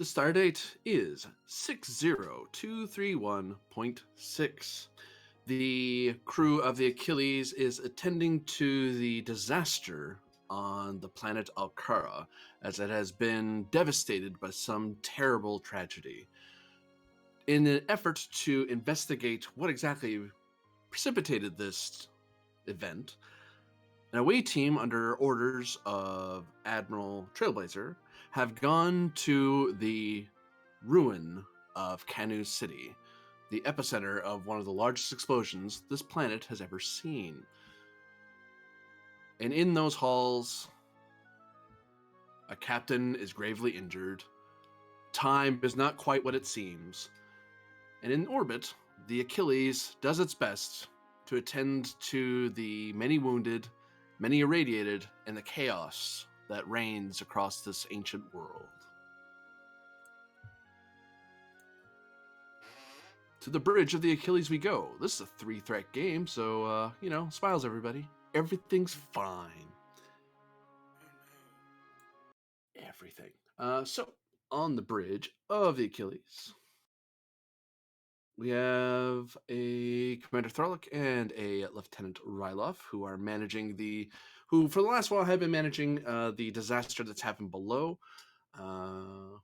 The stardate is 60231.6. The crew of the Achilles is attending to the disaster on the planet Alcara, as it has been devastated by some terrible tragedy. In an effort to investigate what exactly precipitated this event, an away team under orders of Admiral Trailblazer have gone to the ruin of Canu City, the epicenter of one of the largest explosions this planet has ever seen. And in those halls, a captain is gravely injured. Time is not quite what it seems. And in orbit, the Achilles does its best to attend to the many wounded, many irradiated, and the chaos that reigns across this ancient world. To the bridge of the Achilles we go. This is a 3-threat game, so, smiles everybody. Everything's fine. Everything. So, on the bridge of the Achilles, we have a Commander Thralic and a Lieutenant Ryloff who are managing who for the last while have been managing the disaster that's happened below. And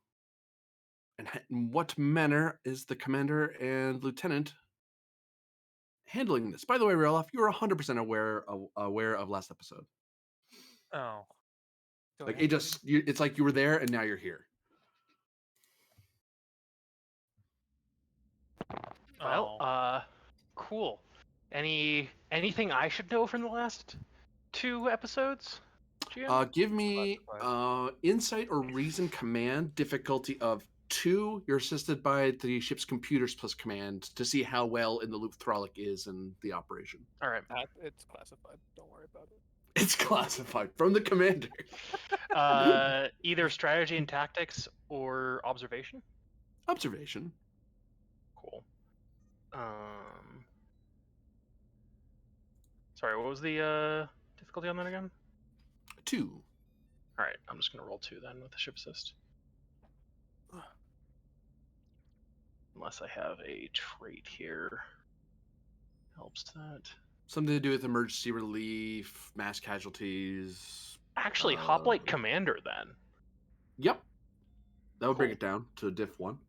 in what manner is the Commander and Lieutenant handling this? By the way, Ryloff, you're 100% aware of last episode. Oh. It's like you were there and now you're here. Well, cool. Anything I should know from the last 2 episodes? GM? Give me insight or reason command difficulty of 2. You're assisted by the ship's computers plus command to see how well in the loop Thralic is in the operation. All right. It's classified. Don't worry about it. It's classified from the commander. Either strategy and tactics or observation? Observation. Cool. Sorry, what was the difficulty on that again? 2. All right, I'm just going to roll 2 then with the ship assist. Unless I have a trait here. Helps that. Something to do with emergency relief, mass casualties. Actually, Hoplite Commander then. Yep. That would Cool. bring it down to diff 1. Me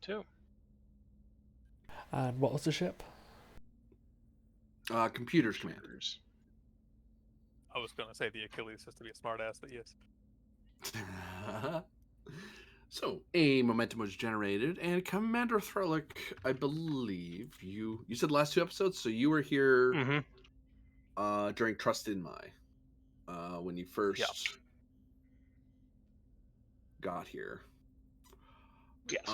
too. And what was the ship? Computers commanders. I was going to say the Achilles has to be a smartass, but yes. So, a momentum was generated, and Commander Thralic, I believe you said the last 2 episodes, so you were here during Trust in My, when you first got here. Yes.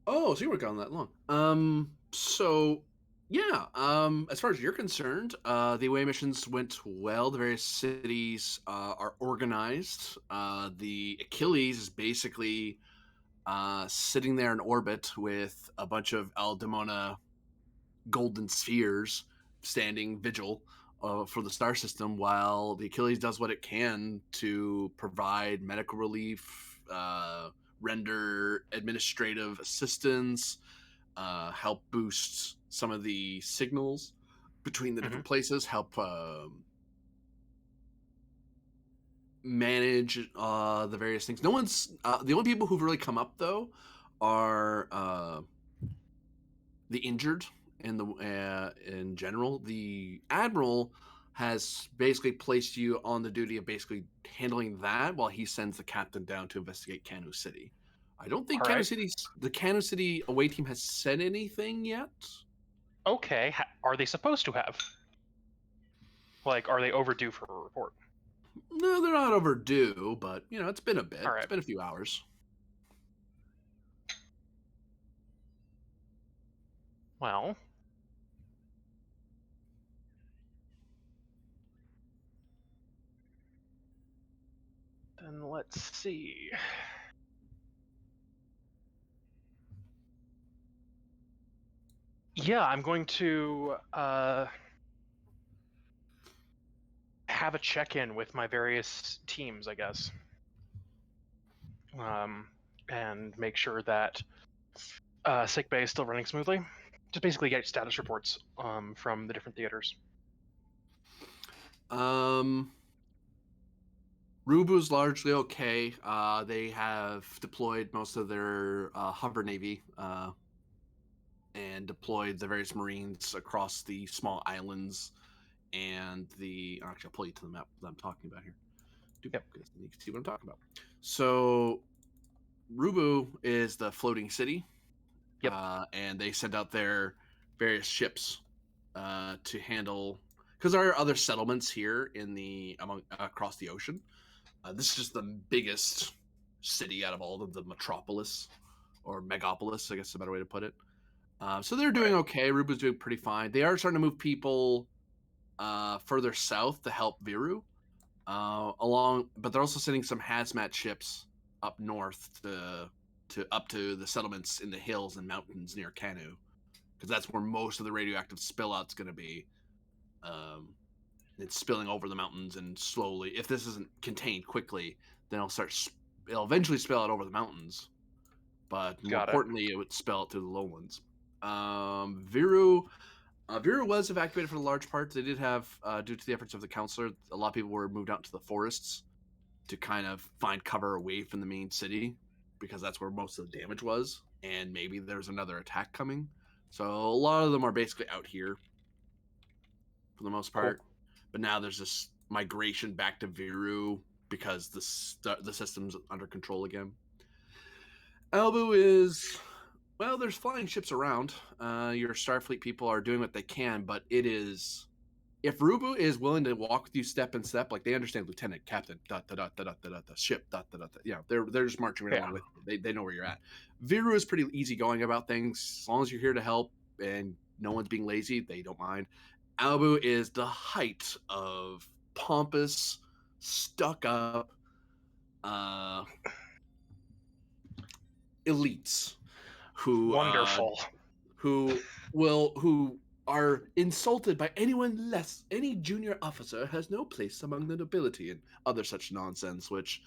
Oh, so you weren't gone that long. As far as you're concerned, the away missions went well. The various cities are organized. The Achilles is basically sitting there in orbit with a bunch of Aldemona golden spheres standing vigil for the star system, while the Achilles does what it can to provide medical relief, render administrative assistance, help boost some of the signals between the different places, help manage the various things. No one's the only people who've really come up though are the injured and in general. The Admiral has basically placed you on the duty of basically handling that while he sends the captain down to investigate Canu City. I don't think the Canu City away team has said anything yet. Okay, are they supposed to have? Like, are they overdue for a report? No, they're not overdue, but, it's been a bit. All right. It's been a few hours. Well, then let's see. Yeah, I'm going to have have a check-in with my various teams, I guess, and make sure that sick bay is still running smoothly. Just basically get status reports from the different theaters. Rubu's largely okay. They have deployed most of their hover navy and deployed the various marines across the small islands and the. Actually, I'll pull you to the map that I'm talking about here. Yep. Because you can see what I'm talking about. So, Rubu is the floating city. Yep. And they sent out their various ships to handle, because there are other settlements here in the across the ocean. This is just the biggest city out of all of the metropolis or megapolis, I guess is a better way to put it. So they're doing okay. Rubu's doing pretty fine. They are starting to move people further south to help Viru but they're also sending some hazmat ships up north to up to the settlements in the hills and mountains near Kanu, because that's where most of the radioactive spillout's going to be. It's spilling over the mountains, and slowly, if this isn't contained quickly, then it'll eventually spill out over the mountains. But more importantly, it would spill out to the lowlands. Viru was evacuated for the large part. They did have, due to the efforts of the counselor, a lot of people were moved out to the forests to kind of find cover away from the main city, because that's where most of the damage was, and maybe there's another attack coming. So a lot of them are basically out here for the most part. Cool. But now there's this migration back to Viru because the system's under control again. Albu is, well, there's flying ships around. Your Starfleet people are doing what they can, but it is, if Rubu is willing to walk with you step in step, like they understand lieutenant, captain, ship, they're just marching right along with you. They know where you're at. Viru is pretty easygoing about things. As long as you're here to help and no one's being lazy, they don't mind. Albu is the height of pompous, stuck up elites who wonderful who are insulted by anyone less. Any junior officer has no place among the nobility, and other such nonsense, which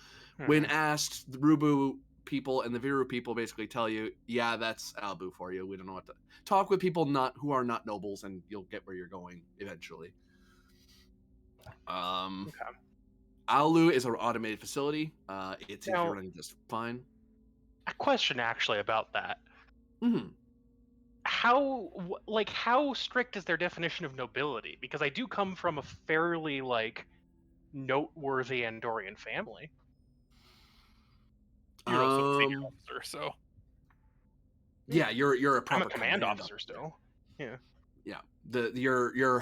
when asked, the Rubu people and the Viru people basically tell you, yeah, that's Albu for you. We don't know what to talk with people who are not nobles, and you'll get where you're going eventually. Aulu is an automated facility. It seems to be running just fine. A question actually about that. Mm-hmm. How strict is their definition of nobility? Because I do come from a fairly noteworthy Andorian family. You're also a senior officer, so yeah, you're a proper I'm a command officer still. Yeah. Your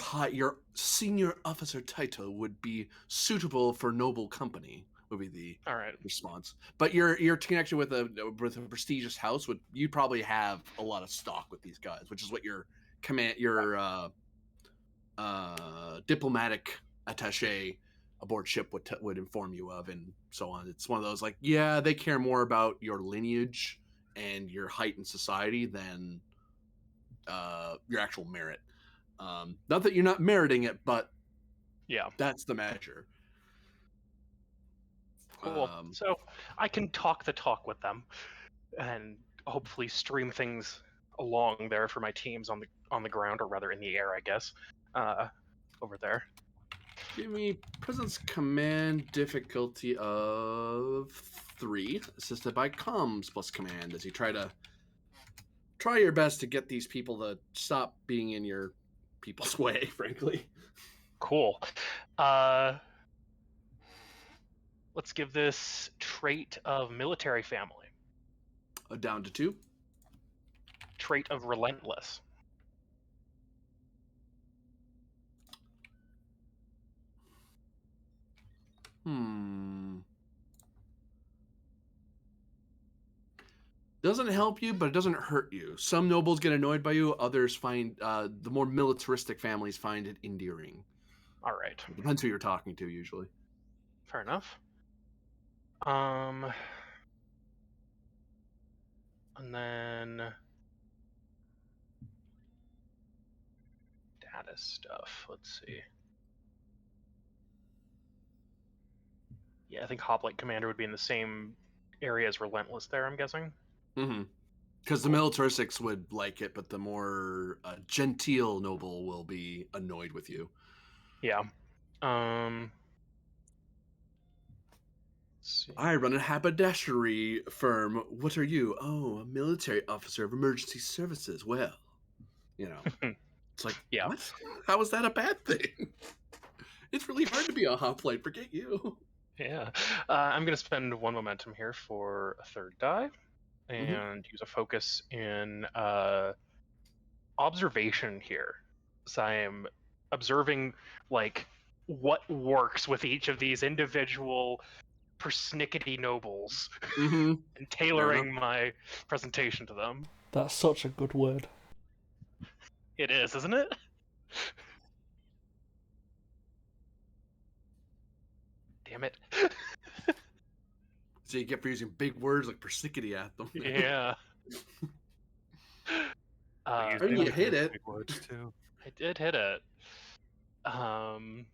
senior officer title would be suitable for noble company, would be the response. But your connection with a prestigious house you'd probably have a lot of stock with these guys, which is what your diplomatic attaché aboard ship would inform you of, and so on. It's one of those they care more about your lineage and your height in society than your actual merit. Not that you're not meriting it, but that's the measure. Cool. So I can talk the talk with them, and hopefully stream things along there for my teams on the ground, or rather in the air, I guess, over there. Give me presence command difficulty of 3, assisted by comms plus command, as you try your best to get these people to stop being in your people's way, frankly. Cool. Let's give this trait of military family. Down to 2. Trait of relentless. Doesn't help you, but it doesn't hurt you. Some nobles get annoyed by you. Others find the more militaristic families find it endearing. All right. It depends who you're talking to, usually. Fair enough. And then data stuff. Let's see. Yeah, I think Hoplite Commander would be in the same area as Relentless there, I'm guessing. Mm-hmm. Because the militaristics would like it, but the more genteel noble will be annoyed with you. Yeah. Let's see. I run a haberdashery firm. What are you? Oh, a military officer of emergency services. Well, you know, it's like, Yeah. what? How is that a bad thing? It's really hard to be a hoplite. Forget you. Yeah. I'm going to spend 1 momentum here for a third die and use a focus in observation here. So I am observing like what works with each of these individual persnickety nobles Mm-hmm. and tailoring my presentation to them. That's such a good word. It is, isn't it? Damn it. So you get for using big words like persnickety at them. Yeah. Use mean, you big hit it. words too. I did hit it. And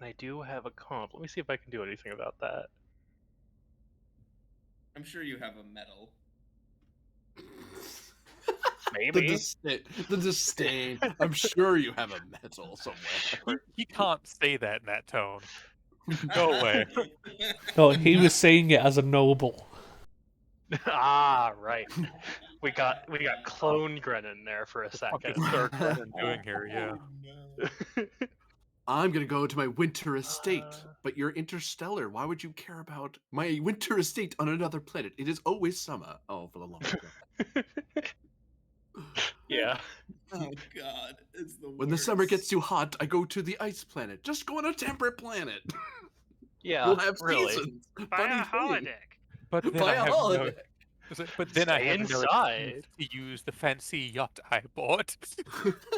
I do have a comp. Let me see if I can do anything about that. I'm sure you have a medal. Maybe. The disdain. I'm sure you have a medal somewhere. He can't say that in that tone. No way. No, he was saying it as a noble. Ah, right. We got clone Grennan there for a second. Fucking third Grennan doing here, yeah. Oh, no. I'm gonna go to my winter estate, but you're interstellar. Why would you care about my winter estate on another planet? It is always summer. Oh, for the love of God. Yeah. Oh God, it's the When the summer gets too hot, I go to the ice planet. Just go on a temperate planet. Yeah. We'll have really. seasons. Buy Funny a thing. holodeck. But then Buy I a have no, holiday. but then I Stay have no inside. excuse to use the fancy yacht I bought.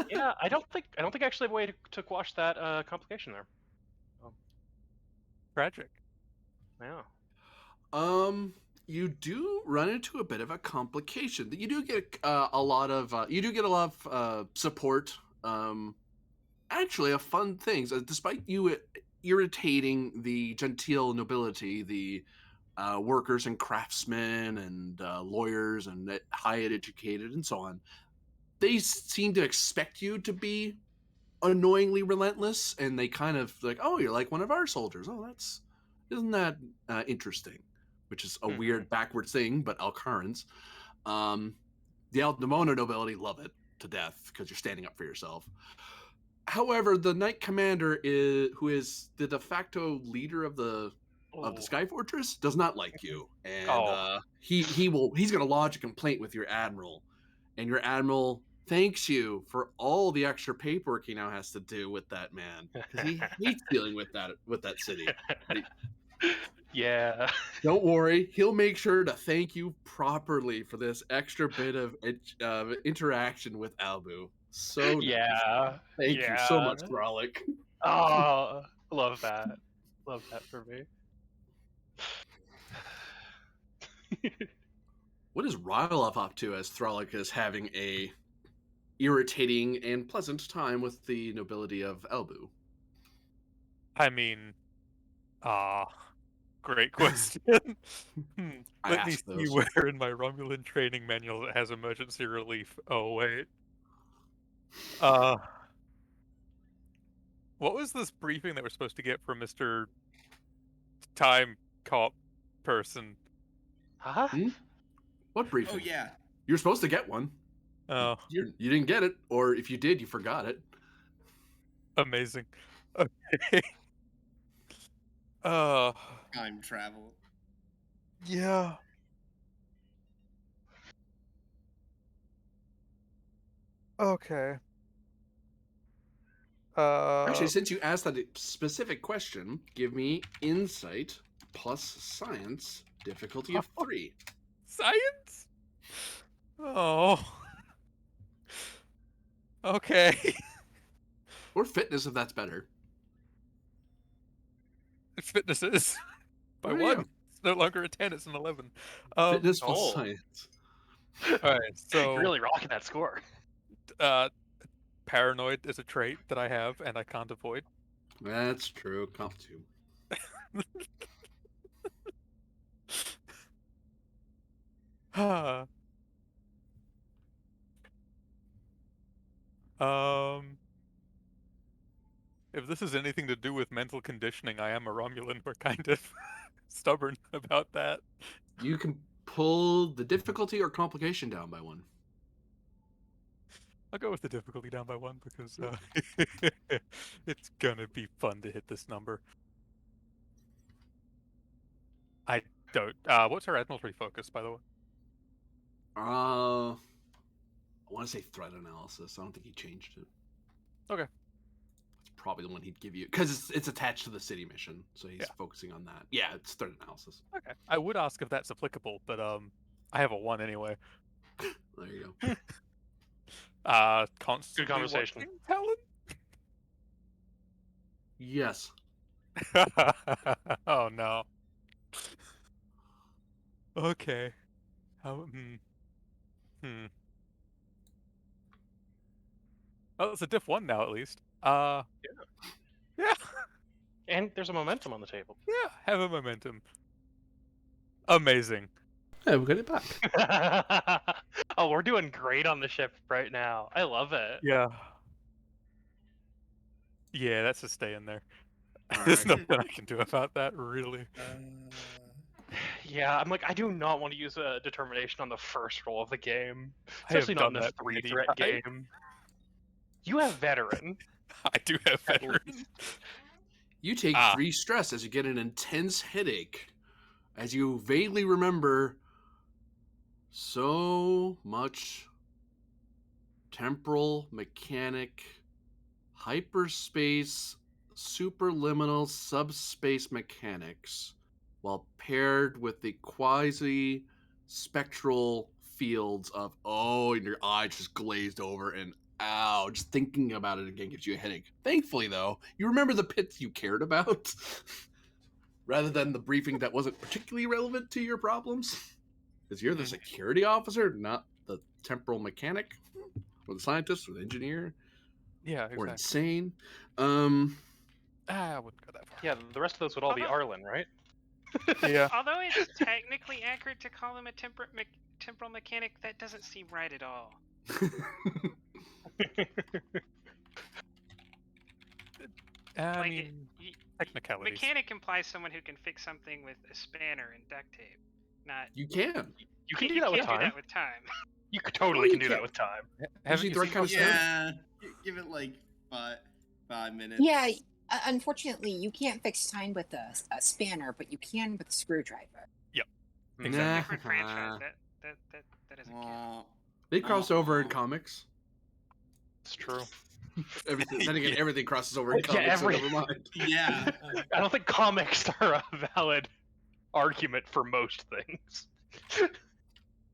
Yeah, I don't think I actually have a way to quash that complication there. Tragic. Yeah. You do run into a bit of a complication. You do get a lot of support. Actually, of fun things. Despite you irritating the genteel nobility, the workers and craftsmen and lawyers and high educated and so on, they seem to expect you to be annoyingly relentless, and they kind of like, oh, you're like one of our soldiers. Oh, isn't that interesting? Which is a weird backward thing, but occurrence. The Aldemona nobility love it to death because you're standing up for yourself. However, the Knight Commander who is the de facto leader of the Sky Fortress does not like you, and he's going to lodge a complaint with your admiral, and your admiral thanks you for all the extra paperwork he now has to do with that man because he hates dealing with that city. Yeah. Don't worry, he'll make sure to thank you properly for this extra bit of interaction with Albu. So nice. Yeah. Thank you so much, Thralic. Oh, love that. Love that for me. What is Rylov up to as Thralic is having a irritating and pleasant time with the nobility of Albu? I mean, great question. Let me see where in my Romulan training manual it has emergency relief. Oh, wait. What was this briefing that we're supposed to get from Mr. Time Cop person? Huh? What briefing? Oh yeah. You're supposed to get one. Oh. You didn't get it, or if you did, you forgot it. Amazing. Okay. Time travel. Yeah. Okay. Actually, since you asked that specific question, give me insight plus science, difficulty of 3. Science? Oh. Okay. Or fitness, if that's better. Fitness is. By There you 1. go. It's no longer a 10, it's an 11. Fitness plus science. Alright, so... You're really rocking that score. Paranoid is a trait that I have, and I can't avoid. That's true. Comp 2. If this has anything to do with mental conditioning, I am a Romulan. We're kind of stubborn about that. You can pull the difficulty or complication down by 1. I'll go with the difficulty down by 1 because it's gonna be fun to hit this number. I don't. What's our Admiralty focus, by the way? I want to say threat analysis. I don't think he changed it. Okay. It's probably the one he'd give you because it's attached to the city mission, so he's Yeah. focusing on that. Yeah, it's threat analysis. Okay. I would ask if that's applicable, but I have a 1 anyway. There you go. Constantly Good conversation. watching Helen? Yes. Oh no. Okay. How? Oh, it's a diff 1 now at least. Yeah. And there's a momentum on the table. Yeah. Have a momentum. Amazing. Yeah, we got it back. Oh, we're doing great on the ship right now. I love it. Yeah. Yeah, that's a stay in there. All There's right. nothing I can do about that, really. Yeah, I'm like, I do not want to use a determination on the first roll of the game, I have especially not in done a that many 3-threat times. game. You have veteran. I do have At veteran. You take 3 stress as you get an intense headache, as you vaguely remember so much temporal mechanic, hyperspace, superliminal subspace mechanics, while paired with the quasi spectral fields of and your eyes just glazed over and ow, just thinking about it again gives you a headache. Thankfully, though, you remember the pits you cared about rather than the briefing that wasn't particularly relevant to your problems. Because you're the security officer, not the temporal mechanic, or the scientist, or the engineer, Yeah, exactly. or insane. I wouldn't go that far. Yeah, the rest of those would all be Arlen, right? Yeah. Although it's technically accurate to call him a temporal mechanic, that doesn't seem right at all. I Like, mean, technicalities. Mechanic implies someone who can fix something with a spanner and duct tape. Not. You can. You can do that with can't time. do that with time. You totally can do that with time. Haven't Usually you the right seen kind of those- stuff. Yeah, give it like 5 minutes. Yeah, unfortunately, you can't fix time with a spanner, but you can with a screwdriver. Exactly. Nah. Different franchise. That doesn't count. They cross over in comics. It's true. Everything. Then again, everything crosses over in Yeah, comics. So never mind. Yeah. I don't think comics are a valid argument for most things.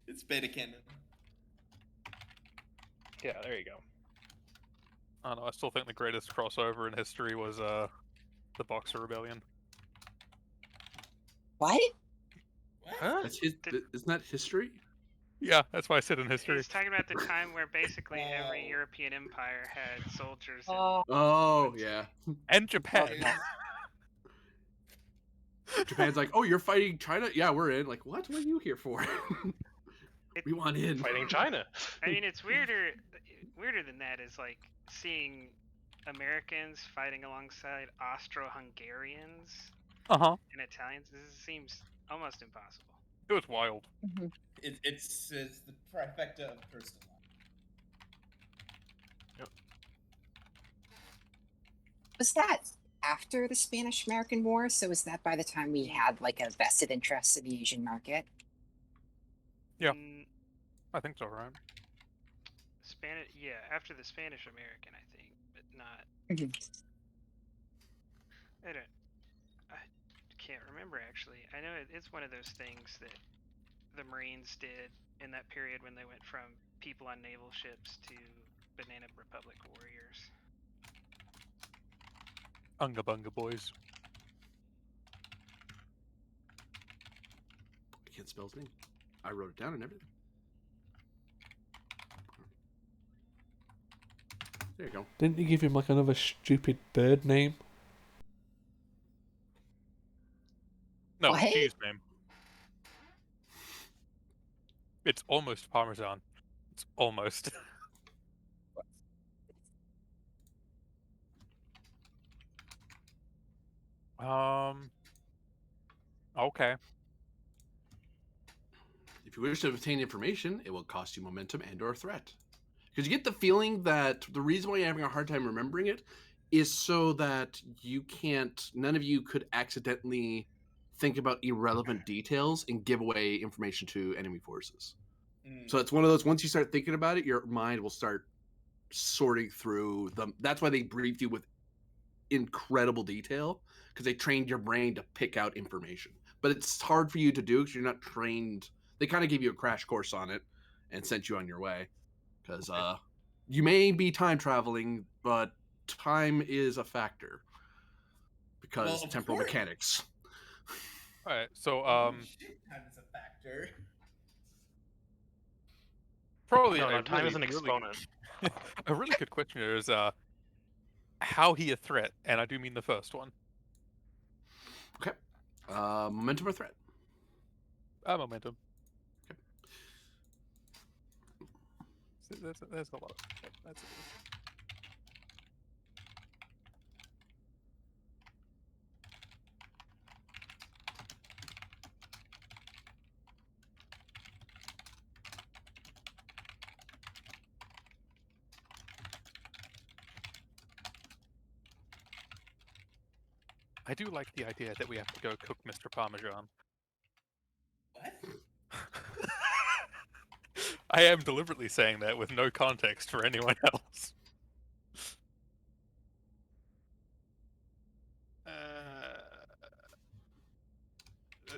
It's beta canon. Yeah, there you go. I don't know. I still think the greatest crossover in history was the Boxer Rebellion. What? Huh? Isn't that history? Yeah, that's why I said in history. He's talking about the time where basically every European empire had soldiers. Oh yeah. And Japan. Japan's like, oh, you're fighting China? Yeah, we're in. Like, what? What are you here for? We want in. Fighting China. I mean, it's weirder than that is like seeing Americans fighting alongside Austro-Hungarians Uh-huh. and Italians. This seems almost impossible. It was wild. It's the trifecta of personal life. Was that after the Spanish-American War? So was that by the time we had like a vested interest in the Asian market? Yeah. Mm, I think so, right? after the Spanish-American, I think, but not. Mhm. I can't remember actually. I know it's one of those things that the Marines did in that period when they went from people on naval ships to Banana Republic warriors. Unga Bunga boys. I can't spell his name. I wrote it down and everything. There you go. Didn't you give him like another stupid bird name? cheese name. It's almost Parmesan. It's almost. Okay. If you wish to obtain information, it will cost you momentum and/or threat. Because you get the feeling that the reason why you're having a hard time remembering it is so that none of you could accidentally think about irrelevant details and give away information to enemy forces. So it's one of those, once you start thinking about it, your mind will start sorting through them. That's why they briefed you with incredible detail, because they trained your brain to pick out information. But it's hard for you to do because you're not trained. They kind of gave you a crash course on it and sent you on your way. Because you may be time traveling, but time is a factor because temporal mechanics. All right, so shit, time is a factor. probably No, time is an exponent. A really good question here is how he a threat, and I do mean the first one. Okay, momentum or threat? Momentum. Okay. There's a lot. That's it. I do like the idea that we have to go cook Mr. Parmesan. What? I am deliberately saying that with no context for anyone else.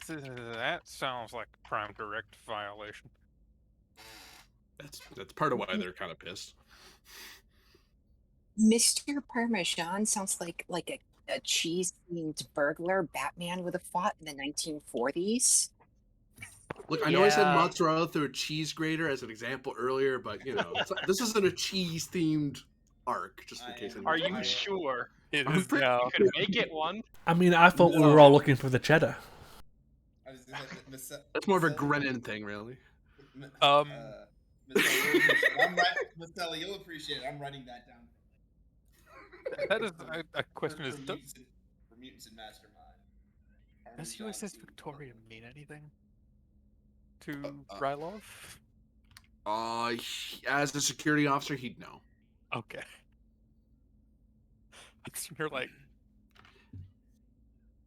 That sounds like a Prime Direct violation. That's part of why they're kind of pissed. Mr. Parmesan sounds like a cheese-themed burglar Batman would have fought in the 1940s. Look, I know I said mozzarella through a cheese grater as an example earlier, but you know, this isn't a cheese-themed arc. Just in case. Are you sure? It is now. You could make it one. I mean, I thought we were all looking for the cheddar. I was gonna say, That's more of a Grennan thing, really. Miss you'll appreciate it. I'm writing that down. That is a question. For mutants and mastermind. Does U.S.S. Victoria mean anything to Rylov? As a security officer, he'd know. Okay. You're like,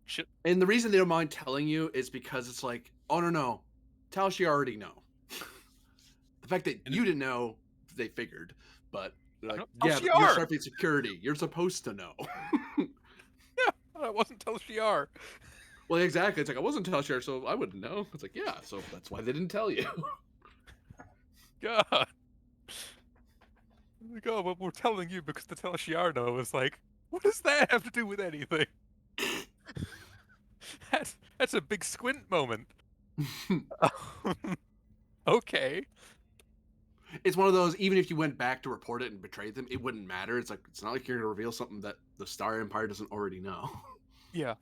shit. And the reason they don't mind telling you is because it's like, oh no, Taoshi already know. The fact that you didn't know, they figured, but like, yeah, you're Starfleet security. You're supposed to know. Yeah, I wasn't Taoshi. Well, exactly. It's like, I wasn't Taoshi, so I wouldn't know. It's like, yeah, so that's why they didn't tell you. God. God, but we're telling you because the Taoshi know is like, what does that have to do with anything? That's a big squint moment. Okay. It's one of those, even if you went back to report it and betrayed them, it wouldn't matter. It's like, it's not like you're going to reveal something that the Star Empire doesn't already know. Yeah.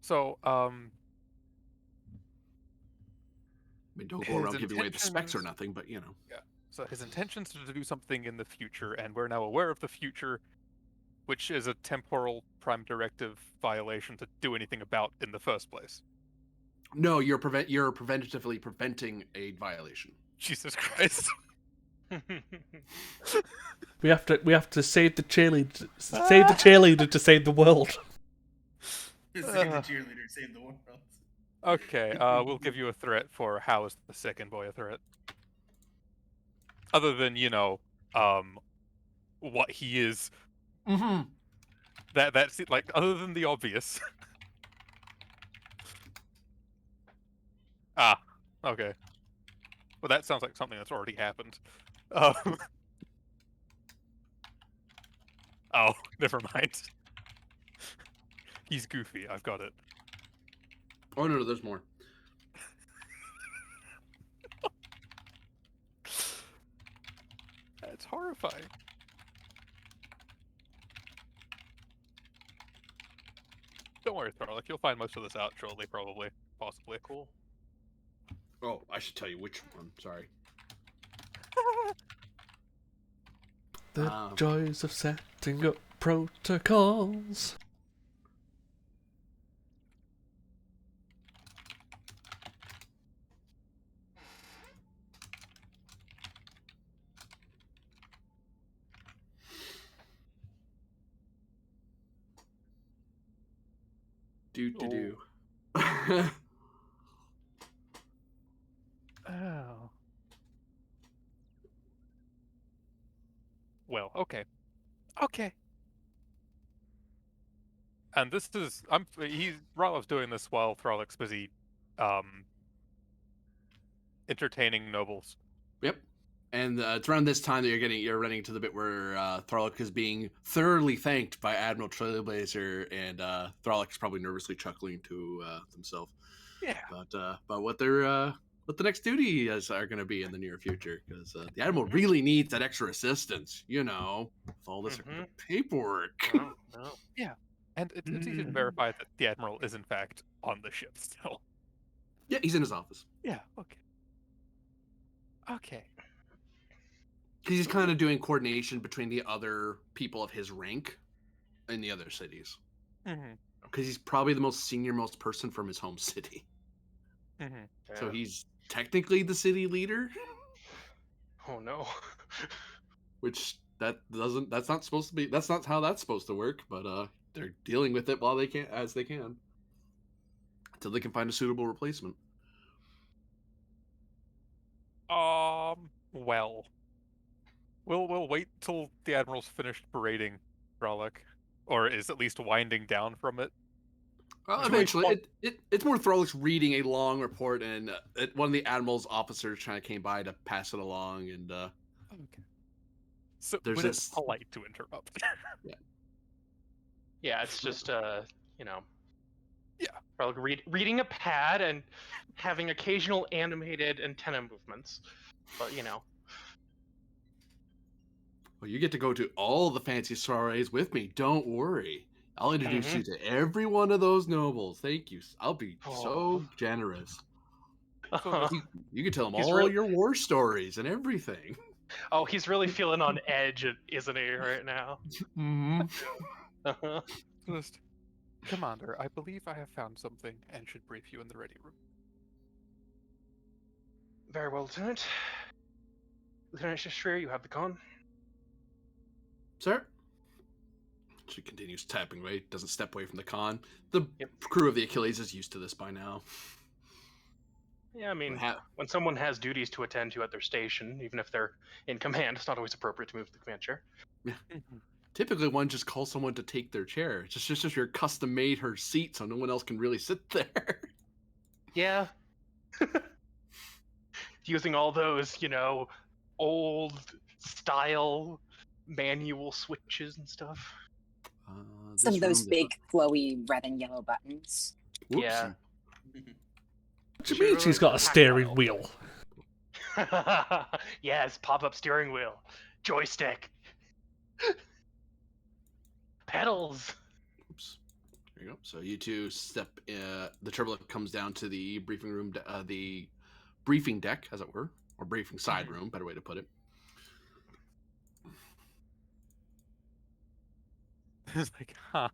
So, I mean, don't go around giving away the specs or nothing, but, you know. Yeah. So his intentions are to do something in the future, and we're now aware of the future, which is a temporal Prime Directive violation to do anything about in the first place. No, you're preventatively preventing a violation. Jesus Christ. We have to save the cheerleader to save the world. Save the cheerleader, save the world. Okay, we'll give you a threat for how is the second boy a threat? Other than, you know, what he is. Mm-hmm. That's it, like, other than the obvious. Okay. Well, that sounds like something that's already happened. Oh, never mind. He's goofy, I've got it. Oh, no, there's more. That's horrifying. Don't worry, Tharlik, you'll find most of this out shortly, probably. possibly. Cool. Oh, I should tell you which one. Sorry. The Um, joys of setting up protocols. do. Oh. Well, okay. Okay. And this is Roloff's doing this while Throllic's busy entertaining nobles. Yep. And it's around this time that you're running to the bit where Throlic is being thoroughly thanked by Admiral Trailblazer, and Throlic is probably nervously chuckling to himself Yeah. about what the next duties are going to be in the near future, because the Admiral really needs that extra assistance, with all this paperwork. No, no. Yeah. And it's easy to verify that the Admiral is in fact on the ship still. Yeah, he's in his office. Yeah, okay. Okay. Because he's kind of doing coordination between the other people of his rank in the other cities. Mm-hmm. Because he's probably the most senior-most person from his home city. Mm-hmm. So he's technically the city leader, Oh no. which that's not supposed to be. That's not how that's supposed to work. But they're dealing with it while they can, until they can find a suitable replacement. Well. We'll wait till the Admiral's finished berating Frolic. Or is at least winding down from it. Well, Do we eventually, want- it's more Throlic's reading a long report, and one of the Admiral's officers kind of came by to pass it along, and Okay. So there's when it's this- polite to interrupt. Yeah, it's just Yeah. Probably reading a pad and having occasional animated antenna movements. But well, you get to go to all the fancy soirees with me. Don't worry. I'll introduce you to every one of those nobles. Thank you. I'll be so generous. You can tell them all your war stories and everything. Oh, he's really feeling on edge, isn't he, right now? Just, Commander, I believe I have found something and should brief you in the ready room. Very well, Lieutenant. Lieutenant Shashrir, you have the con. Sir? She continues tapping away, doesn't step away from the con. The crew of the Achilles is used to this by now. Yeah, I mean, when someone has duties to attend to at their station, even if they're in command, it's not always appropriate to move to the command chair. Yeah. Typically, one just calls someone to take their chair. It's just your custom-made her seat, so no one else can really sit there. Yeah. Using all those, old style manual switches and stuff. Some of those big, flowy red and yellow buttons. Whoopsie. Yeah. What do you mean she's got a steering wheel? Yes, pop-up steering wheel. Joystick. Pedals. Oops. There you go. So you two step. The turbulent comes down to the briefing room, the briefing deck, as it were, or briefing side room. Better way to put it. It's like, huh.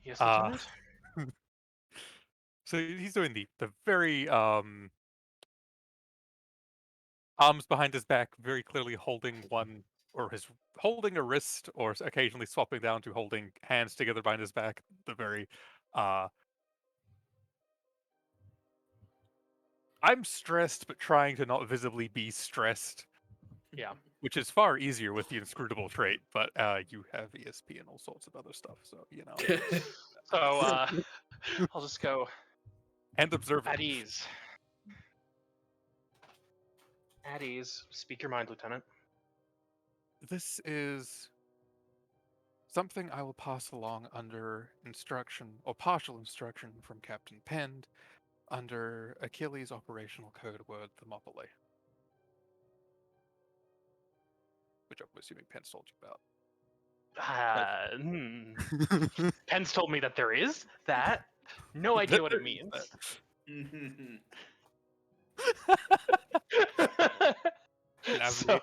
Yes, Lieutenant. So he's doing the very arms behind his back, very clearly holding holding a wrist, or occasionally swapping down to holding hands together behind his back. The very I'm stressed, but trying to not visibly be stressed. Yeah. Which is far easier with the inscrutable trait, but you have ESP and all sorts of other stuff, so So I'll just go and observe at ease. At ease. Speak your mind, Lieutenant. This is something I will pass along under instruction, or partial instruction, from Captain Pend, under Achilles' operational code word Thermopylae. Which I'm assuming Penn's told you about. Penn's told me that there is that. No idea what it There is means. Navigate. So,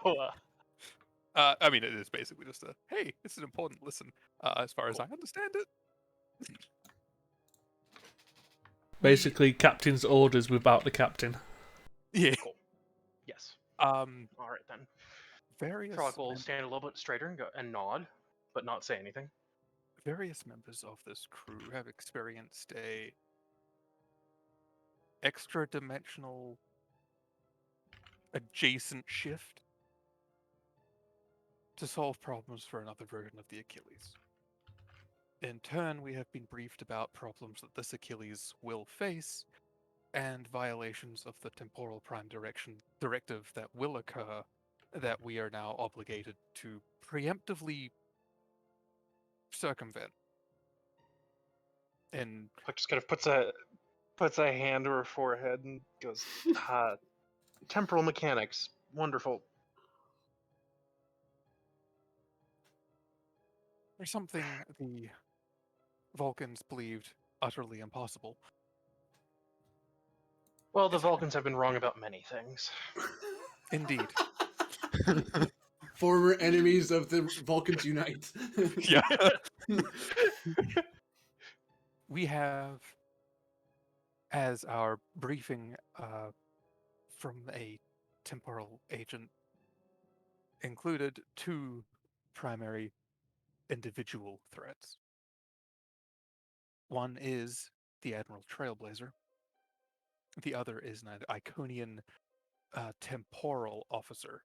I mean, it is basically just a, hey, it's an important listen, as far as I understand it. Basically, captain's orders without the captain. Yeah. cool. Yes. Um, All right then. various Frog will mem- stand a little bit straighter and go and nod, but not say anything. various members of this crew have experienced a extra-dimensional adjacent shift to solve problems for another version of the Achilles. In turn, we have been briefed about problems that this Achilles will face and violations of the temporal prime directive that will occur that we are now obligated to preemptively circumvent. And Puck just kind of puts a hand to her forehead and goes, temporal mechanics, wonderful. there's something the Vulcans believed utterly impossible. Well, the It's Vulcans have been wrong about many things. Indeed. Former enemies of the Vulcans unite. Yeah. We have, as our briefing from a temporal agent included, two primary individual threats. One is the Admiral Trailblazer. The other is an Iconian temporal officer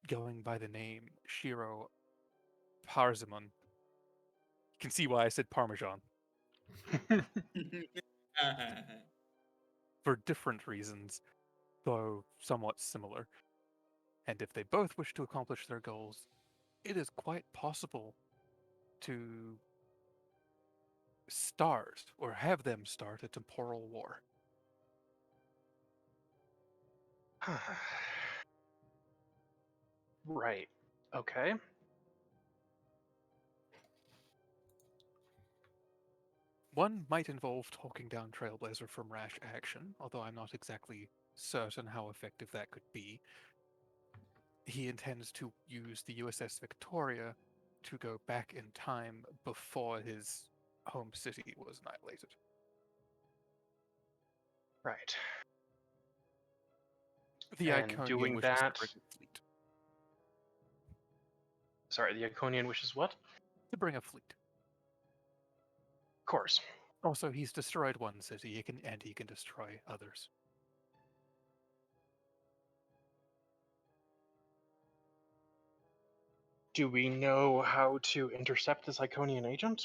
going by the name Shiro Parzimon. You can see why I said Parmesan. For different reasons, though somewhat similar. And if they both wish to accomplish their goals, it is quite possible to start or have them start a temporal war. Right. Okay. One might involve talking down Trailblazer from rash action, although I'm not exactly certain how effective that could be. He intends to use the U.S.S. Victoria to go back in time before his home city was annihilated. Right. The And Iconian doing wishes to that- bring a fleet. Sorry, the Iconian wishes what? To bring a fleet. Of course. Also, he's destroyed one city, he can destroy others. Do we know how to intercept this Iconian agent?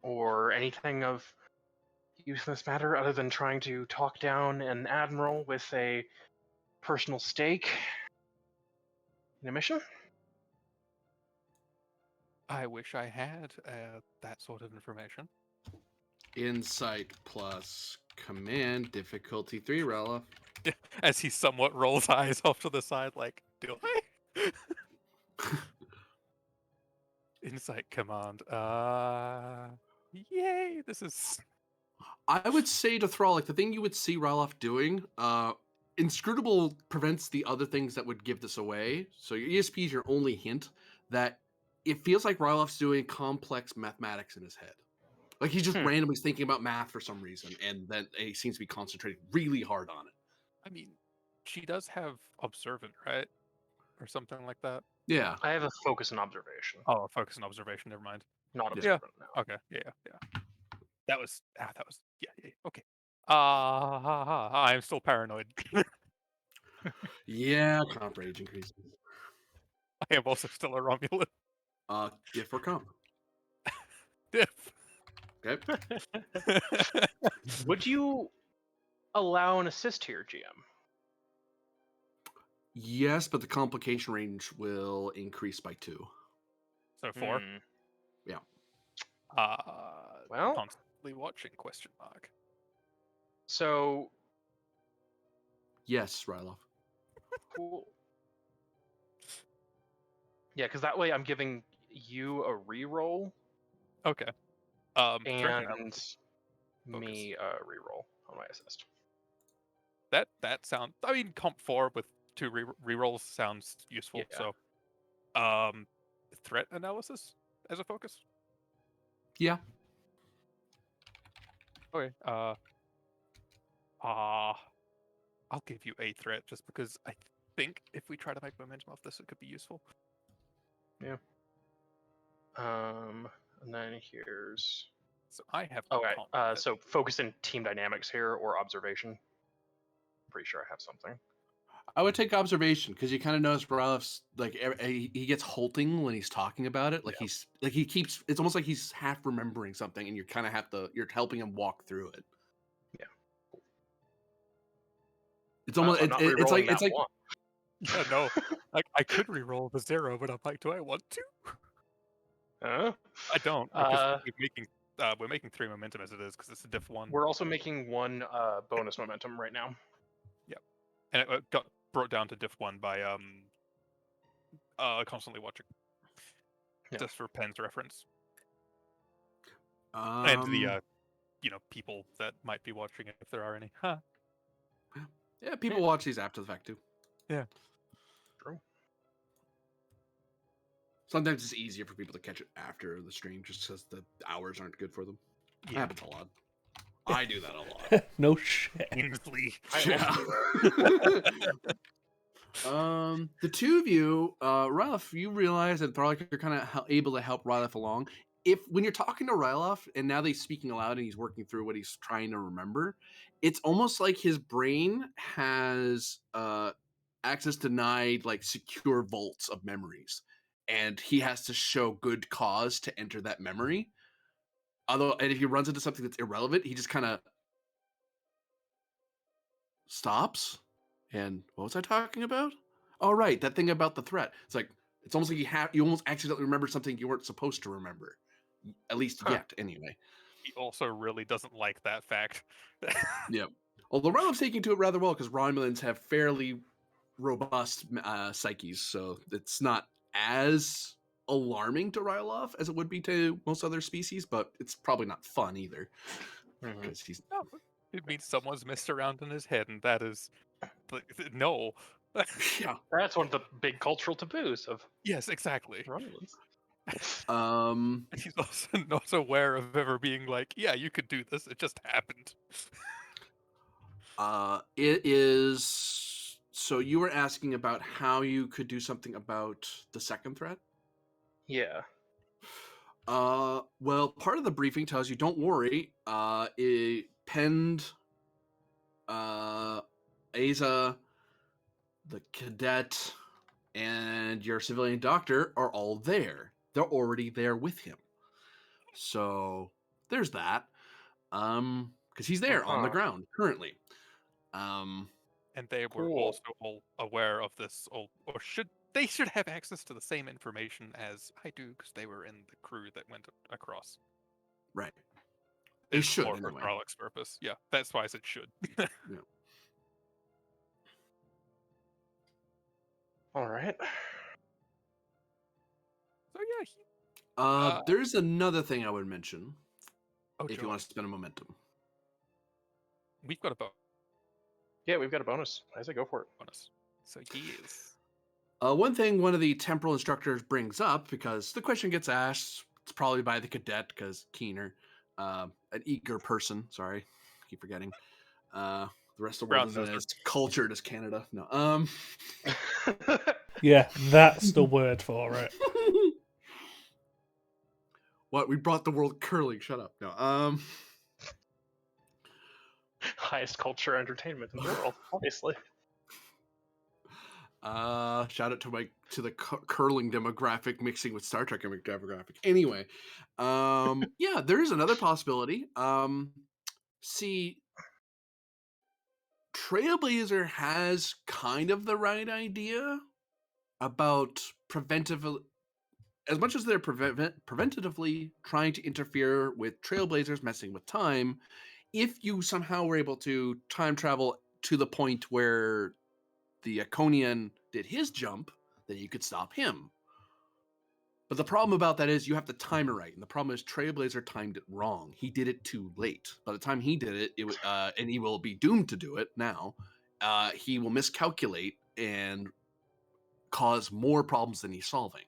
Or anything of use in this matter other than trying to talk down an admiral with a personal stake in a mission? I wish I had that sort of information. Insight plus command difficulty 3, Rella. As he somewhat rolls eyes off to the side, like, do I? Insight command. Yay! This is. I would say to Thrall, like the thing you would see Ralof doing, inscrutable prevents the other things that would give this away. So your ESP is your only hint that it feels like Ralof's doing complex mathematics in his head. Like he's just randomly thinking about math for some reason, and then he seems to be concentrating really hard on it. I mean, she does have observant, right? Or something like that. Yeah. I have a focus and observation. Oh, focus and observation. Never mind. Not Yeah. observant, no. Okay. Yeah. That was. Yeah. Okay. I'm still paranoid. Yeah, comp rage increases. I am also still a Romulan. Diff or comp. Diff. Okay. Would you allow an assist here, GM? Yes, but the complication range will increase by 2. So 4. Yeah. Well, Constantly watching ? so Yes, Ryloff. cool. Yeah, because that way I'm giving you a reroll Okay. Threat and analysis. me a reroll on my assist. That sounds. I mean, comp 4 with 2 rerolls sounds useful. Yeah. So, threat analysis as a focus. Yeah. Okay. I'll give you a threat just because I think if we try to make momentum off this, it could be useful. And then here's. So I have. Okay. comp that- So focus in team dynamics here or observation. Pretty sure I have something. I would take observation because you kind of notice Ralph's like he gets halting when he's talking about it. Like he keeps. It's almost like he's half remembering something, and you kind of have to. You're helping him walk through it. Yeah. It's almost. So I'm not It's rerolling like it's that like. one. Yeah, no. I could reroll the 0, but I'm like, do I want to? Huh? I don't because we're making 3 momentum as it is because it's a diff 1. We're also making 1 bonus momentum right now. And it got brought down to diff 1 by constantly watching. Yeah. Just for Penn's reference. And the people that might be watching it if there are any. Huh. Yeah, people watch these after the fact too. Yeah. True. Sometimes it's easier for people to catch it after the stream just because the hours aren't good for them. That Yeah. happens a lot. I do that a lot. No shit. Ainsley. Yeah. The two of you, Ralph, you realize that Tharlik, you're kind of able to help Rylef along. When you're talking to Rylef and now he's speaking aloud and he's working through what he's trying to remember, it's almost like his brain has access denied, like secure vaults of memories, and he has to show good cause to enter that memory. And if he runs into something that's irrelevant, he just kind of stops. And what was I talking about? Oh, right, that thing about the threat. It's almost like you almost accidentally remembered something you weren't supposed to remember, at least yet, anyway. He also really doesn't like that fact. Yep. Although Rylef's taking to it rather well because Romulans have fairly robust psyches, so it's not as alarming to Rylef as it would be to most other species, but it's probably not fun either. Because he's No, it means someone's messed around in his head, and that is no. yeah. That's one of the big cultural taboos of Yes, exactly. Romulans. Um. And he's also not aware of ever being like, yeah, you could do this. It just happened. It is. So you were asking about how you could do something about the second threat? Yeah. Well, part of the briefing tells you, don't worry. It penned, Aza, the cadet, and your civilian doctor are all there. They're already there with him. So there's that. Because he's there on the ground currently. And they were Cool. also all aware of this, or they should have access to the same information as I do because they were in the crew that went across. Right. They It's should more for anyway. Trollocs purpose. Yeah, that's why I said should. Yeah. All right. So yeah, There's another thing I would mention if joy. you want to spend a momentum. We've got a Yeah, we've got a bonus. I say go for it. bonus. So yes. One thing one of the temporal instructors brings up, because the question gets asked, it's probably by the cadet, because Keener, an eager person, sorry, keep forgetting. The rest of the world isn't as cultured as Canada. No. Yeah, that's the word for it. What? We brought the world curling. Shut up. No. Highest culture entertainment in the world, obviously. Shout out to the curling demographic mixing with Star Trek demographic. Anyway, yeah, there is another possibility. See, Trailblazer has kind of the right idea about as much as they're preventatively trying to interfere with Trailblazers messing with time. If you somehow were able to time travel to the point where the Iconian did his jump, then you could stop him. But the problem about that is you have to time it right, and the problem is Trailblazer timed it wrong. He did it too late. By the time he did it, and he will be doomed to do it now. He will miscalculate and cause more problems than he's solving.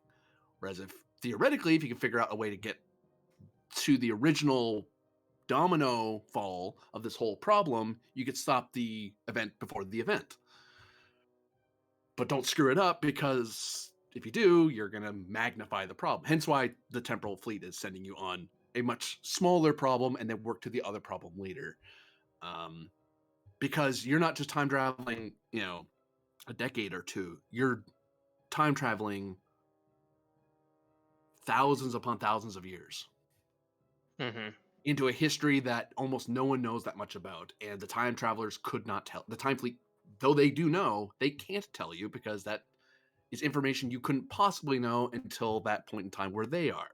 Whereas if theoretically, if you can figure out a way to get to the original domino fall of this whole problem, you could stop the event before the event. But don't screw it up, because if you do, you're going to magnify the problem. Hence why the temporal fleet is sending you on a much smaller problem and then work to the other problem later. Because you're not just time traveling, a decade or two. You're time traveling thousands upon thousands of years Mm-hmm. into a history that almost no one knows that much about. And the time travelers could not tell. The time fleet, though they do know, they can't tell you, because that is information you couldn't possibly know until that point in time when they are,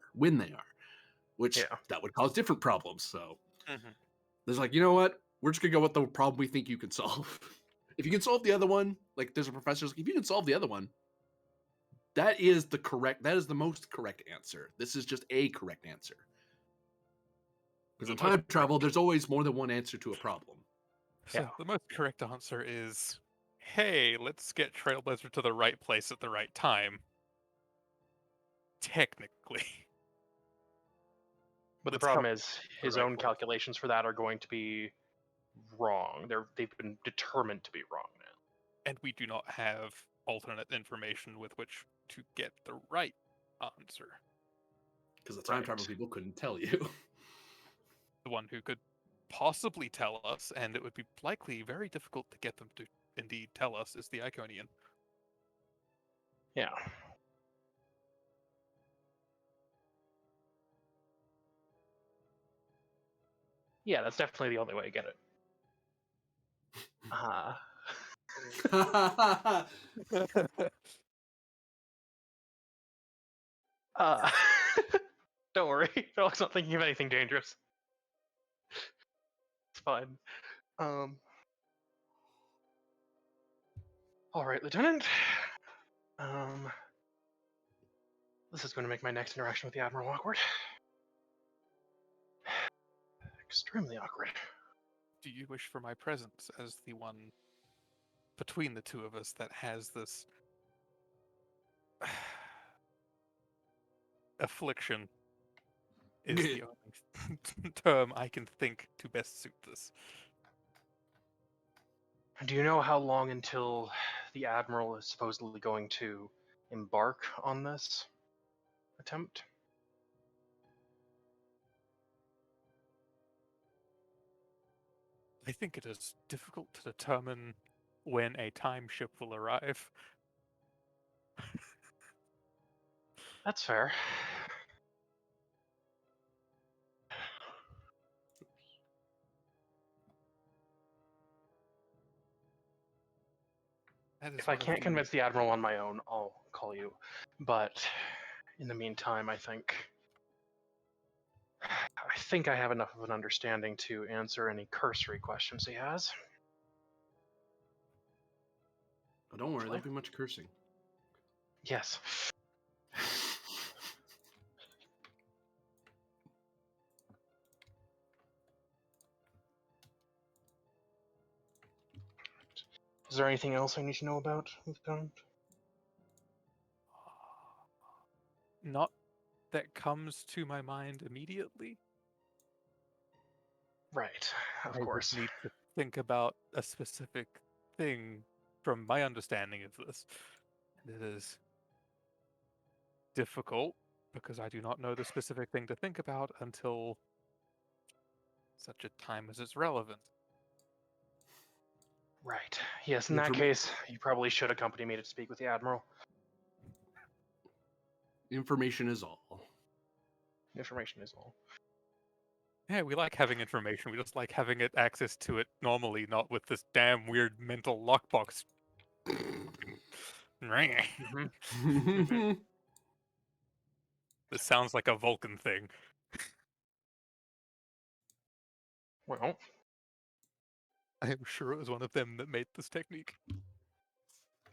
which that would cause different problems. So there's like, you know what? We're just gonna go with the problem we think you can solve. If you can solve the other one, like there's a professor's like, if you can solve the other one, that is the most correct answer. This is just a correct answer. Because in time travel, there's always more than one answer to a problem. So the most correct answer is, hey, let's get Trailblazer to the right place at the right time. Technically. But the Let's problem help is the his right own way. calculations for that are going to be wrong. They've been determined to be wrong now. And we do not have alternate information with which to get the right answer. Because the time travel people couldn't tell you. The one who could possibly tell us, and it would be likely very difficult to get them to indeed tell us, is the Iconian. Yeah. Yeah, that's definitely the only way to get it. Don't worry. Philip's not thinking of anything dangerous. It's fine. All right, Lieutenant. This is going to make my next interaction with the Admiral awkward. Extremely awkward. Do you wish for my presence as the one between the two of us that has this affliction? Is the only term I can think to best suit this. Do you know how long until the Admiral is supposedly going to embark on this attempt? I think it is difficult to determine when a time ship will arrive. That's fair. If I can't convince the Admiral on my own, I'll call you. But in the meantime, I think I have enough of an understanding to answer any cursory questions he has. Oh, don't worry, there'll be much cursing. Yes. Is there anything else I need to know about, Lieutenant? Not that comes to my mind immediately. Right, of I course. would need to think about a specific thing from my understanding of this. And it is difficult because I do not know the specific thing to think about until such a time as it's relevant. Right. Yes, in that case, you probably should accompany me to speak with the Admiral. Information is all. Information is all. Yeah, we like having information. We just like having it access to it normally, not with this damn weird mental lockbox. This sounds like a Vulcan thing. Well, I am sure it was one of them that made this technique. I'm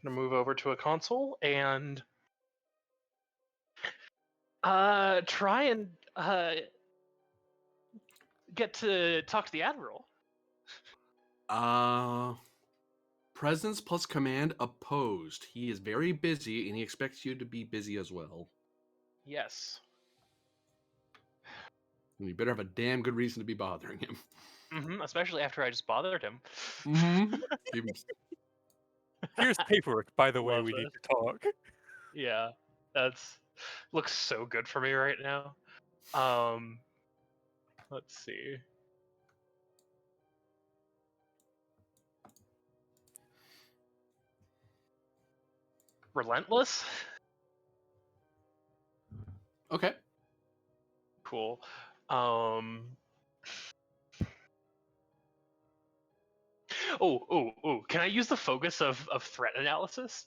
gonna move over to a console and Try and get to talk to the admiral. Presence plus command opposed. He is very busy, and he expects you to be busy as well. Yes. And you better have a damn good reason to be bothering him. Especially after I just bothered him. Here's paperwork, by the way, Love we need this. to talk. Yeah, that's looks so good for me right now. Let's see. Relentless? Okay. Cool. Can I use the focus of threat analysis?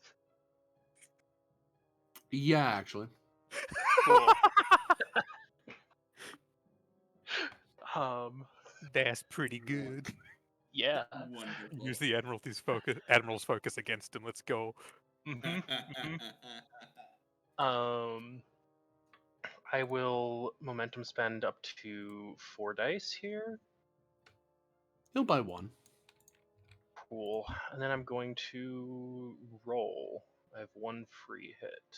Yeah, actually. Cool. That's pretty good. Yeah. Wonderful. Use the Admiral's focus against him. Let's go. I will momentum spend up to 4 dice here. He'll buy one. Cool. And then I'm going to roll. I have one free hit.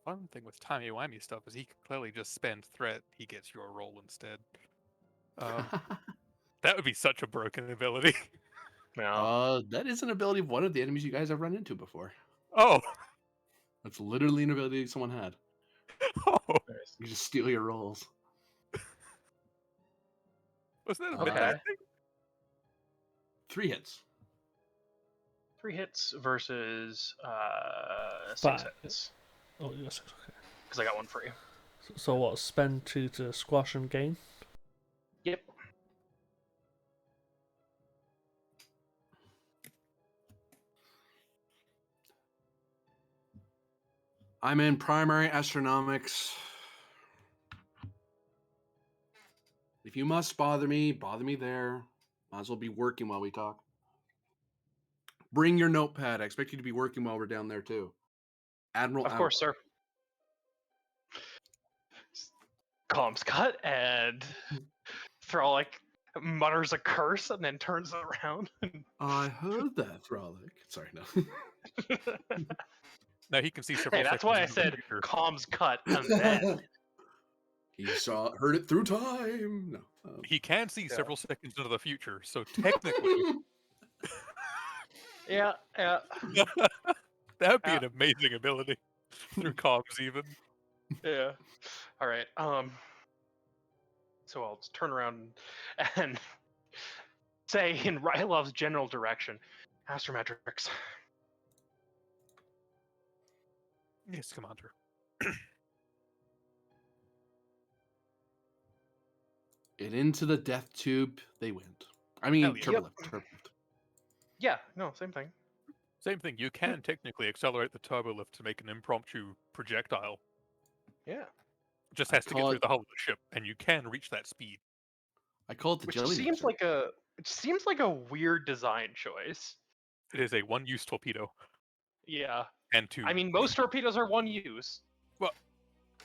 Fun thing with timey-wimey stuff is he can clearly just spend threat. He gets your roll instead. That would be such a broken ability. No. That is an ability of one of the enemies you guys have run into before. Oh. That's literally an ability someone had. Oh. You just steal your rolls. Was that a Okay. bad thing? 3 hits. 3 hits versus 6 5. hits. Oh, yes, okay. Because I got one free. So what? Spend 2 to squash and gain? Yep. I'm in primary astronomics. If you must bother me there. Might as well be working while we talk. Bring your notepad. I expect you to be working while we're down there too. Admiral Of out. course, sir. Comms cut and Thralic mutters a curse and then turns around. I heard that, Thralic. Sorry, no. Now he can see several Hey, that's seconds why I into the said future. comms cut and then. He heard it through time. No. He can see Yeah. several seconds into the future, so technically Yeah. that would be an amazing ability. Through comms even. Yeah. All right. So I'll just turn around and say in Rylov's general direction, astrometrics. Yes, Commander. And into the death tube they went. I mean, Hell yeah. turbo lift. Yeah. No, same thing. Same thing. You can technically accelerate the turbo lift to make an impromptu projectile. Yeah. Just has to get call through it- the hull of the ship, and you can reach that speed. I call it the Which jelly seems mixer. like a weird design choice. It is a one-use torpedo. Yeah. And tube. I mean, most torpedoes are one use. Well,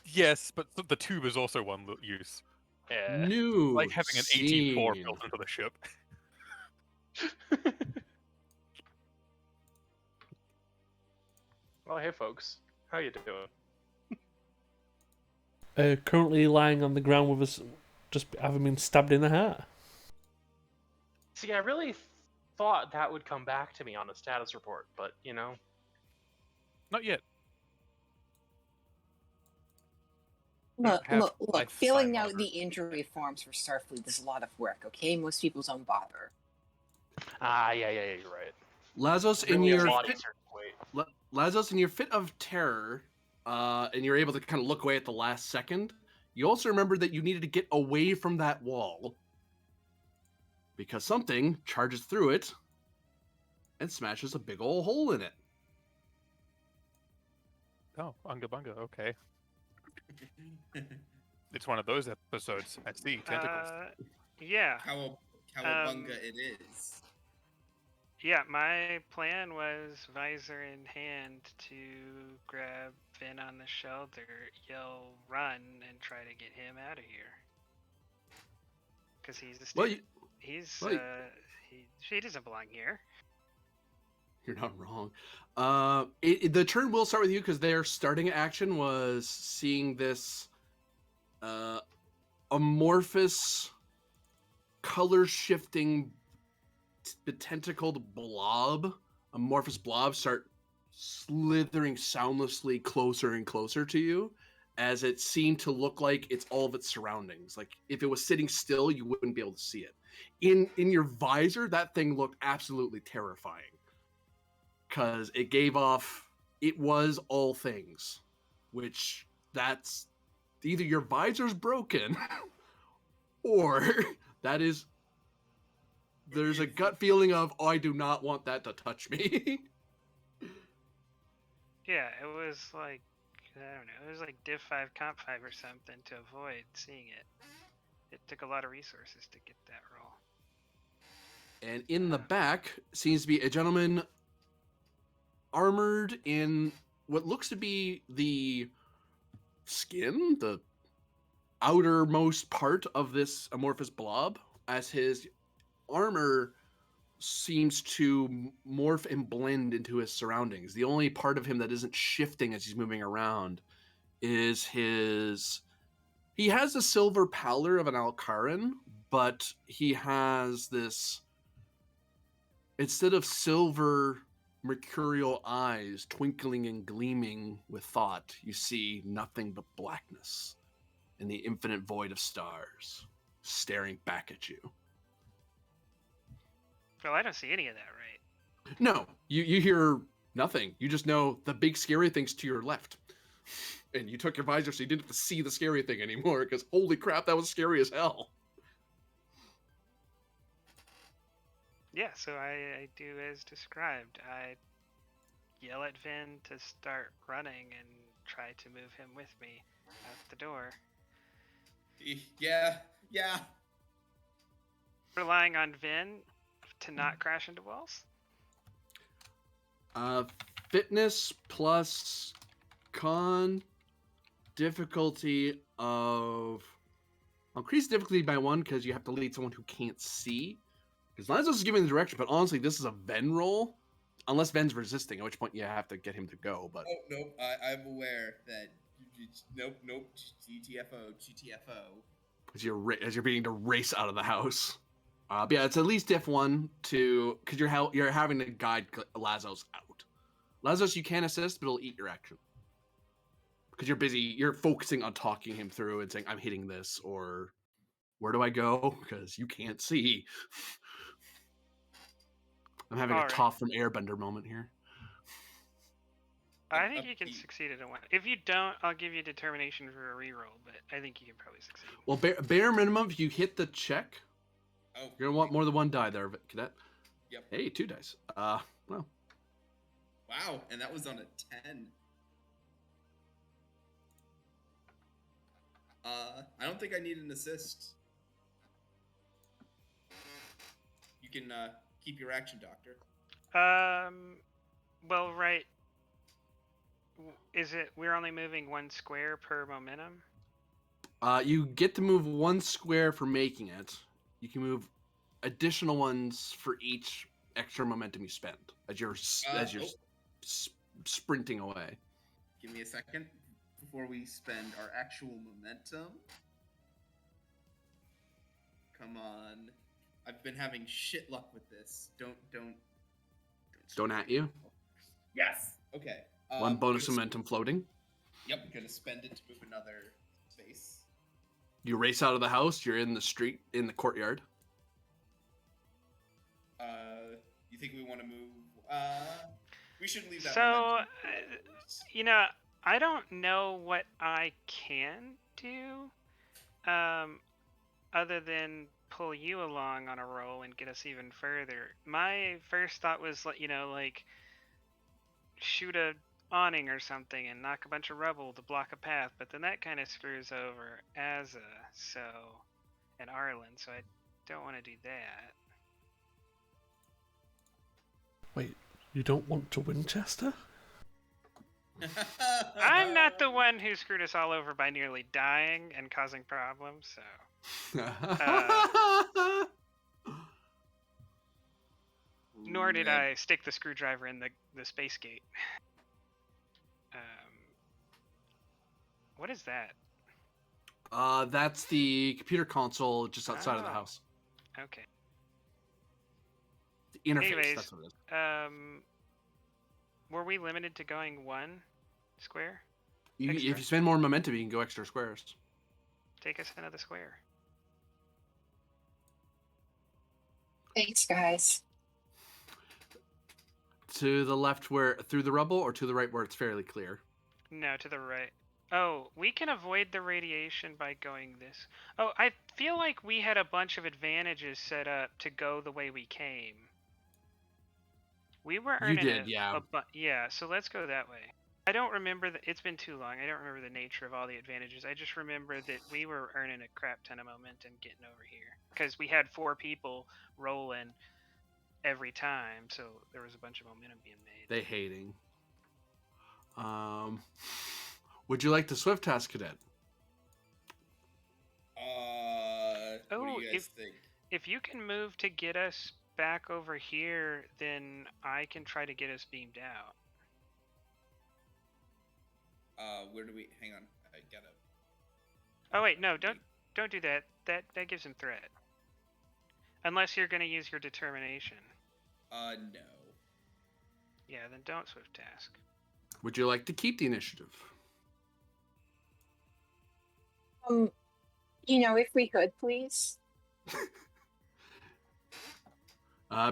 yes, but the tube is also one use. New Like having an 18-4 built into the ship. Well, hey, folks. How you doing? Currently lying on the ground with us, just having been stabbed in the heart. See, I really thought that would come back to me on the status report, but, you know. Not yet. Look, have look, look. life Filling sign out the markers. injury forms for Starfleet is a lot of work, okay? Most people don't bother. Yeah, you're right. Lazos, in Really a your lot fit, easier to wait. Lazos, in your fit of terror, and you're able to kind of look away at the last second. You also remember that you needed to get away from that wall because something charges through it and smashes a big old hole in it. Oh, Unga Bunga, okay. It's one of those episodes. I see, tentacles. Yeah. Cowabunga it is. Yeah, my plan was visor in hand to grab Finn on the shelter, yell run, and try to get him out of here. Because he's a Well, student. well, you- He doesn't belong here. You're not wrong. The turn will start with you because their starting action was seeing this amorphous, color-shifting, tentacled blob, amorphous blob, start slithering soundlessly closer and closer to you, as it seemed to look like it's all of its surroundings. Like if it was sitting still, you wouldn't be able to see it. In your visor, that thing looked absolutely terrifying. Because it was all things, which that's either your visor's broken or there's a gut feeling of, oh, I do not want that to touch me. Yeah, it was like, I don't know, it was like Div 5 Comp 5 or something to avoid seeing it. It took a lot of resources to get that roll. And in the back seems to be a gentleman armored in what looks to be the skin, the outermost part of this amorphous blob, as his armor seems to morph and blend into his surroundings. The only part of him that isn't shifting as he's moving around is he has the silver pallor of an Alcaran, but he has this, instead of silver mercurial eyes twinkling and gleaming with thought, you see nothing but blackness and the infinite void of stars staring back at you. Well, I don't see any of that, right? No, you hear nothing. You just know the big scary thing's to your left. And you took your visor so you didn't have to see the scary thing anymore, because holy crap, that was scary as hell. Yeah, so I do as described. I yell at Vin to start running and try to move him with me out the door. Yeah. Relying on Vin to not crash into walls? Fitness plus con difficulty of... I'll increase difficulty by 1 because you have to lead someone who can't see. Because Lanzos is giving the direction, but honestly, this is a Ven roll. Unless Ven's resisting, at which point you have to get him to go. But Oh, nope. I'm aware that. Nope. GTFO. as you're beginning to race out of the house. But yeah, it's at least diff 1 to... Because you're having to guide Lazos out. Lazos, you can assist, but it'll eat your action. Because you're focusing on talking him through and saying, I'm hitting this, or where do I go? Because you can't see. I'm having a Toph from Airbender moment here. I think you can succeed at a 1. If you don't, I'll give you determination for a reroll, but I think you can probably succeed. Well, bare minimum, if you hit the check, Oh, you're gonna want more than 1 die there, Cadet. Yep. Hey, 2 dice. Well. Wow, and that was on a 10. I don't think I need an assist. You can keep your action, Doctor. Well, right. Is it we're only moving 1 square per momentum? You get to move 1 square for making it. You can move additional ones for each extra momentum you spend as you're sprinting away. Give me a second before we spend our actual momentum. Come on. I've been having shit luck with this. Don't at you. Yes. Okay. 1 bonus momentum floating. Yep, I'm gonna spend it to move another space. You race out of the house. You're in the street, in the courtyard. You think we want to move? We should leave that. So, I don't know what I can do, other than pull you along on a roll and get us even further. My first thought was, like shoot a awning or something and knock a bunch of rubble to block a path, but then that kind of screws over Azza, and Arlen, so I don't want to do that. Wait, you don't want to Winchester? I'm not the one who screwed us all over by nearly dying and causing problems, so. Nor did I stick the screwdriver in the space gate. What is that? That's the computer console just outside of the Oh. house. Okay. The interface, Anyways, that's what it is. were we limited to going one square? If extra? you spend more momentum, you can go extra squares. Take us another square. Thanks, guys. To the left where through the rubble, or to the right where it's fairly clear? No, to the right. Oh, we can avoid the radiation by going this. Oh, I feel like we had a bunch of advantages set up to go the way we came. We were You earning did, yeah. Yeah, so let's go that way. I don't remember it's been too long. I don't remember the nature of all the advantages. I just remember that we were earning a crap ton of momentum getting over here because we had 4 people rolling every time, so there was a bunch of momentum being made. They hating. Would you like to swift task, cadet? What do you guys think? If you can move to get us back over here, then I can try to get us beamed out. Where do we? Hang on, I gotta. Oh wait, no, don't do that. That gives him threat. Unless you're gonna use your determination. No. Yeah, then don't swift task. Would you like to keep the initiative? If we could, please.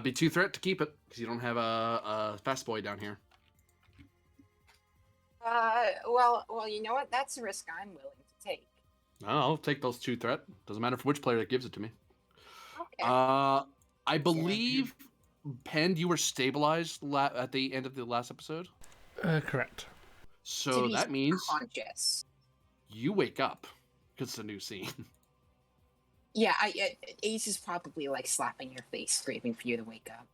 Be 2 threat to keep it because you don't have a fast boy down here. Well, you know what? That's a risk I'm willing to take. I'll take those 2 threat. Doesn't matter for which player that gives it to me. Okay. I believe, Pend, you were stabilized at the end of the last episode. Correct. So that means conscious. You wake up because it's a new scene. Yeah, Ace is probably like slapping your face, screaming for you to wake up.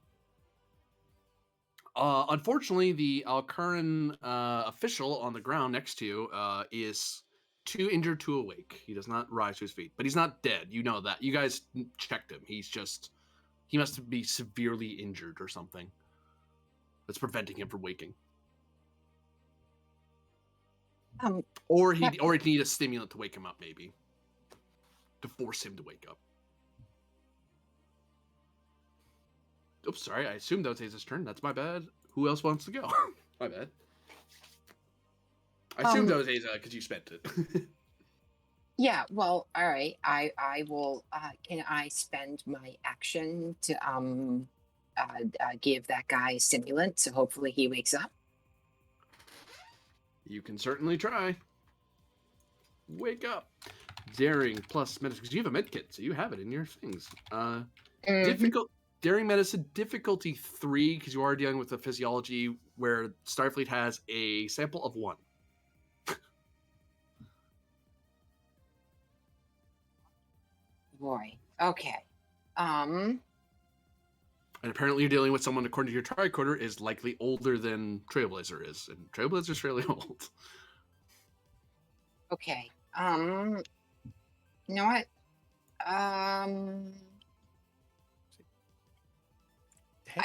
Unfortunately, the Alcuran official on the ground next to you is too injured to awake. He does not rise to his feet, but he's not dead. You know that. You guys checked him. He must be severely injured or something that's preventing him from waking. Or he'd need a stimulant to wake him up, maybe. To force him to wake up. Oops, sorry. I assumed that was Aza's turn. That's my bad. Who else wants to go? My bad. I assumed that was Aza because you spent it. Yeah, well, all right. I will. Can I spend my action to give that guy a stimulant so hopefully he wakes up? You can certainly try. Wake up. Daring plus medicine, because you have a med kit, so you have it in your things. Daring medicine difficulty 3, because you are dealing with a physiology where Starfleet has a sample of 1. Boy. Okay. And apparently you're dealing with someone, according to your tricorder, is likely older than Trailblazer is, and Trailblazer's fairly old. Okay. You know what? I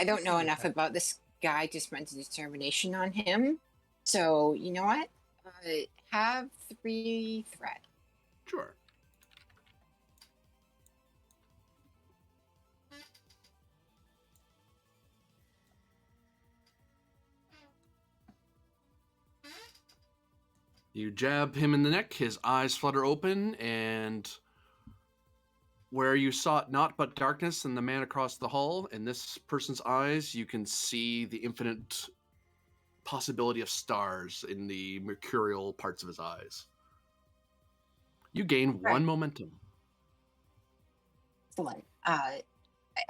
don't know enough about this guy to spend a determination on him. So, you know what? Have 3 threat. Sure. You jab him in the neck, his eyes flutter open, and where you sought naught but darkness and the man across the hall, in this person's eyes, you can see the infinite possibility of stars in the mercurial parts of his eyes. You gain 1 momentum. Excellent.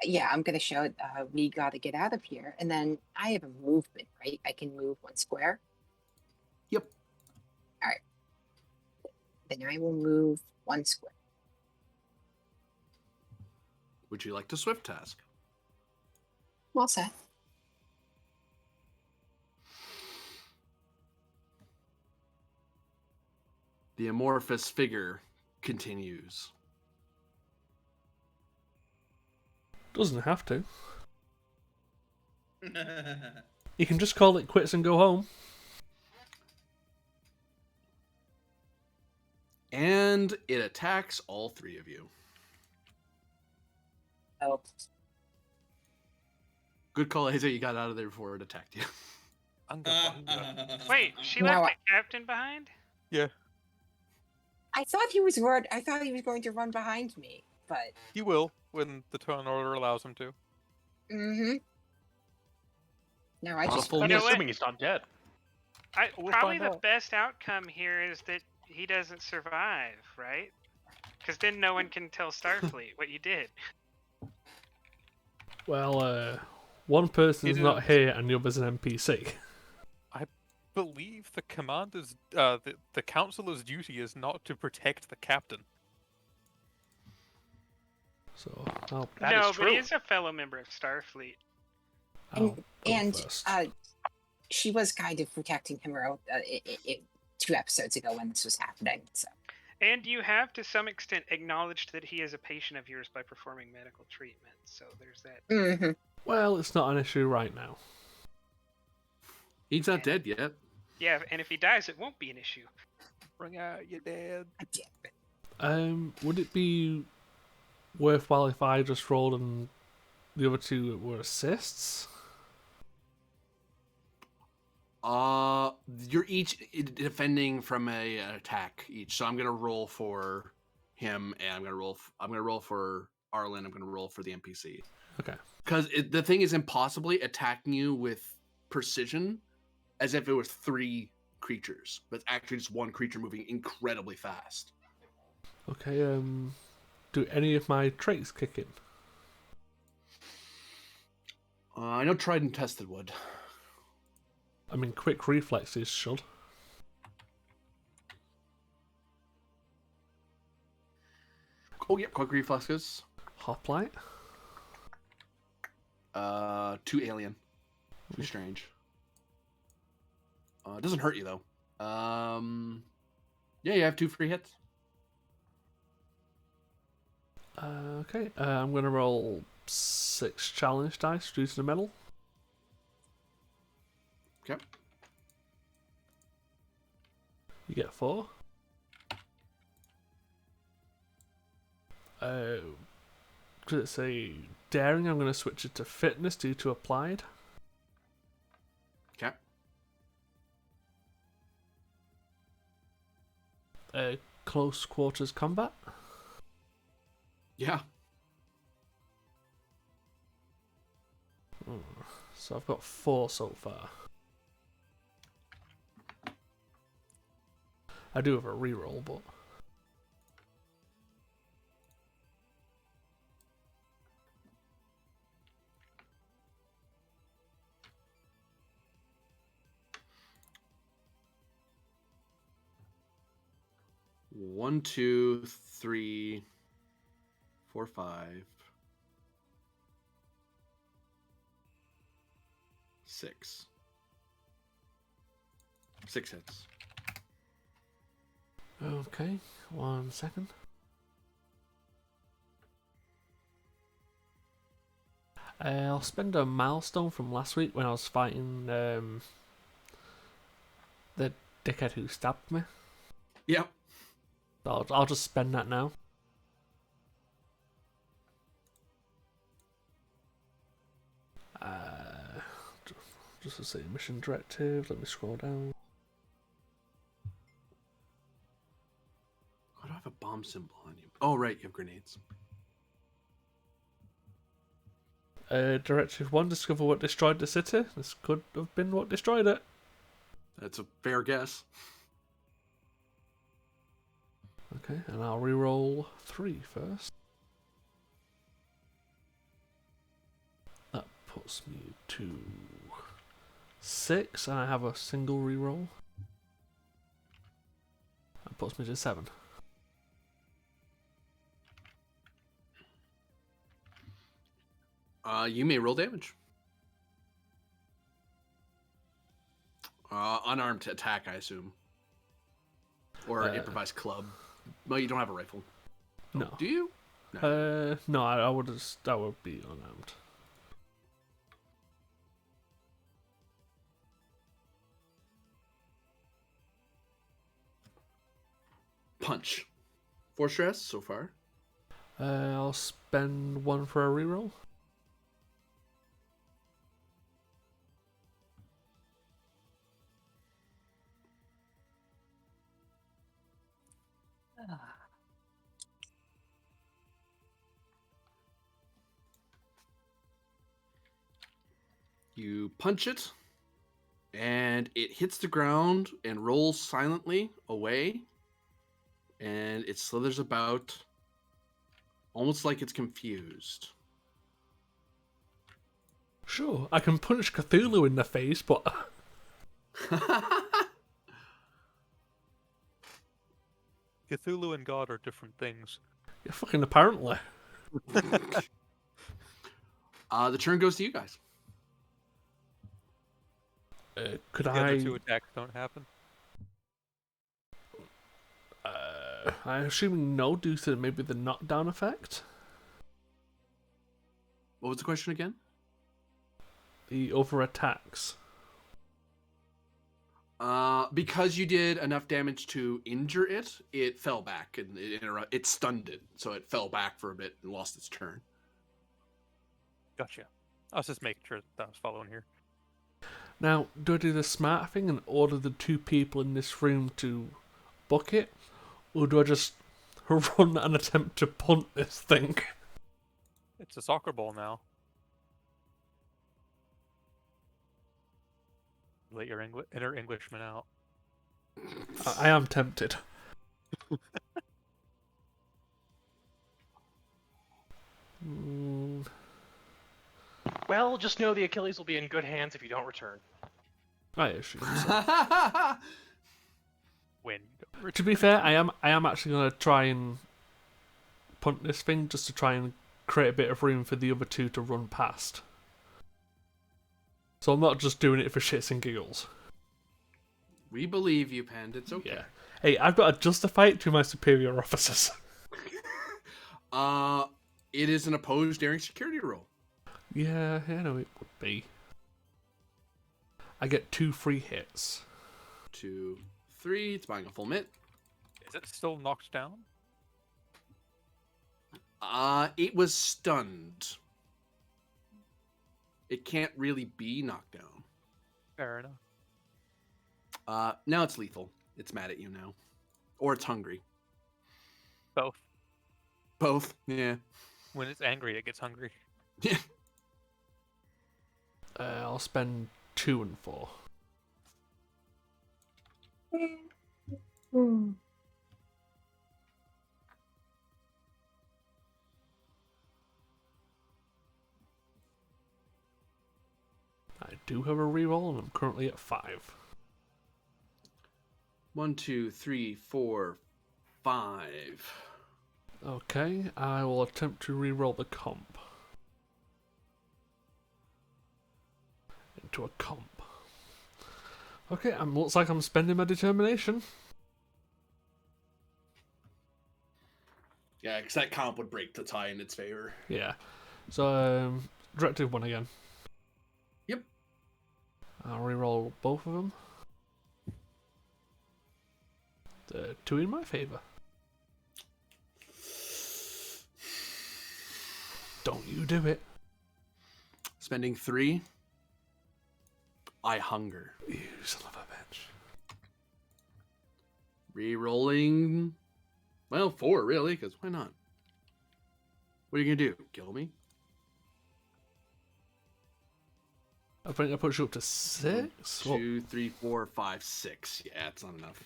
Yeah, I'm gonna show it. We gotta get out of here, and then I have a movement, right? I can move 1 square. Yep. All right. Then I will move 1 square. Would you like to swift task? Well set. The amorphous figure continues. Doesn't have to. You can just call it quits and go home. And it attacks all three of you. Oh, Good call, Hazel. You got out of there before it attacked you. Unga bunga. Wait, she No, left I- the captain behind? Yeah, I thought he was run. I thought he was going to run behind me, but he will when the turn order allows him to. no, I Not a just full I'm You know miss. what? assuming he's not dead. We'll Probably find the out. best outcome here is that he doesn't survive, right? Because then no one can tell Starfleet what you did. Well, one person's It not is- here and the other's an NPC. Believe the commander's, the counselor's duty is not to protect the captain. So I'll That no, is but true. he is a fellow member of Starfleet. go and first. she was kind of protecting him 2 episodes ago when this was happening. So And you have, to some extent, acknowledged that he is a patient of yours by performing medical treatment. So there's that. Well, it's not an issue right now. He's not dead yet. Yeah, and if he dies, it won't be an issue. Bring out your dad. Would it be worthwhile if I just rolled and the other two were assists? You're each defending from an attack each. So I'm gonna roll for him, and I'm gonna roll for Arlen. I'm gonna roll for the NPC. Okay. Because the thing is impossibly attacking you with precision, as if it was 3 creatures, but it's actually just 1 creature moving incredibly fast. Okay, do any of my traits kick in? I know tried and tested would. I mean, quick reflexes should. Oh, yep, quick reflexes. Hoplite? 2 alien. 2 strange. It doesn't hurt you, though. Yeah, you have 2 free hits. Okay, I'm gonna roll 6 challenge dice due to the medal. Okay. You get 4. Could it say daring? I'm going to switch it to fitness due to applied. Okay. Close quarters combat. Yeah. So I've got 4 so far. I do have a reroll, but... One, 2, 3, 4, 5, 6. 6 hits. Okay, 1 second. I'll spend a milestone from last week when I was fighting the dickhead who stabbed me. Yep. I'll just spend that now. Just to say mission directive. Let me scroll down. Why do I have a bomb symbol on you? Oh, right, you have grenades. Directive 1, discover what destroyed the city. This could have been what destroyed it. That's a fair guess. Okay, and I'll reroll 3 first. That puts me to 6, and I have a single reroll. That puts me to 7. You may roll damage. Unarmed attack, I assume. or improvised club. Well, you don't have a rifle. No. Do you? No. No, I would be unarmed. Punch. 4 stress so far. I'll spend 1 for a reroll. You punch it, and it hits the ground and rolls silently away, and it slithers about, almost like it's confused. Sure, I can punch Cthulhu in the face, but Cthulhu and God are different things. yeah, fucking apparently. The turn goes to you guys. Could The I? other 2 attacks don't happen. I'm assuming no, due to maybe the knockdown effect. What was the question again? The other attacks. Because you did enough damage to injure it, it fell back and it stunned it, so it fell back for a bit and lost its turn. Gotcha. I was just making sure that I was following here. Now, do I do the smart thing and order the 2 people in this room to book it? Or do I just run and attempt to punt this thing? It's a soccer ball now. Let your inner Englishman out. I am tempted. Well, just know the Achilles will be in good hands if you don't return. I assume so. When you don't To be fair, I am actually going to try and punt this thing just to try and create a bit of room for the other 2 to run past. So I'm not just doing it for shits and giggles. We believe you, Pand. It's okay. Yeah. Hey, I've got to justify it to my superior officers. It is an opposed daring security roll. Yeah, I know it would be. I get 2 free hits. 2, 3. It's buying a full mitt. Is it still knocked down? It was stunned. It can't really be knocked down. Fair enough. Now it's lethal. It's mad at you now. Or it's hungry. Both. Both, yeah. When it's angry, it gets hungry. Yeah. I'll spend 2 and 4. I do have a reroll, and I'm currently at 5. 1, 2, 3, 4, 5. Okay, I will attempt to reroll the comp. Into a comp. Okay, looks like I'm spending my determination. Yeah, because that comp would break the tie in its favor. Yeah. So, directive 1 again. Yep. I'll reroll both of them. The 2 in my favor. Don't you do it. Spending 3. I hunger. You son of a bitch. Rerolling. Well, 4, really, because why not? What are you going to do? Kill me? I think I put you up to 6. 2, 3, 4, 5, 6. Yeah, it's not enough.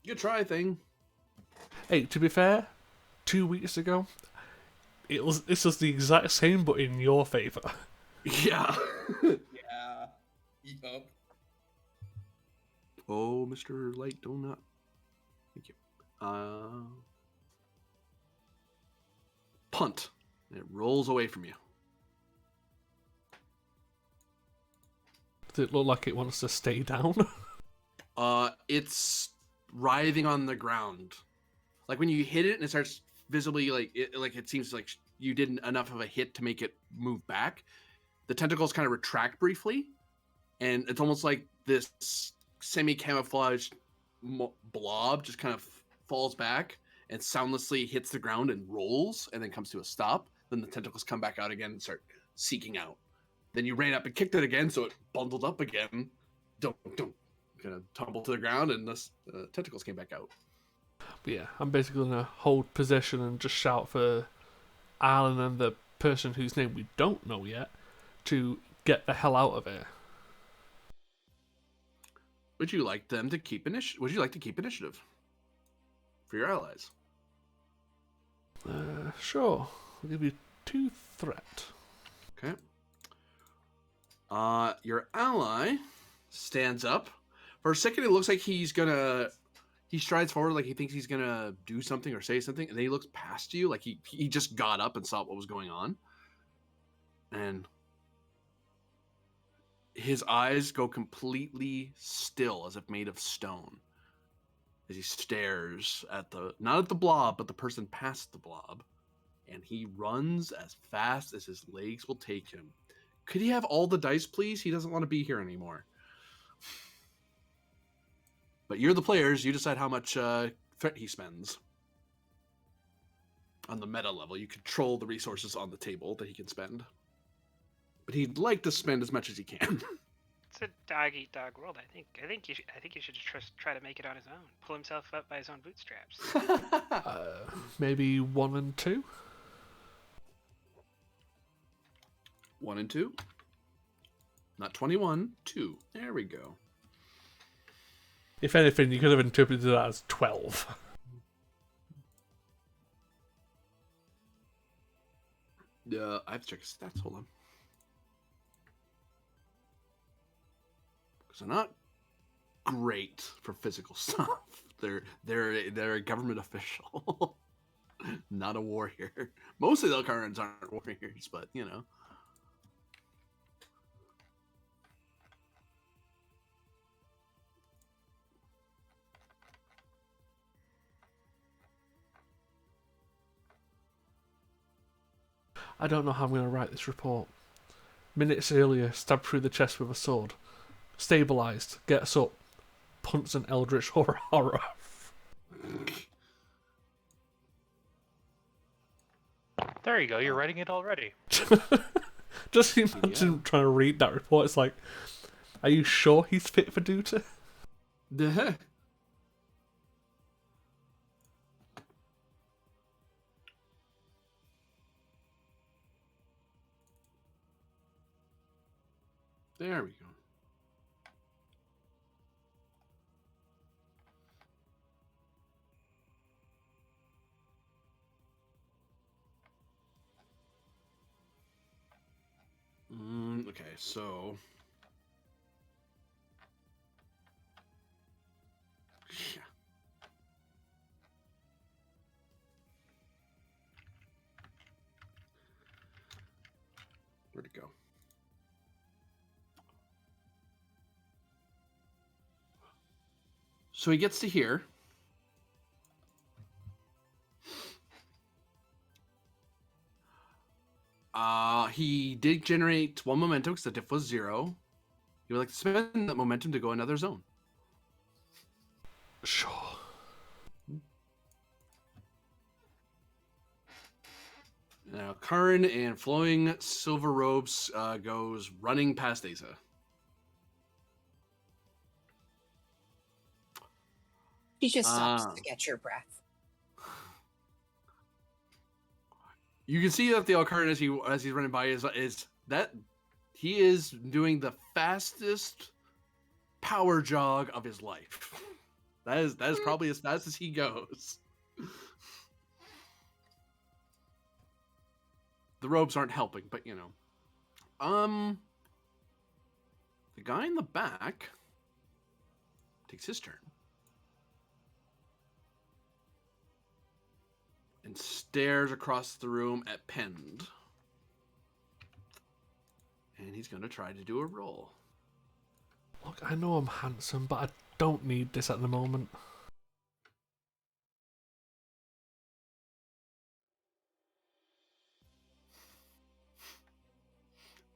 Good try, thing. Hey, to be fair, 2 weeks ago, this was the exact same, but in your favor. Yeah. Yeah. Yup. Oh, Mr. Light Donut. Thank you. Punt. And it rolls away from you. Does it look like it wants to stay down? It's writhing on the ground. Like when you hit it and it starts visibly it seems like you didn't enough of a hit to make it move back. The tentacles kind of retract briefly, and it's almost like this semi-camouflaged blob just kind of falls back and soundlessly hits the ground and rolls and then comes to a stop. Then the tentacles come back out again and start seeking out. Then you ran up and kicked it again, so it bundled up again. Don't gonna tumble to the ground, and the tentacles came back out. But yeah, I'm basically gonna hold position and just shout for Alan and the person whose name we don't know yet to get the hell out of here. Would you like them to keep Would you like to keep initiative for your allies? Sure. I'll give you 2 threat. Okay. Your ally stands up. For a second, it looks like he strides forward like he thinks he's gonna do something or say something, and then he looks past you like he just got up and saw what was going on. And his eyes go completely still as if made of stone as he stares at not at the blob, but the person past the blob. And he runs as fast as his legs will take him. Could he have all the dice, please? He doesn't want to be here anymore. But you're the players. You decide how much threat he spends. On the meta level, you control the resources on the table that he can spend. But he'd like to spend as much as he can. It's a dog-eat-dog world. I think you should just try to make it on his own. Pull himself up by his own bootstraps. Maybe 1 and 2? 1 and 2. Not 21. 2. There we go. If anything, you could have interpreted that as 12. I have to check his stats. Hold on. Because they're not great for physical stuff. They're a government official, not a warrior. Most of the Elkarans aren't warriors, but you know. I don't know how I'm going to write this report. Minutes earlier, stabbed through the chest with a sword. Stabilized, gets up, punts an eldritch horror. There you go. You're writing it already. Just imagine trying to read that report. It's like, are you sure he's fit for duty? The There we go. Okay, so yeah. Where'd it go? So he gets to here. He did generate 1 momentum because the diff was 0. He would like to spend that momentum to go another zone. Sure. Now, Karin and flowing silver robes goes running past Asa. She just stops to get your breath. You can see that the Alkarin as he's running by is that he is doing the fastest power jog of his life. That is probably as fast as he goes. The robes aren't helping, but you know. The guy in the back takes his turn. And stares across the room at Pend. And he's going to try to do a roll. Look, I know I'm handsome, but I don't need this at the moment.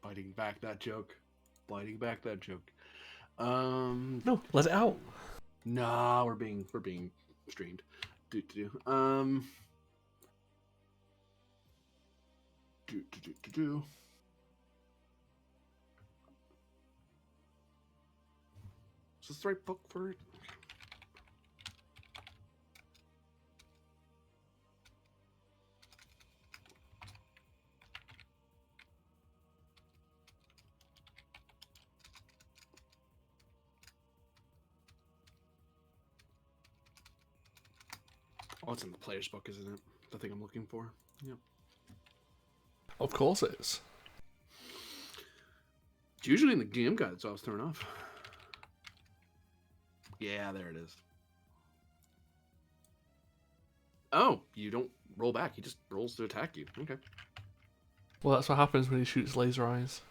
Biting back that joke. Biting back that joke. No, let it out. Nah, we're being streamed. Do. Do. Is this the right book for it? Oh, it's in the player's book, isn't it? The thing I'm looking for. Yep. Of course it is. It's usually in the game guide, so I was thrown off. Yeah, there it is. Oh, you don't roll back. He just rolls to attack you. Okay. Well, that's what happens when he shoots laser eyes.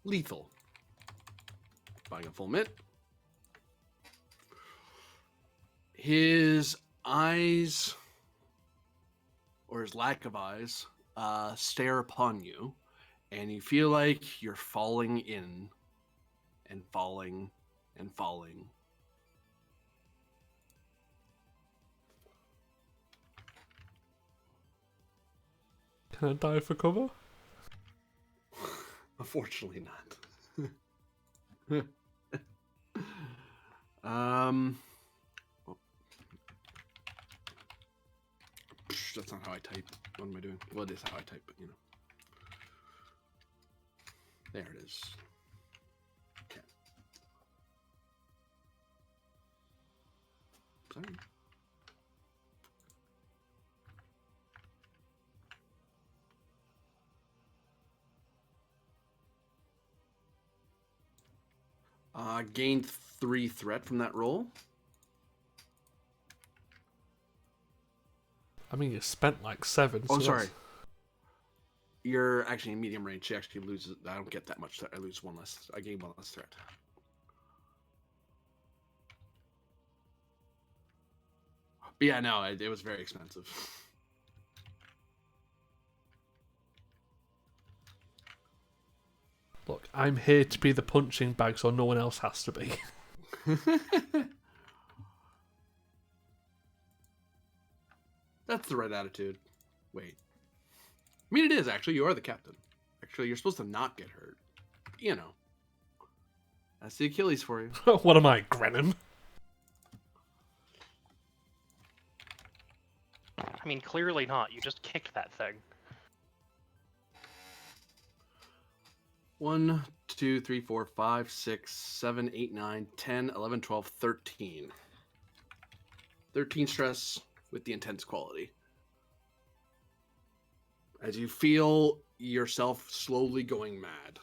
Lethal. Buying a full mitt. His eyes, or his lack of eyes, stare upon you, and you feel like you're falling in, and falling, and falling. Can I dive for cover? Unfortunately not. That's not how I type. What am I doing? Well, it is how I type, but you know. There it is. Okay. Sorry. Gained 3 threat from that roll. I mean, you spent like 7. Oh, so sorry. that's- You're actually in medium range. She actually loses. I don't get that much. I lose 1 less. I gain 1 less threat. But yeah, no, it was very expensive. Look, I'm here to be the punching bag, so no one else has to be. That's the right attitude. Wait. I mean, it is, actually. You are the captain. Actually, you're supposed to not get hurt. You know. That's the Achilles for you. What am I, Grennan? I mean, clearly not. You just kicked that thing. 1, 2, 3, 4, 5, 6, 7, 8, 9, 10, 11, 12, 13. 13 stress with the intense quality. As you feel yourself slowly going mad.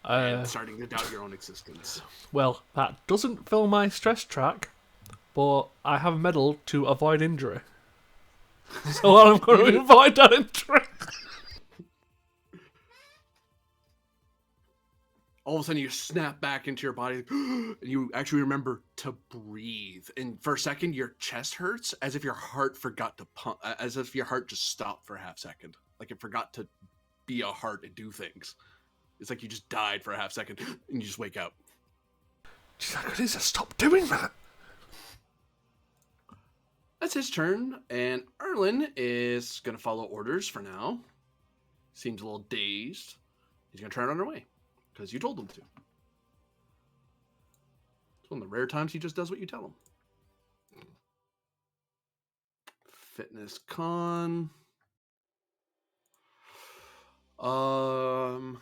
And starting to doubt your own existence. Well, that doesn't fill my stress track, but I have a medal to avoid injury. So I'm going to avoid that injury. All of a sudden you snap back into your body and you actually remember to breathe. And for a second your chest hurts as if your heart forgot to pump, as if your heart just stopped for a half second. Like it forgot to be a heart and do things. It's like you just died for a half second and you just wake up. Jeez, I need to stop doing that. That's his turn, and Erlen is going to follow orders for now. Seems a little dazed. He's going to turn on her way, because you told him to. It's one of the rare times he just does what you tell him. Fitness con.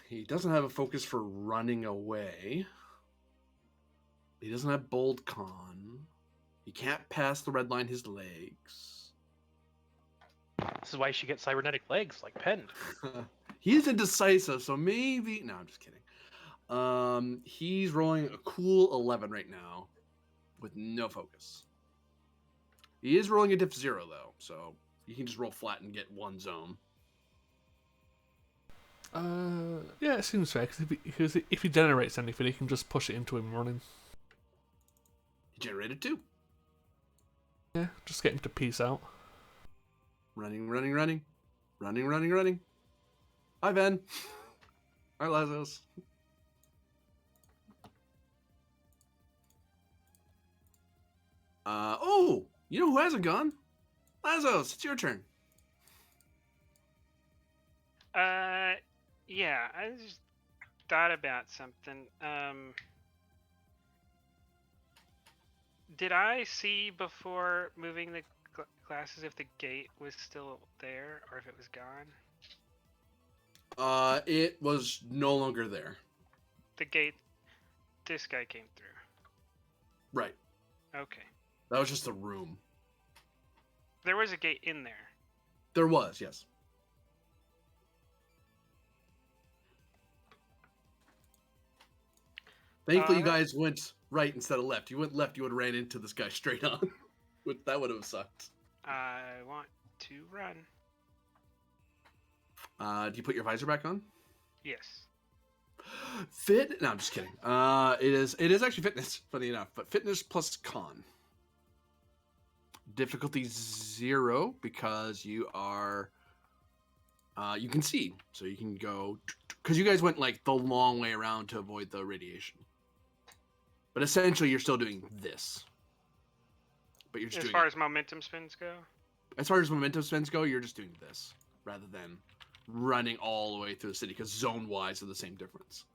He doesn't have a focus for running away. He doesn't have bold con. He can't pass the red line his legs. This is why she gets cybernetic legs, like Pend. He's indecisive, so maybe... No, I'm just kidding. He's rolling a cool 11 right now with no focus. He is rolling a diff 0, though, so you can just roll flat and get 1 zone. Yeah, it seems fair, because if he generates anything, he can just push it into him running. He generated 2. Yeah, just get him to peace out. Running. Hi, Ben. Hi, Lazos. Oh, you know who hasn't gone? Lazos, it's your turn. Yeah, I just thought about something. Did I see before moving the glasses if the gate was still there or if it was gone? It was no longer there. The gate, this guy came through. Right. Okay. That was just a room. There was a gate in there. There was, yes. Thankfully, you guys went right instead of left. You went left, you would have ran into this guy straight on. That would have sucked. I want to run. Do you put your visor back on? Yes. Fit? No, I'm just kidding. It is actually fitness, funny enough, but fitness plus con. Difficulty 0 because you are you can see, so you can go because you guys went like the long way around to avoid the radiation. But essentially, you're still doing this. But you're just as far as momentum spins go. As far as momentum spins go, you're just doing this rather than running all the way through the city because zone-wise, they're the same difference.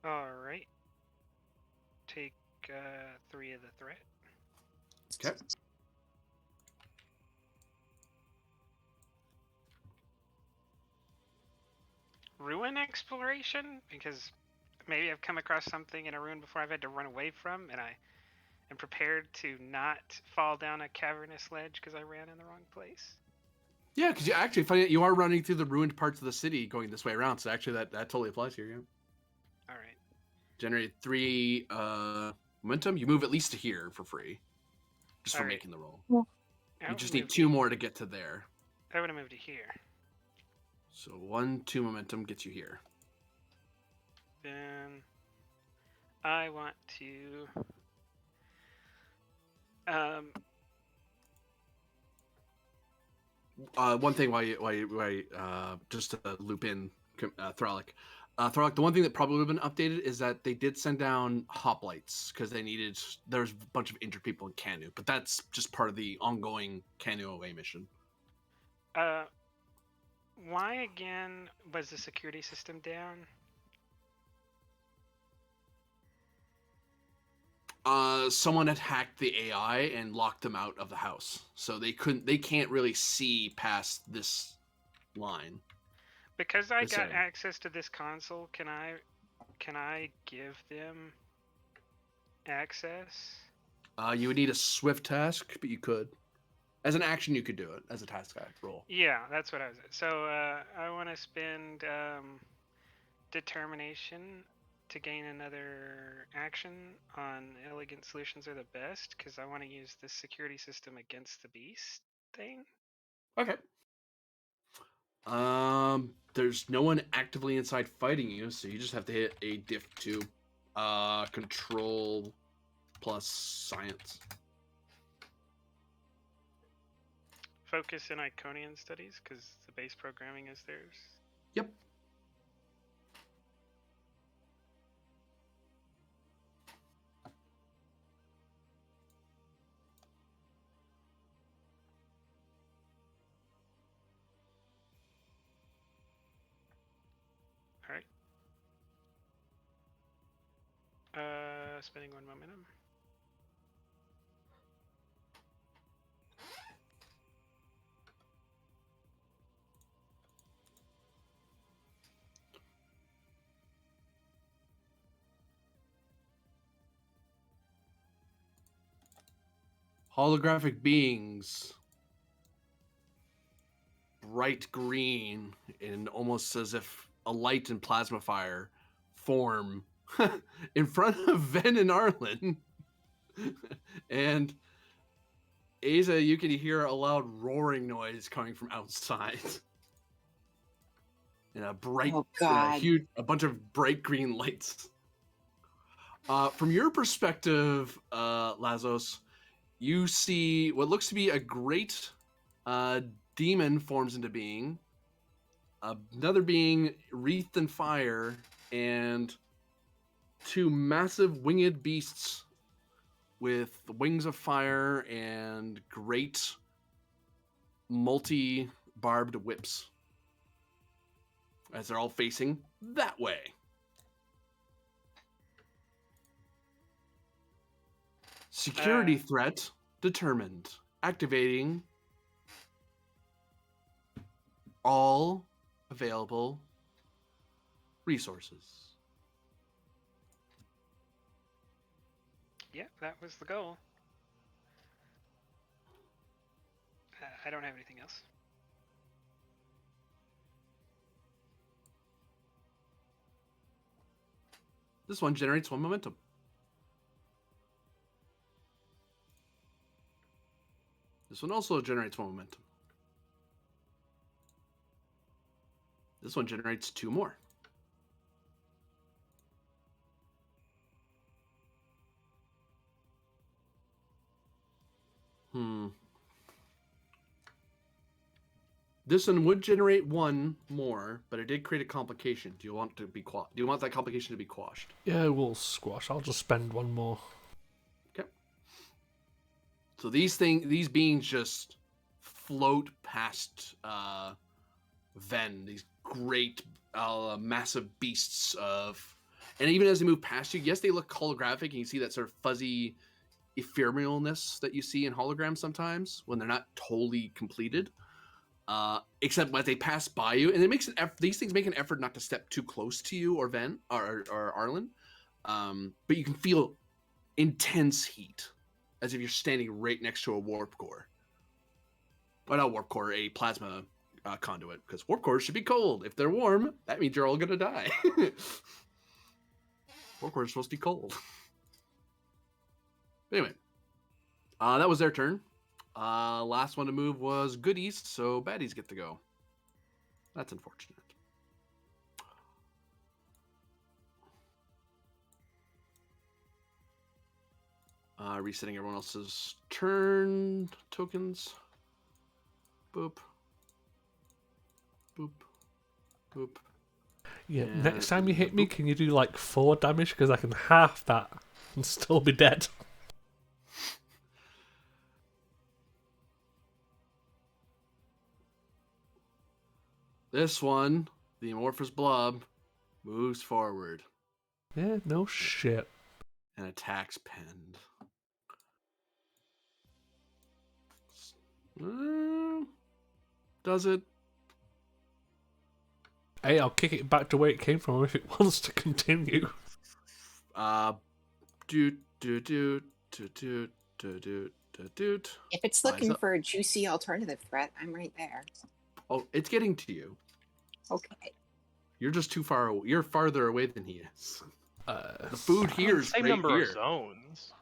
All right. Take 3 of the threat. Okay. Ruin exploration? Because maybe I've come across something in a ruin before I've had to run away from, and I am prepared to not fall down a cavernous ledge because I ran in the wrong place. Yeah, because you actually find you are running through the ruined parts of the city going this way around, so actually that totally applies here, yeah. All right. Generate 3 momentum. You move at least to here for free. Just for making the roll. You just need 2 more to get to there. I would have moved to here. So 1, 2 momentum gets you here. Then I want to one thing while you just to loop in Thralic. Thralic, the one thing that probably would have been updated is that they did send down hoplites because there's a bunch of injured people in Canu, but that's just part of the ongoing Canu away mission. Why again was the security system down? Someone had hacked the AI and locked them out of the house, so they can't really see past this line. Because I got access to this console, can I give them access? You would need a swift task, but you could. As an action, you could do it. As a task roll. Yeah, that's what I was at. So I want to spend determination to gain another action on elegant solutions are the best, because I want to use the security system against the beast thing. Okay. There's no one actively inside fighting you, so you just have to hit a diff 2 control plus science. Focus in Iconian studies, because the base programming is theirs. Yep. Alright. Spending 1 momentum. Holographic beings. Bright green and almost as if a light and plasma fire form in front of Ven and Arlen. And Asa, you can hear a loud roaring noise coming from outside. And a bright, Oh, God. a bunch of bright green lights. From your perspective, Lazos, you see what looks to be a great demon forms into being. Another being wreathed in fire, and two massive winged beasts with wings of fire and great multi-barbed whips as they're all facing that way. Security threat determined. Activating all available resources. Yeah, that was the goal. I don't have anything else. This one generates 1 momentum. This one also generates 1 momentum. This one generates 2 more. This one would generate 1 more, but it did create a complication. Do you want to be do you want that complication to be quashed? Yeah, we'll squash. I'll just spend 1 more. Okay. So these beings just float past Ven, these great massive beasts of, and even as they move past you, yes, they look holographic, and you see that sort of fuzzy ephemeralness that you see in holograms sometimes when they're not totally completed. Except as they pass by you, and it makes these things make an effort not to step too close to you or Ven or Arlen, but you can feel intense heat as if you're standing right next to a warp core. Well, not warp core, a plasma conduit, because warp cores should be cold. If they're warm, that means you're all gonna die. Warp cores are supposed to be cold. Anyway, that was their turn. Last one to move was goodies, so baddies get to go. That's unfortunate. Resetting everyone else's turn tokens. Boop. Boop. Boop. Yeah, And next time you hit me, can you do like 4 damage? Because I can half that and still be dead. This one, the amorphous blob, moves forward. Yeah, no shit. And attacks Pend. Does it? Hey, I'll kick it back to where it came from if it wants to continue. Doot, doot, doot, doot, doot, doot, doot, doot. If it's looking for a juicy alternative threat, I'm right there. Oh, it's getting to you. Okay. You're just too far away. You're farther away than he is. The food here is same right number here. of zones.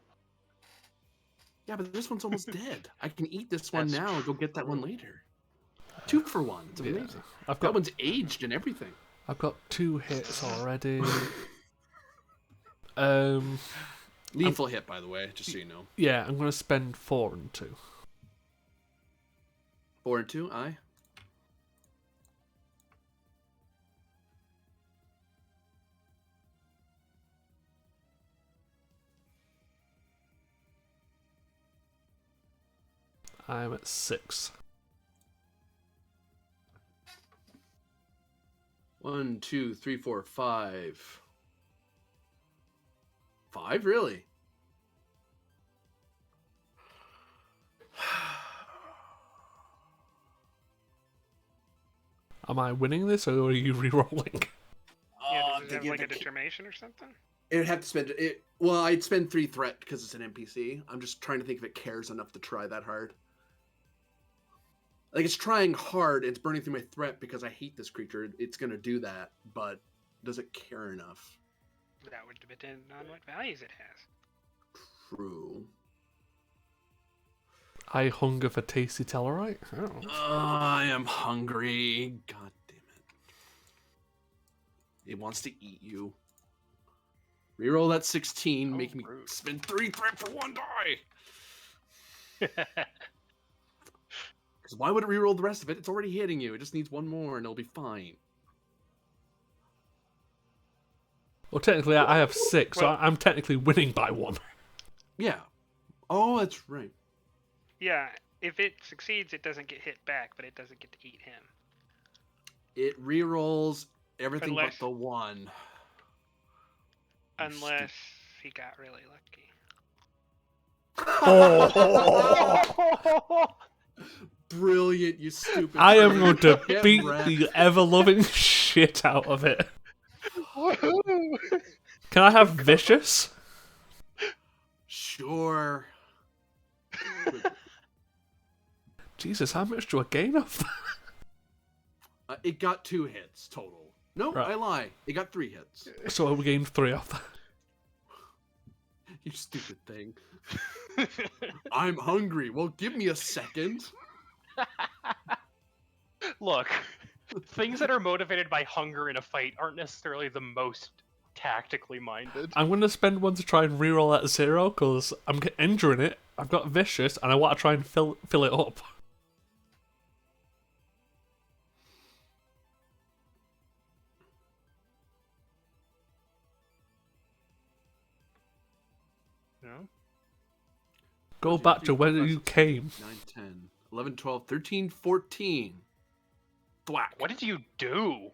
Yeah, but this one's almost dead. I can eat this one That's now and go get that one later. 2 for 1. It's amazing. That one's aged and everything. I've got 2 hits already. Lethal hit, by the way, just so you know. Yeah, I'm going to spend 4 and 2. 4 and 2, aye. I'm at 6. 1, 2, 3, 4, 5. 5, really? Am I winning this or are you re-rolling? Yeah, does it have like a determination or something? It would have to spend it. Well, I'd spend 3 threat because it's an NPC. I'm just trying to think if it cares enough to try that hard. Like, it's trying hard, it's burning through my threat because I hate this creature. It's going to do that, but does it care enough? That would depend on what values it has. True. I hunger for tasty Tellarite. Oh. I am hungry. God damn it. It wants to eat you. Reroll that 16, make me rude. spend 3 threat for 1 die. Because why would it reroll the rest of it? It's already hitting you. It just needs 1 more and it'll be fine. Well, technically, I have 6, so I'm technically winning by 1. Yeah. Oh, that's right. Yeah, if it succeeds, it doesn't get hit back, but it doesn't get to eat him. It rerolls everything Unless- but the 1. Unless he got really lucky. Brilliant, you stupid. I am going to Get beat wrecked. the ever-loving shit out of it. Can I have Vicious? Sure. Jesus, how much do I gain off that? It got 2 hits total. No, Right. I lie. It got 3 hits. So we gained 3 off that. You stupid thing. I'm hungry. Well, give me a second. Look, things that are motivated by hunger in a fight aren't necessarily the most tactically minded. I'm going to spend 1 to try and reroll that 0, because I'm injuring it. I've got Vicious, and I want to try and fill it up. No? Go back to where you came. 9, 10, 11, 12, 13, 14. Thwack. What did you do?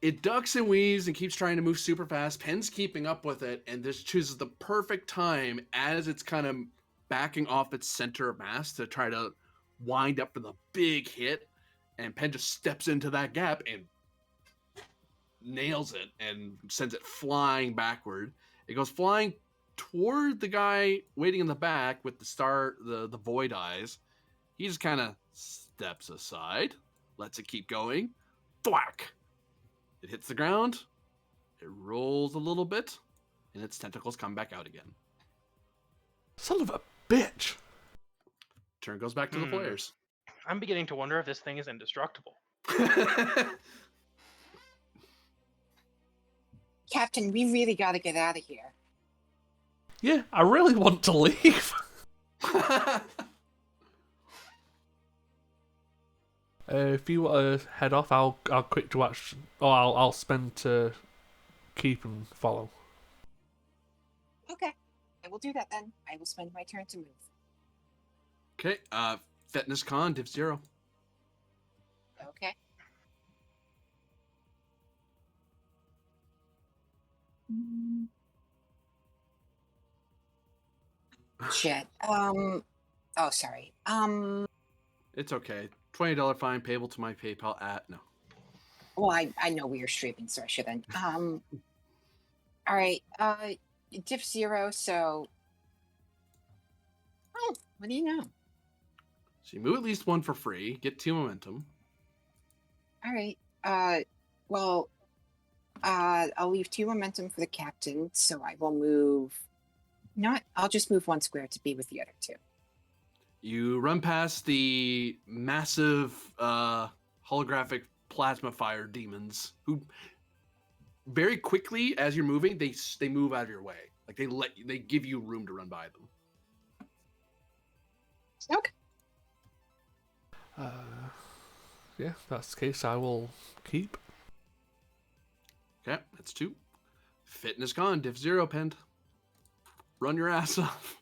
It ducks and weaves and keeps trying to move super fast. Pen's keeping up with it and just chooses the perfect time as it's kind of backing off its center of mass to try to wind up for the big hit. And Pen just steps into that gap and nails it and sends it flying backward. It goes flying toward the guy waiting in the back with the void eyes. He just kind of steps aside, lets it keep going. Thwack! It hits the ground, it rolls a little bit, and its tentacles come back out again. Son of a bitch! Turn goes back to the players. I'm beginning to wonder if this thing is indestructible. Captain, we really got to get out of here. Yeah, I really want to leave. If you want to head off, I'll quick to action, or I'll spend to keep and follow. Okay, I will do that then. I will spend my turn to move. Okay, fitness con, div 0. Okay. Shit. Oh, sorry. It's okay. $20 fine payable to my PayPal at no. Well, I know we are streaming, so I shouldn't. All right. Diff 0. So. Oh, what do you know? So you move at least 1 for free, get 2 momentum. All right. Well, I'll leave 2 momentum for the captain, so I will move. I'll just move 1 square to be with the other 2. You run past the massive holographic plasma fire demons who very quickly as you're moving they move out of your way. Like they give you room to run by them. Okay. Yeah, if that's the case, I will keep. Okay, that's 2. Fitness gone, div 0 penned. Run your ass off.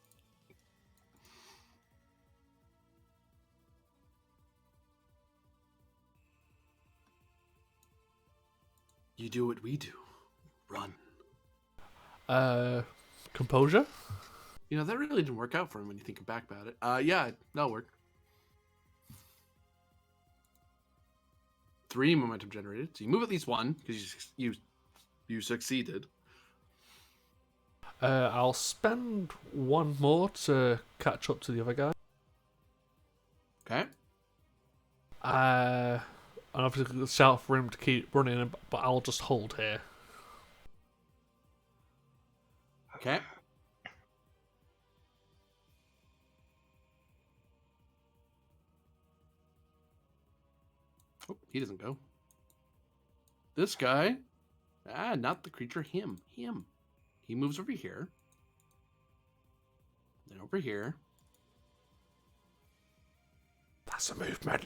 You do what we do. Run. Composure? You know, that really didn't work out for him when you think back about it. Yeah, that'll work. 3 momentum generated. So you move at least 1, because you succeeded. I'll spend 1 more to catch up to the other guy. Okay. And obviously shout for him to keep running, but I'll just hold here. Okay. Oh, he doesn't go. This guy. Not the creature. Him. He moves over here. Then over here. That's a movement.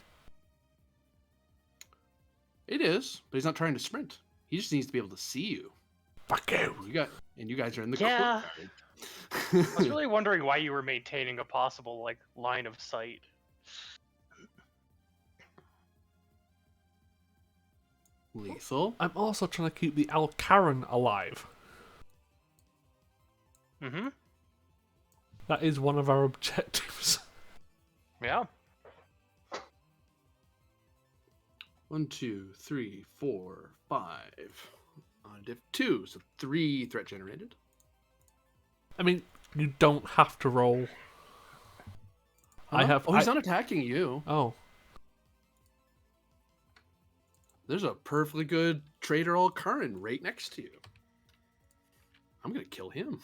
It is, but he's not trying to sprint. He just needs to be able to see you. Fuck you. You guys are in the Yeah. courtyard. I was really wondering why you were maintaining a possible like line of sight. Lethal. I'm also trying to keep the Alcaran alive. Mm-hmm. That is one of our objectives. Yeah. 1, 2, 3, 4, 5. On diff 2, so 3 threat generated. I mean, you don't have to roll. Huh? Oh, he's not attacking you. Oh. There's a perfectly good Trader Alcaran right next to you. I'm gonna kill him.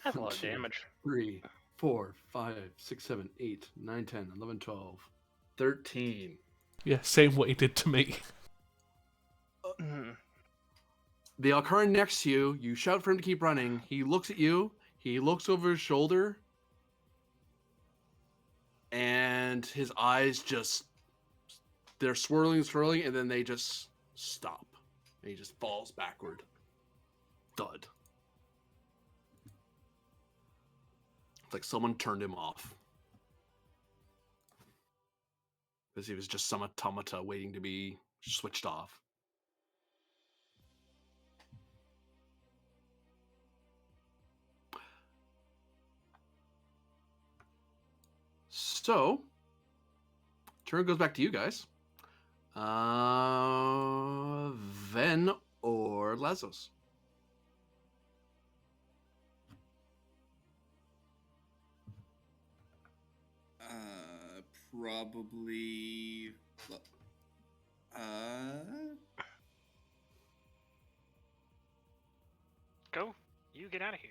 That's a lot of damage. 3, 4, 5, 6, 7, 8, 9, 10, 11, 12, 13. Yeah, same what he did to me. The Alcaran next to you, you shout for him to keep running. He looks at you. He looks over his shoulder. And his eyes just... They're swirling, and then they just stop. And he just falls backward. Thud. It's like someone turned him off. Because he was just some automata waiting to be switched off. So, turn goes back to you guys. Ven or Lazos? Probably. Go. You get out of here.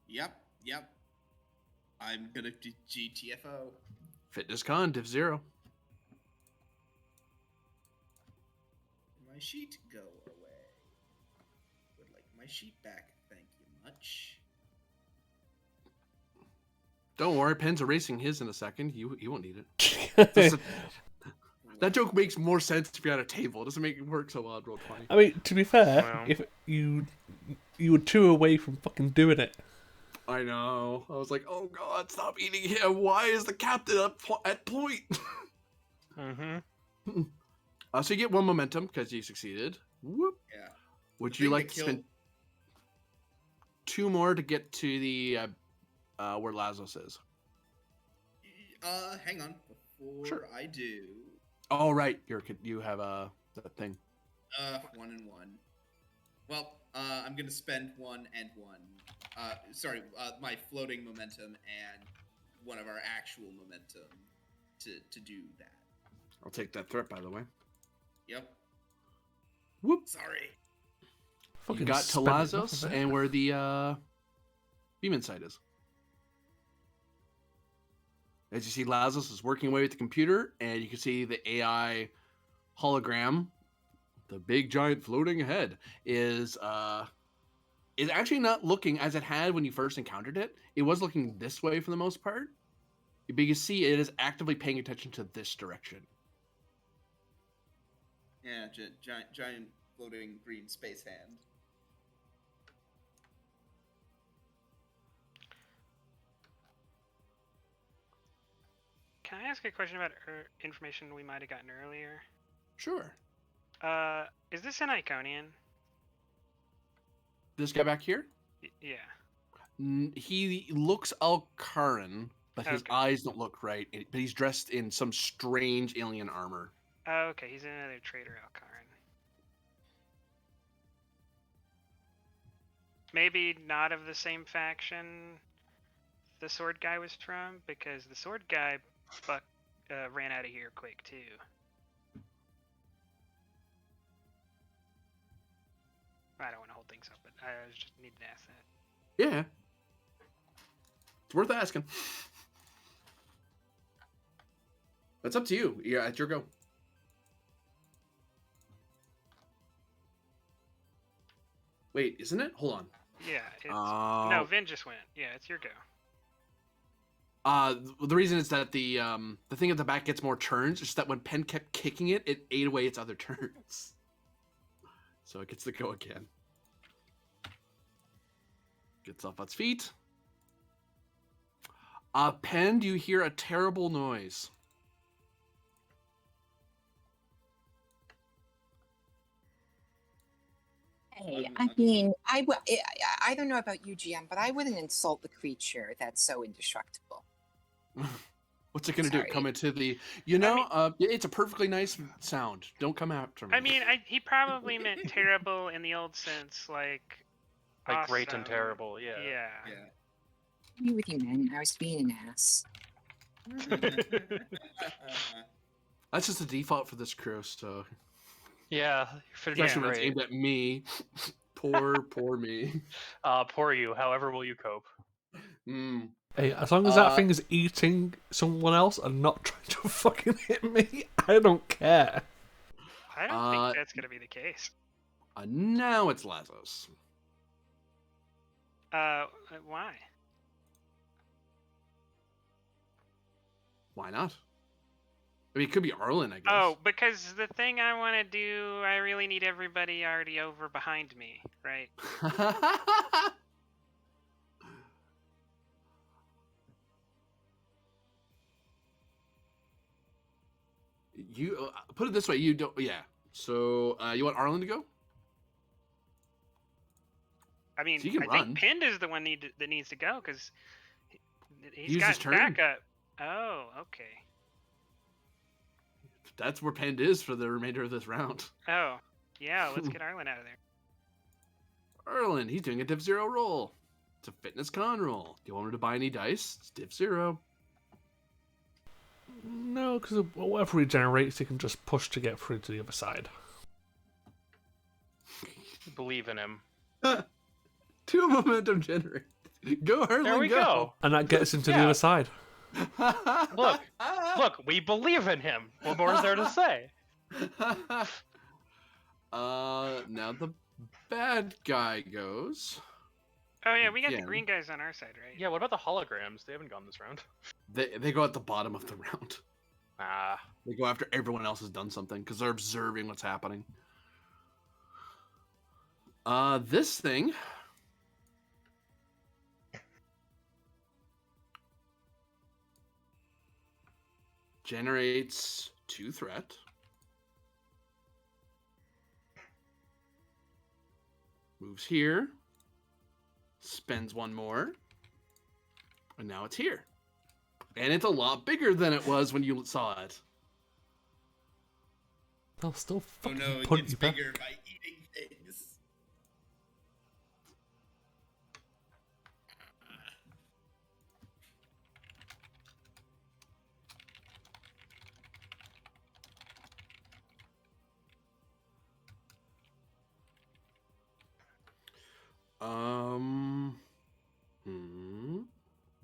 Yep. I'm gonna do GTFO. Fitness con, div 0. My sheet go away. Would like my sheet back. Thank you much. Don't worry, Pen's erasing his in a second. You won't need it. That joke makes more sense if you're at a table. It doesn't make it work so well at Roll20. I mean, to be fair, Wow. if you were 2 away from fucking doing it. I know. I was like, oh god, stop eating him. Why is the captain at point? Mm-hmm. So you get 1 momentum because you succeeded. Whoop. Yeah. Would The you thing like that to spend 2 more to get to the where Lazos is? Hang on. Before Sure. I do. Oh right, you have that thing. 1 and 1. Well, I'm gonna spend 1 and 1. My floating momentum and one of our actual momentum to do that. I'll take that threat, by the way. Yep. Whoop. Sorry. You Fucking got to spent enough Lazos of it. and where the beam site is. As you see, Lazos is working away with the computer, and you can see the AI hologram, the big giant floating head, is actually not looking as it had when you first encountered it. It was looking this way for the most part. But you can see it is actively paying attention to this direction. Yeah, giant floating green space hand. Can I ask a question about information we might have gotten earlier? Sure. Is this an Iconian? This guy back here? Yeah. He looks Alcaran, but his Okay. eyes don't look right. But he's dressed in some strange alien armor. Oh, okay, he's another traitor Alcaran. Maybe not of the same faction the sword guy was from, because the sword guy ran out of here quick too. I don't want to hold things up, but I just needed to ask that. Yeah. It's worth asking. That's up to you. Yeah, it's your go. Wait, isn't it? Hold on. Yeah, it's no, Vin just went. Yeah, it's your go. The reason is that the thing at the back gets more turns. It's just that when Penn kept kicking it, it ate away its other turns. So it gets to go again. Gets off its feet. Penn, do you hear a terrible noise? Hey, I mean, I don't know about you, GM, but I wouldn't insult the creature that's so indestructible. What's it gonna do? Sorry. Come into the? It's a perfectly nice sound. Don't come after me. I mean, he probably meant terrible in the old sense, like great and awesome. terrible. Yeah. Yeah. Yeah. Me with you, man. I was being an ass. That's just the default for this crew. So Yeah. especially when it's Great. aimed at me. Poor me. Poor you. However, will you cope? Mm. Hey, as long as that thing is eating someone else and not trying to fucking hit me, I don't care. I don't think that's gonna be the case. Now it's Lazos. Why? Why not? I mean, it could be Arlen, I guess. Oh, because the thing I want to do, I really need everybody already over behind me, right? You put it this way. You don't. Yeah. So you want Arlen to go? I mean, So you can I run. think Pinned is the one that needs to go because he's Use got his turn. backup. Oh, okay. That's where Pend is for the remainder of this round. Oh, yeah. Let's get Arlen out of there. Arlen, he's doing a Div 0 roll. It's a fitness con roll. Do you want him to buy any dice? It's Div 0. No, because whatever he generates, he can just push to get through to the other side. Believe in him. 2 momentum generate. Go, Arlen, There we go. And that gets him to the Yeah. other side. Look, we believe in him. What more is there to say? Now the bad guy goes. Oh yeah, we got the Again. green guys on our side, right? Yeah, what about the holograms? They haven't gone this round. They go at the bottom of the round. Ah. They go after everyone else has done something because they're observing what's happening. This thing generates 2 threat. Moves here. Spends 1 more. And now it's here. And it's a lot bigger than it was when you saw it. They'll still Oh fucking no, it punt gets you back. bigger by eating things.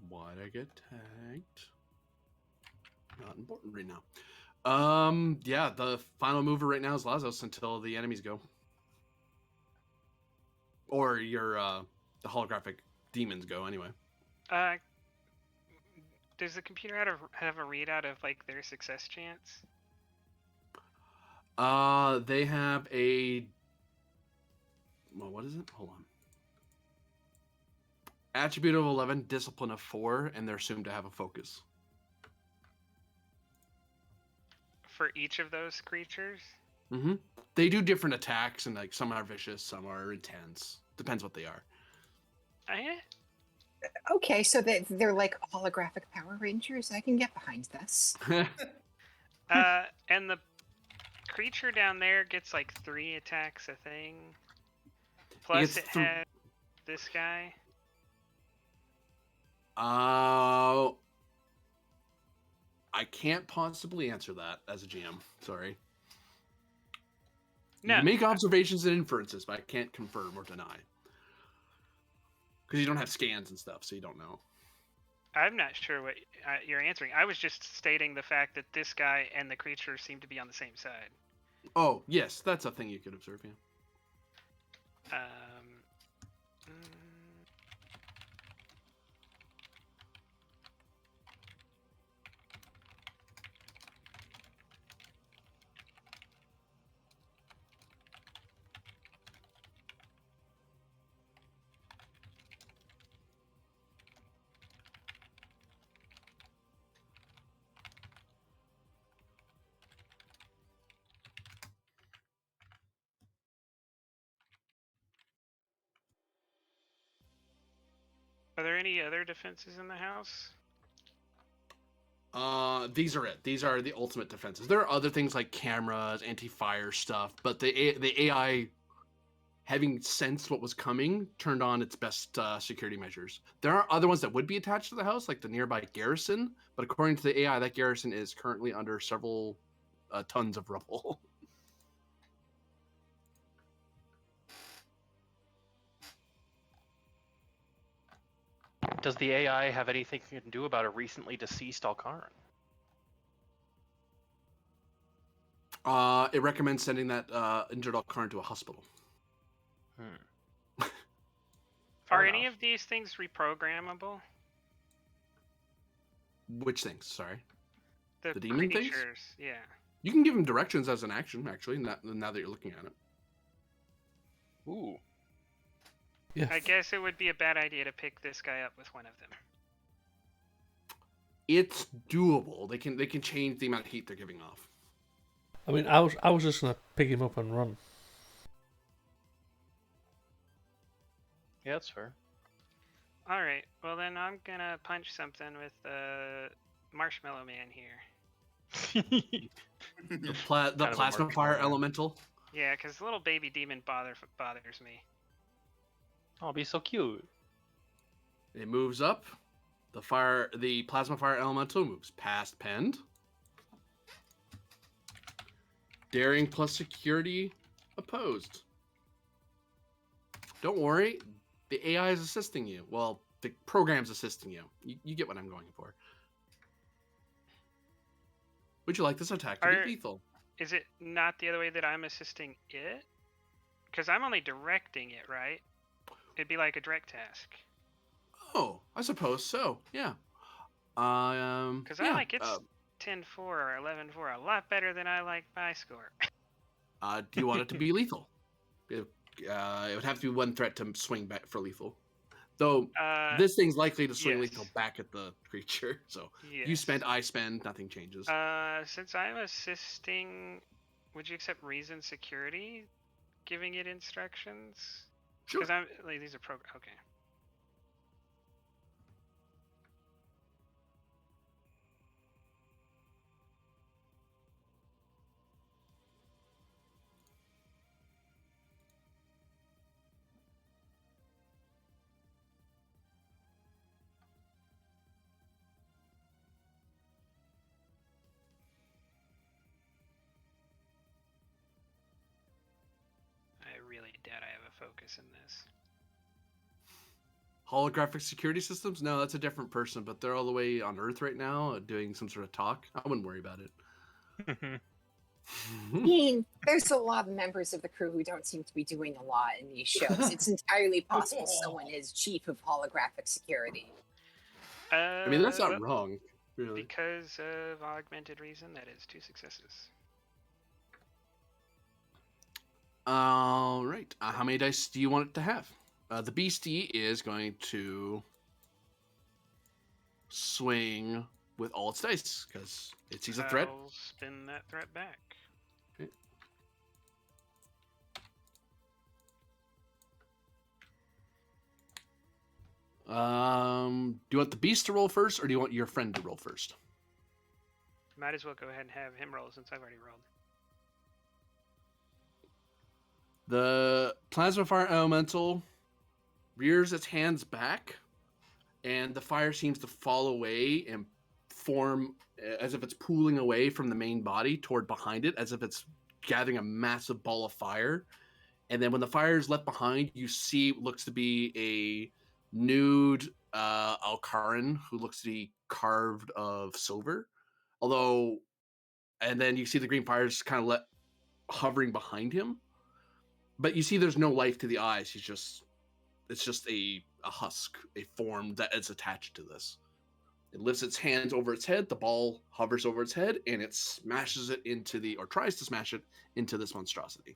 Why'd I get tagged? Not important right now. Yeah, the final mover right now is Lazos until the enemies go. Or your, the holographic demons go, anyway. Does the computer have a readout of like their success chance? They have a... Well, what is it? Hold on. Attribute of 11, discipline of 4, and they're assumed to have a focus. For each of those creatures? Mm-hmm. They do different attacks, and like some are vicious, some are intense. Depends what they are. Okay, so they're like holographic Power Rangers. I can get behind this. And the creature down there gets like 3 attacks a thing. Plus gets it has this guy. I can't possibly answer that as a GM. Sorry. You can make observations and inferences, but I can't confirm or deny. Because you don't have scans and stuff, so you don't know. I'm not sure what you're answering. I was just stating the fact that this guy and the creature seem to be on the same side. Oh, yes, that's a thing you could observe, yeah. Mm, Are there any other defenses in the house? These are it. These are the ultimate defenses. There are other things like cameras, anti-fire stuff, but the AI, having sensed what was coming, turned on its best security measures. There are other ones that would be attached to the house, like the nearby garrison, but according to the AI, that garrison is currently under several tons of rubble. Does the AI have anything it can do about a recently deceased Alcaran? It recommends sending that injured Alcaran to a hospital. Are any of these things reprogrammable? Which things? Sorry. The demon creatures, things? yeah. You can give them directions as an action, actually, now that you're looking at it. Ooh. Yes. I guess it would be a bad idea to pick this guy up with one of them. It's doable. They can change the amount of heat they're giving off. I mean, I was just gonna pick him up and run. Yeah, that's fair. All right. Well, then I'm gonna punch something with the Marshmallow Man here. The plasma fire elemental. Yeah, because the little baby demon bothers me. Oh, be so cute. It moves up. The plasma fire elemental moves past Pend. Daring plus security opposed. Don't worry, the AI is assisting you. Well, the program's assisting you. You get what I'm going for. Would you like this attack to be lethal? Is it not the other way that I'm assisting it? Because I'm only directing it, right? It'd be like a direct task. Oh, I suppose so. Yeah. Because I like its 10-4 or 11-4 a lot better than I like my score. Do you want it to be lethal? It would have to be one threat to swing back for lethal. Though this thing's likely to swing lethal back at the creature. So you spend, I spend, nothing changes. Since I'm assisting, would you accept reason security, giving it instructions? Sure. Because these are okay. I really doubt I have a focus in this. Holographic security systems? No, that's a different person, but they're all the way on Earth right now doing some sort of talk. I wouldn't worry about it. I mean, there's a lot of members of the crew who don't seem to be doing a lot in these shows. It's entirely possible someone is chief of holographic security. I mean, that's not wrong, really. Because of augmented reason, that is 2 successes. All right. How many dice do you want it to have? The beastie is going to swing with all its dice because it sees a threat. I'll spin that threat back. Okay. Do you want the beast to roll first, or do you want your friend to roll first? Might as well go ahead and have him roll since I've already rolled. The plasma fire elemental rears its hands back, and the fire seems to fall away and form as if it's pooling away from the main body toward behind it, as if it's gathering a massive ball of fire. And then when the fire is left behind, you see what looks to be a nude Alcaran who looks to be carved of silver. And then you see the green fire just kind of hovering behind him. But you see there's no life to the eyes. It's just a husk, a form that is attached to this. It lifts its hands over its head, the ball hovers over its head, and it smashes it tries to smash it into this monstrosity.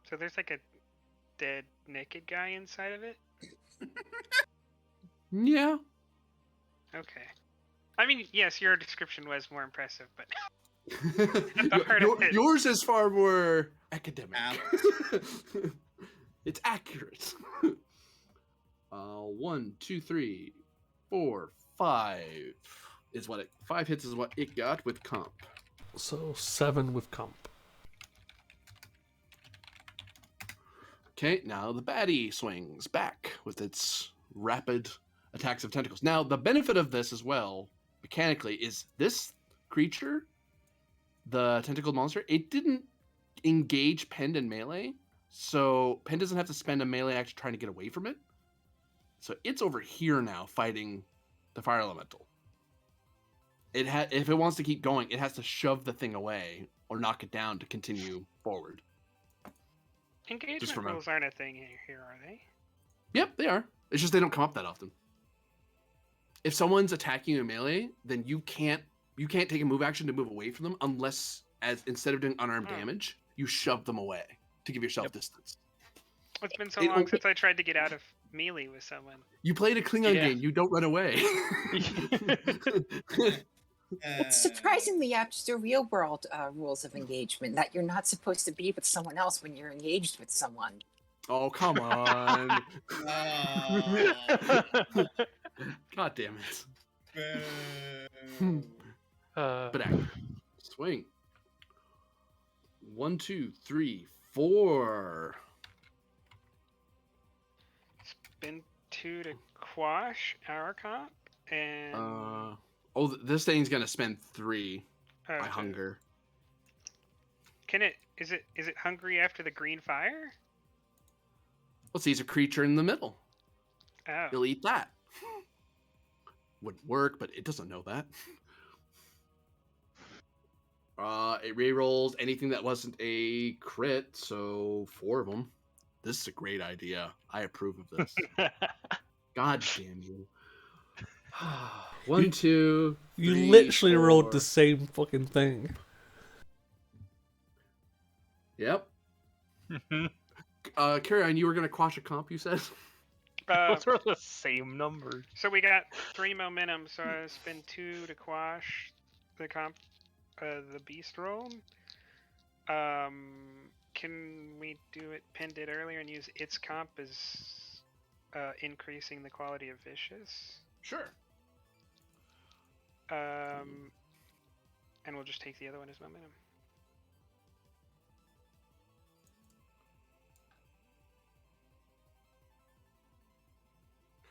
So there's like a dead naked guy inside of it? Yeah. Okay. I mean, yes, your description was more impressive, but at the heart of it... Yours is far more academic. It's accurate. 1, 2, 3, 4, 5 is what 5 hits is what it got with comp. So 7 with comp. Okay, now the baddie swings back with its rapid attacks of tentacles. Now, the benefit of this as well, mechanically, is this creature, the tentacled monster, it didn't engage Pend in melee, so Pend doesn't have to spend a melee action trying to get away from it. So it's over here now fighting the fire elemental. If it wants to keep going, it has to shove the thing away or knock it down to continue forward. Engagement rules aren't a thing here, are they? Yep, they are. It's just they don't come up that often. If someone's attacking you in melee, then you can't take a move action to move away from them unless, instead of doing unarmed damage, you shove them away to give yourself distance. It's been so long since I tried to get out of melee with someone. You played a Klingon game. You don't run away. It's surprisingly apt to real world rules of engagement that you're not supposed to be with someone else when you're engaged with someone. Oh, come on. God damn it. But accurate. Swing. 1, 2, 3, 4. Spend 2 to quash our comp, and... this thing's gonna spend 3 by Okay. hunger. Is it hungry after the green fire? Let's see, it's a creature in the middle. Oh. You'll eat that. Wouldn't work, but it doesn't know that. It rerolls anything that wasn't a crit, so 4 of them. This is a great idea. I approve of this. God damn you. 1, 2, 3, You literally 4. rolled the same fucking thing. Yep. Carry on, you were going to quash a comp, you said? Those are the same numbers. So we got 3 momentum, so I spend 2 to quash the comp, the beast roll. Can we do it Penn did earlier and use its comp as increasing the quality of vicious? Sure. And we'll just take the other one as momentum.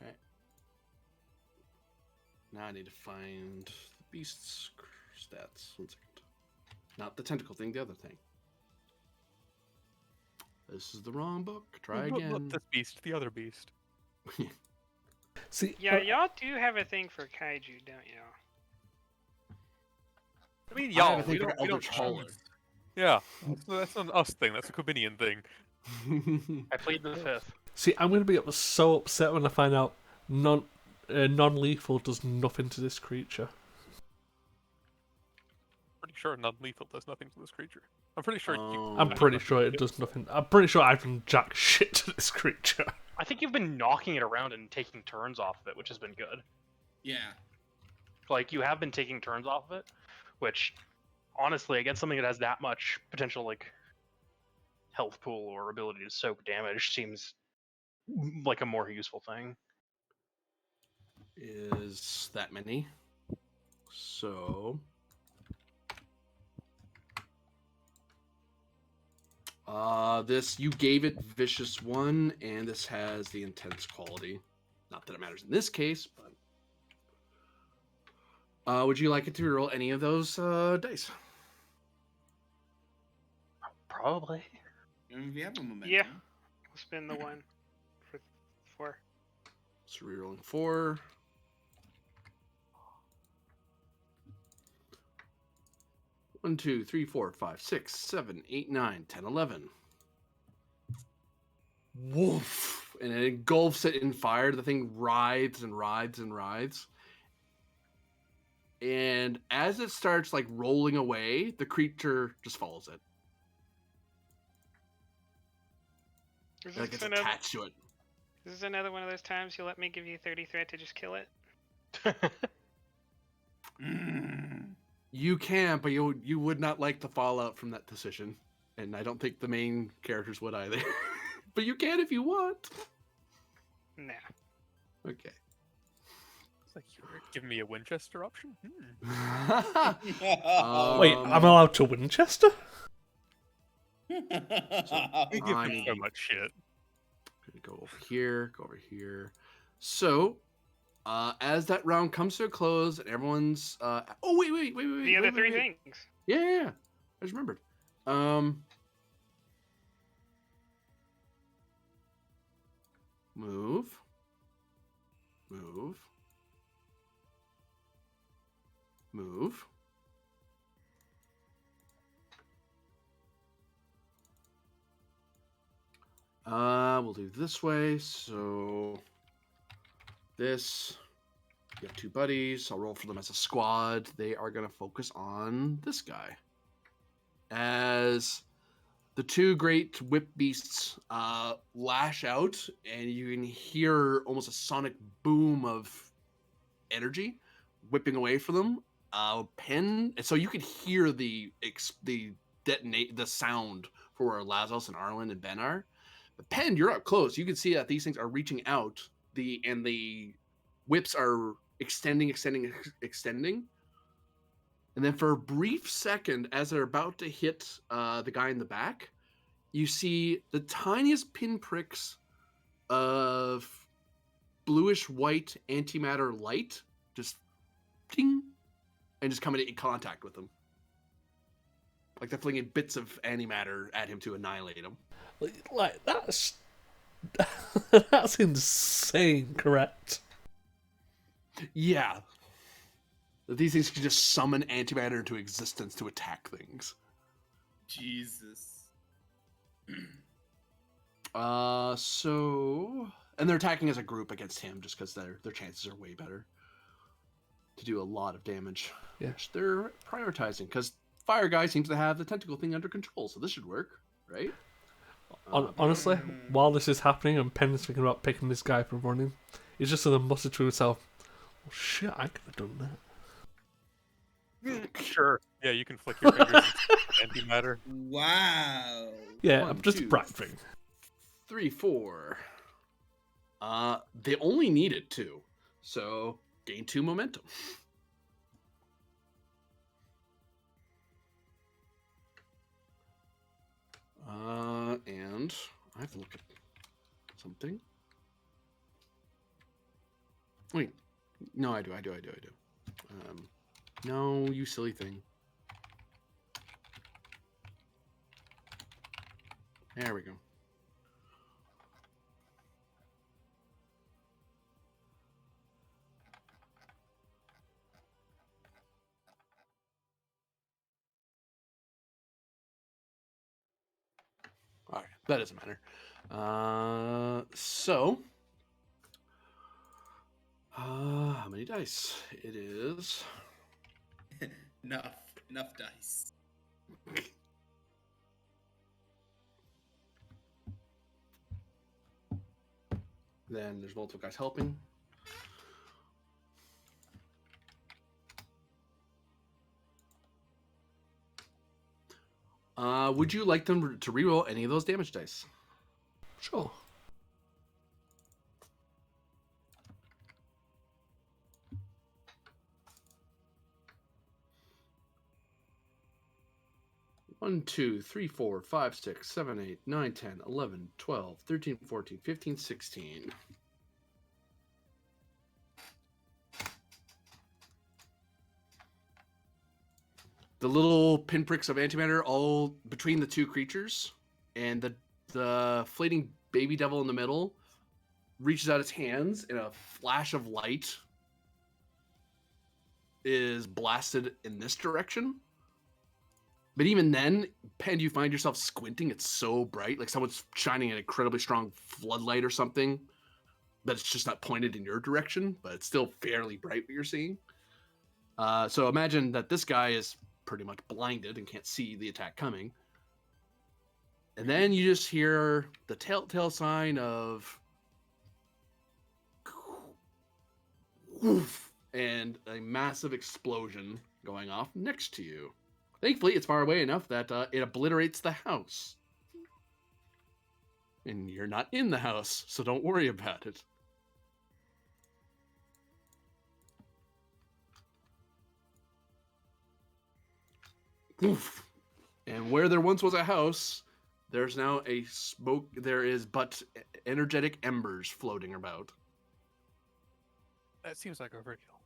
Okay. Now I need to find the beast's stats. 1 second. Not the tentacle thing, the other thing. This is the wrong book. Try again. Not this beast, the other beast. See, Yeah, y'all do have a thing for kaiju, don't y'all? I mean, I y'all. have a thing for Eldritch choose. Horror. Yeah, that's an us thing. That's a Corbinian thing. I played the 5th. See, I'm going to be so upset when I find out non-lethal does nothing to this creature. Pretty sure non-lethal does nothing to this creature. I'm pretty sure. I'm pretty sure it does nothing. I'm pretty sure I've done jack shit to this creature. I think you've been knocking it around and taking turns off of it, which has been good. Yeah. Like, you have been taking turns off of it, which, honestly, against something that has that much potential, like, health pool or ability to soak damage seems like a more useful thing. Is that many? So... this, you gave it Vicious 1, and this has the Intense quality. Not that it matters in this case, but... would you like it to roll any of those dice? Probably. If you have a momentum. Yeah. We'll spin the 1 for 4. So rerolling 4. One, 2, 3, 4, 5, 6, 7, 8, 9, 10, 11. Woof! And it engulfs it in fire. The thing writhes and writhes and writhes. And as it starts like rolling away, the creature just follows it. Is Like this, it's attached to it. is this another one of those times you'll let me give you 30 threat to just kill it? You can, but you would not like the fallout from that decision. And I don't think the main characters would either. But you can if you want. Nah. Okay. It's like you're giving me a Winchester option? Wait, I'm allowed to Winchester? You give me so much shit. Go over here, go over here. So, as that round comes to a close and everyone's oh wait. The other 3 things. Yeah. I just remembered. Move. We'll do this way. So this, you have 2 buddies. I'll roll for them as a squad. They are going to focus on this guy. As the 2 great whip beasts lash out, and you can hear almost a sonic boom of energy whipping away from them. Pen, and so you could hear the sound for Lazos and Arlen and Ben are. But Pen, you're up close. You can see that these things are reaching out. The whips are extending. And then for a brief second, as they're about to hit the guy in the back, you see the tiniest pinpricks of bluish white antimatter light just ding, and just coming in contact with him. Like they're flinging bits of antimatter at him to annihilate him. Like, that's... that's insane, correct? Yeah. These things can just summon antimatter into existence to attack things. Jesus. And they're attacking as a group against him just because their chances are way better to do a lot of damage. Yeah. Which they're prioritizing because Fire Guy seems to have the tentacle thing under control, so this should work, right? Honestly, while this is happening and Penn's thinking about picking this guy for running, he's just going to mutter to himself, "Oh shit, I could have done that." Sure. Yeah, you can flick your fingers and antimatter. Wow. Yeah, 1, I'm just 2, practicing. 3, 4. They only needed 2, so gain 2 momentum. And I have to look at something. Wait, no, I do. No, you silly thing. There we go. All right, that doesn't matter. How many dice? It is enough dice. Then there's multiple guys helping. Would you like them to reroll any of those damage dice? Sure. One, 2, 3, 4, 5, 6, 7, 8, 9, 10, 11, 12, 13, 14, 15, 16. the little pinpricks of antimatter all between the two creatures, and the flating baby devil in the middle reaches out its hands, and a flash of light is blasted in this direction. But even then, Pen, you find yourself squinting. It's so bright, like someone's shining an incredibly strong floodlight or something, but it's just not pointed in your direction, but it's still fairly bright what you're seeing. So imagine that this guy is pretty much blinded and can't see the attack coming. And then you just hear the telltale sign of woof, and a massive explosion going off next to you. Thankfully, it's far away enough that it obliterates the house. And you're not in the house, so don't worry about it. Oof. And where there once was a house, there's now a smoke. There is but energetic embers floating about. That seems like overkill.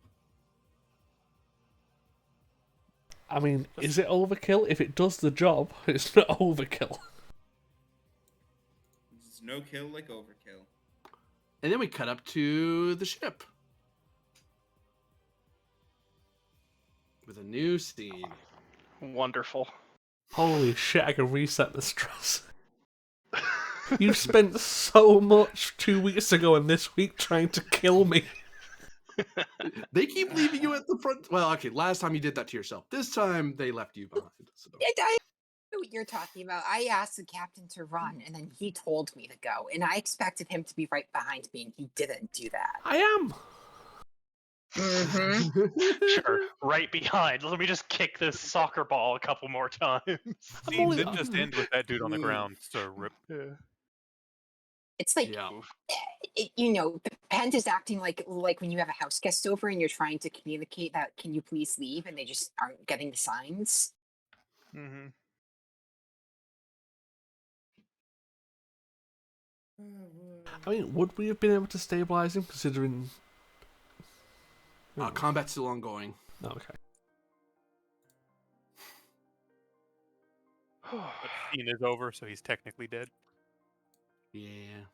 I mean, is it overkill? If it does the job, it's not overkill. There's no kill like overkill. And then we cut up to the ship with a new scene. Wonderful. Holy shit, I can reset the stress. You spent so much 2 weeks ago and this week trying to kill me. They keep leaving you at the front. Well, okay, last time you did that to yourself. This time they left you behind. So. I know what you're talking about. I asked the captain to run, and then he told me to go, and I expected him to be right behind me, and he didn't do that. I am. Sure, right behind. Let me just kick this soccer ball a couple more times. Scene didn't just end with that dude on the ground, so rip. Yeah. It's like, Yeah. The pen is acting like when you have a house guest over and you're trying to communicate that, can you please leave, and they just aren't getting the signs. Mm-hmm. I mean, would we have been able to stabilize him considering... Combat's still ongoing. Oh, okay. But the scene is over, so he's technically dead. Yeah.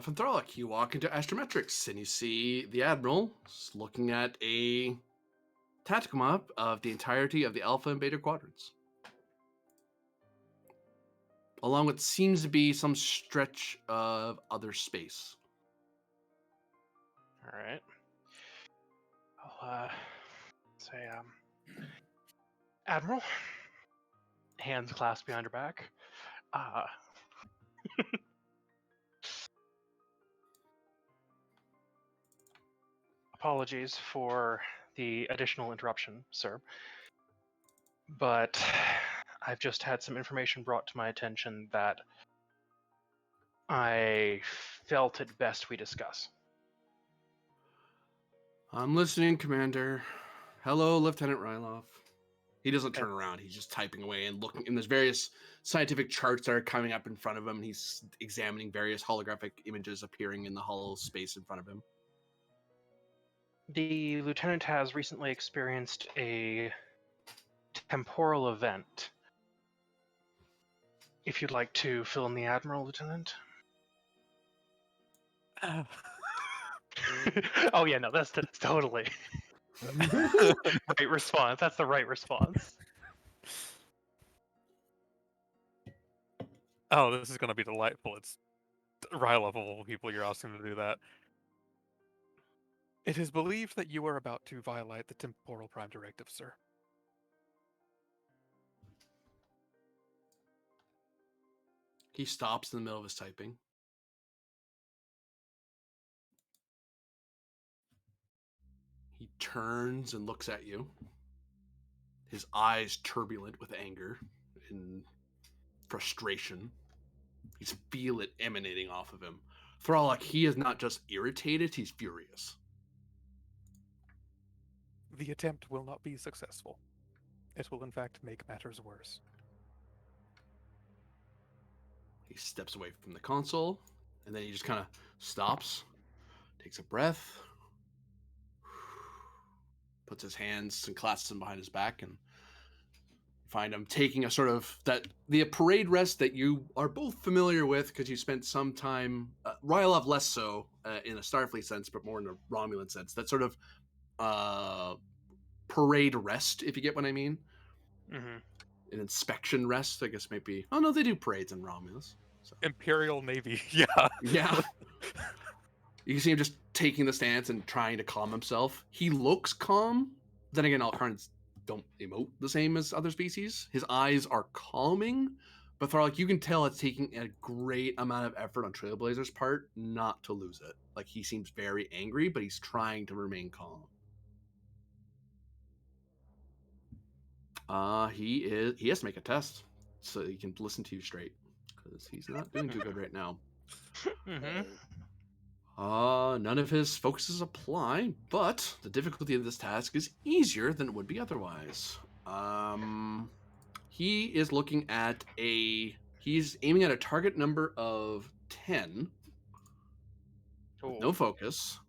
From Thralic, you walk into Astrometrics and you see the Admiral looking at a tactical map of the entirety of the Alpha and Beta quadrants, along with seems to be some stretch of other space. All right. I'll say, Admiral, hands clasped behind her back. Apologies for the additional interruption, sir. But I've just had some information brought to my attention that I felt it best we discuss. I'm listening, Commander. Hello, Lieutenant Ryloff. He doesn't turn around. He's just typing away and looking. And there's various scientific charts that are coming up in front of him. He's examining various holographic images appearing in the hollow space in front of him. The lieutenant has recently experienced a temporal event. If you'd like to fill in the Admiral, Lieutenant. Oh yeah, no, that's totally right response. That's the right response. Oh, this is going to be delightful. It's Ryla of all people you're asking to do that. It is believed that you are about to violate the Temporal Prime Directive, sir. He stops in the middle of his typing. He turns and looks at you. His eyes turbulent with anger and frustration. You feel it emanating off of him. Thralic, he is not just irritated, he's furious. The attempt will not be successful. It will in fact make matters worse. He steps away from the console, and then he just kind of stops, takes a breath, puts his hands and clasps them behind his back, and find him taking a sort of the parade rest that you are both familiar with because you spent some time, Ryalov less so in a Starfleet sense, but more in a Romulan sense. That sort of parade rest, if you get what I mean. Mm-hmm. An inspection rest, I guess, maybe. Oh no, they do parades in Romulus. So. Imperial Navy, yeah. Yeah. You can see him just taking the stance and trying to calm himself. He looks calm. Then again, Alcarans don't emote the same as other species. His eyes are calming, but for like you can tell it's taking a great amount of effort on Trailblazer's part not to lose it. Like he seems very angry, but he's trying to remain calm. He has to make a test so he can listen to you straight because he's not doing too good right now. Mm-hmm. None of his focuses apply, but the difficulty of this task is easier than it would be otherwise. He is looking at he's aiming at a target number of 10 with no focus.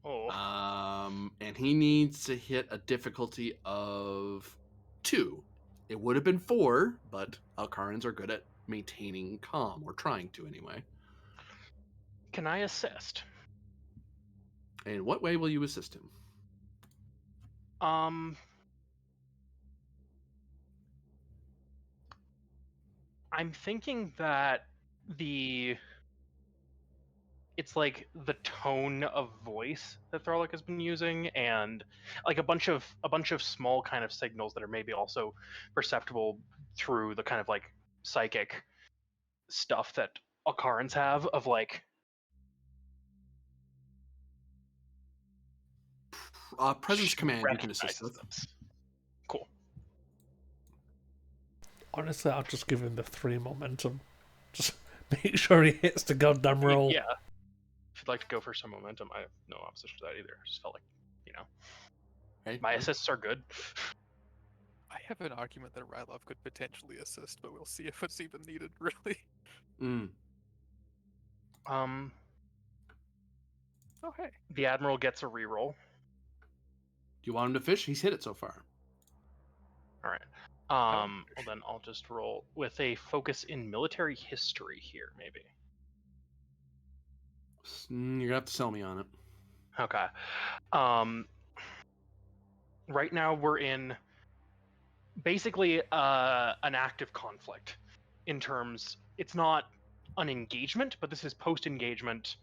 And he needs to hit a difficulty of 2. It would have been 4, but Alcarans are good at maintaining calm, or trying to anyway. Can I assist? In what way will you assist him? I'm thinking that it's like the tone of voice that Throlic has been using, and like a bunch of small kind of signals that are maybe also perceptible through the kind of like psychic stuff that Alcarans have of like Presence command you can assist with. Cool. Honestly, I'll just give him the 3 momentum. Just make sure he hits the goddamn roll. Yeah. If you'd like to go for some momentum, I have no opposition to that either. I just felt like, Right? my assists are good. I have an argument that Rylov could potentially assist, but we'll see if it's even needed, really. Oh, hey. The Admiral gets a reroll. Do you want him to fish? He's hit it so far. All right. Well, then I'll just roll with a focus in military history here, maybe. You're gonna have to sell me on it. Okay. Right now we're in basically an active conflict. In terms, it's not an engagement, but this is post-engagement,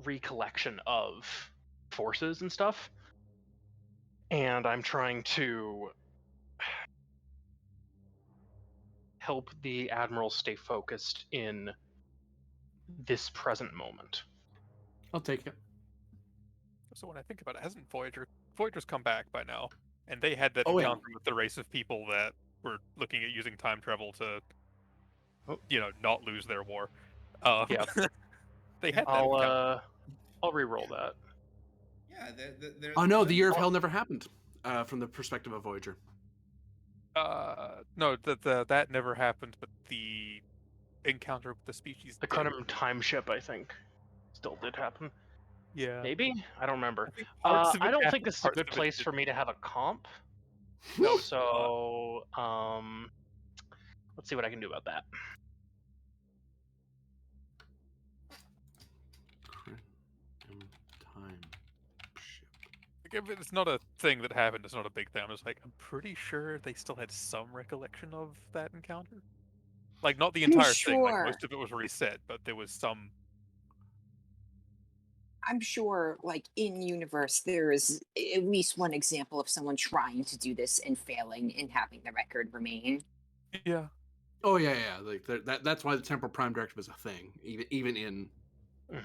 recollection of forces and stuff. And I'm trying to help the Admiral stay focused in this present moment. I'll take it. So when I think about it, hasn't Voyager's come back by now? And they had that Oh, encounter with the race of people that were looking at using time travel to, not lose their war. Yeah. They had that encounter. I'll re-roll that. Yeah. Oh no, the Year of Hell never happened from the perspective of Voyager. No, that never happened, but the encounter with the species. The Cunham time ship, I think, still did happen. Yeah. Maybe? I don't remember. I don't think this is a good place for me to have a comp. No. So, let's see what I can do about that. Time ship. If it's not a thing that happened, it's not a big thing. I'm just like, I'm pretty sure they still had some recollection of that encounter. Like, not the entire thing. Like, most of it was reset, but there was some. I'm sure, like, in universe, there is at least one example of someone trying to do this and failing and having the record remain. Yeah. Oh yeah. Like that's why the temporal prime directive is a thing. Even in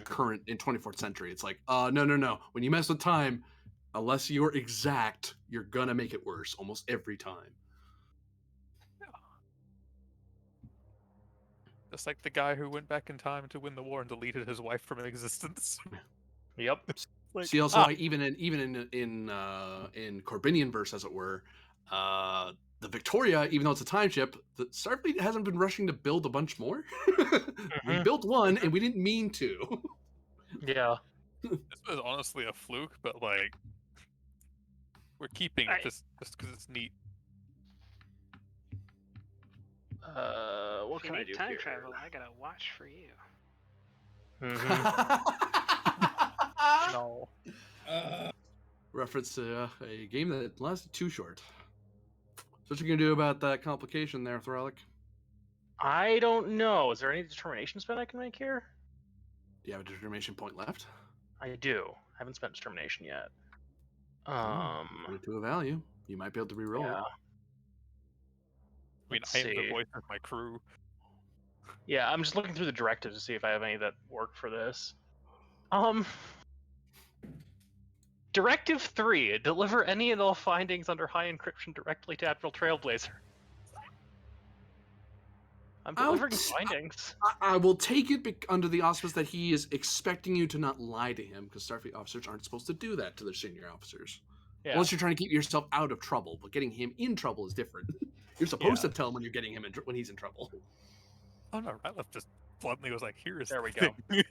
current in 24th century, it's like, no. When you mess with time, unless you're exact, you're gonna make it worse almost every time. Yeah. Just like the guy who went back in time to win the war and deleted his wife from existence. Yep. Like, see also why even in Corbinian verse, as it were, the Victoria, even though it's a time ship, the Starfleet hasn't been rushing to build a bunch more. We built one, and we didn't mean to. Yeah. This was honestly a fluke, but like, we're keeping it just because it's neat. What If you can I need do time here? travel, I got a watch for you. No. Reference to a game that lasted too short. So what you gonna do about that complication there, Thralic? I don't know. Is there any determination spend I can make here? Do you have a determination point left? I do. I haven't spent determination yet. Put it to a value. You might be able to re-roll Yeah. it. I mean, Let's I am the see. voice of my crew. Yeah, I'm just looking through the directives to see if I have any that work for this. Directive 3, deliver any and all findings under high encryption directly to Admiral Trailblazer. I'm delivering findings. I will take it under the auspice that he is expecting you to not lie to him, because Starfleet officers aren't supposed to do that to their senior officers. Yeah. Unless you're trying to keep yourself out of trouble, but getting him in trouble is different. You're supposed to tell him when you're getting him when he's in trouble. Oh no, Ratliff just bluntly was like, "Here's There the we go. thing."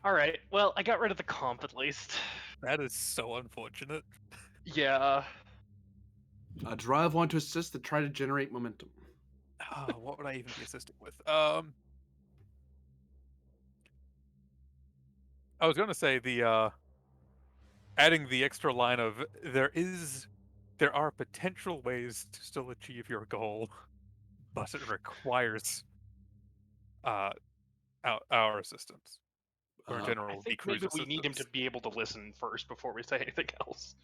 All right. Well, I got rid of the comp at least. That is so unfortunate. Yeah. Drive one to assist to try to generate momentum. What would I even be assisting with? I was going to say the adding the extra line of there are potential ways to still achieve your goal, but it requires our assistance or in Uh, general I the think crew's maybe we need him to assistance. be able to listen first before we say anything else.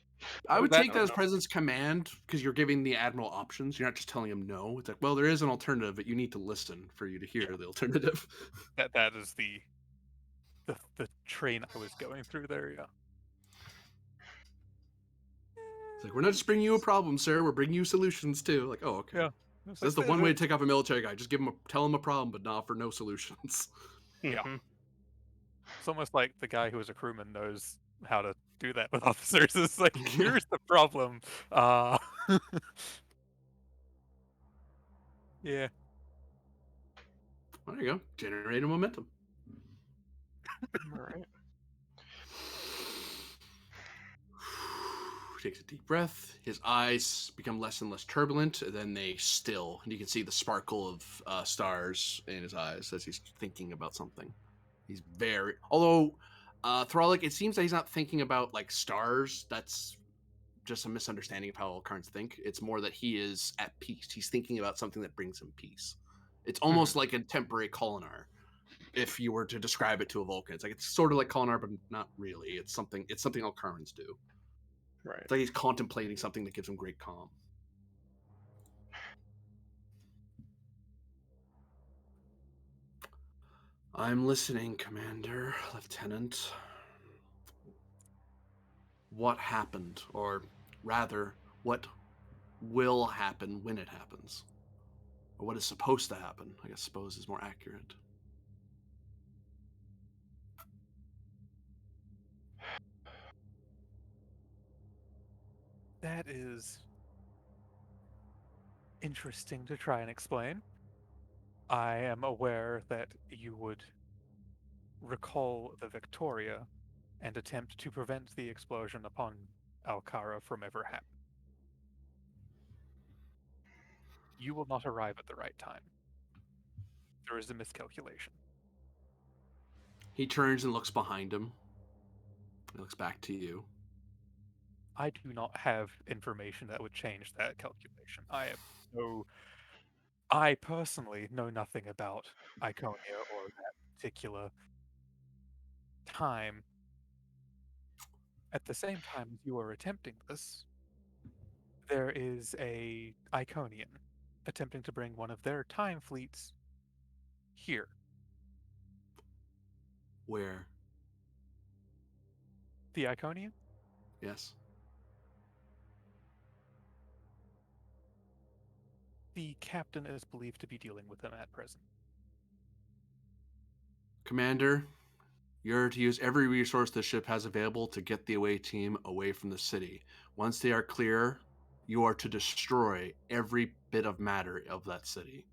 I would That- take that as President's command, because you're giving the Admiral options. You're not just telling him no. It's like, well, there is an alternative, but you need to listen for you to hear the alternative. that is the train I was going through there. Yeah. It's like, we're not just bringing you a problem, sir. We're bringing you solutions too. Like, oh, okay. Yeah. So that's the one way to take off a military guy. Just tell him a problem, but not offer no solutions. Yeah. Mhm. It's almost like the guy who was a crewman knows how to do that with officers. It's like, here's the problem. Yeah. There you go. Generating momentum. All right. Takes a deep breath. His eyes become less and less turbulent, then they still, and you can see the sparkle of stars in his eyes as he's thinking about something. He's very, although Thralic, it seems that he's not thinking about like stars. That's just a misunderstanding of how Alcarns think. It's more that he is at peace. He's thinking about something that brings him peace. It's almost like a temporary Kolinar, if you were to describe it to a Vulcan. It's like it's sort of like Kolinar, but not really. It's something Alcarns do. Right. It's like he's contemplating something that gives him great calm. I'm listening, Commander, Lieutenant. What happened, or rather, what will happen when it happens? Or what is supposed to happen, I suppose is more accurate. That is interesting to try and explain. I am aware that you would recall the Victoria and attempt to prevent the explosion upon Alcara from ever happening. You will not arrive at the right time. There is a miscalculation. He turns and looks behind him. He looks back to you. I do not have information that would change that calculation. I personally know nothing about Iconia or that particular time. At the same time as you are attempting this, there is a Iconian attempting to bring one of their time fleets here. Where? The Iconian? Yes. The captain is believed to be dealing with them at present. Commander, you're to use every resource the ship has available to get the away team away from the city. Once they are clear, you are to destroy every bit of matter of that city.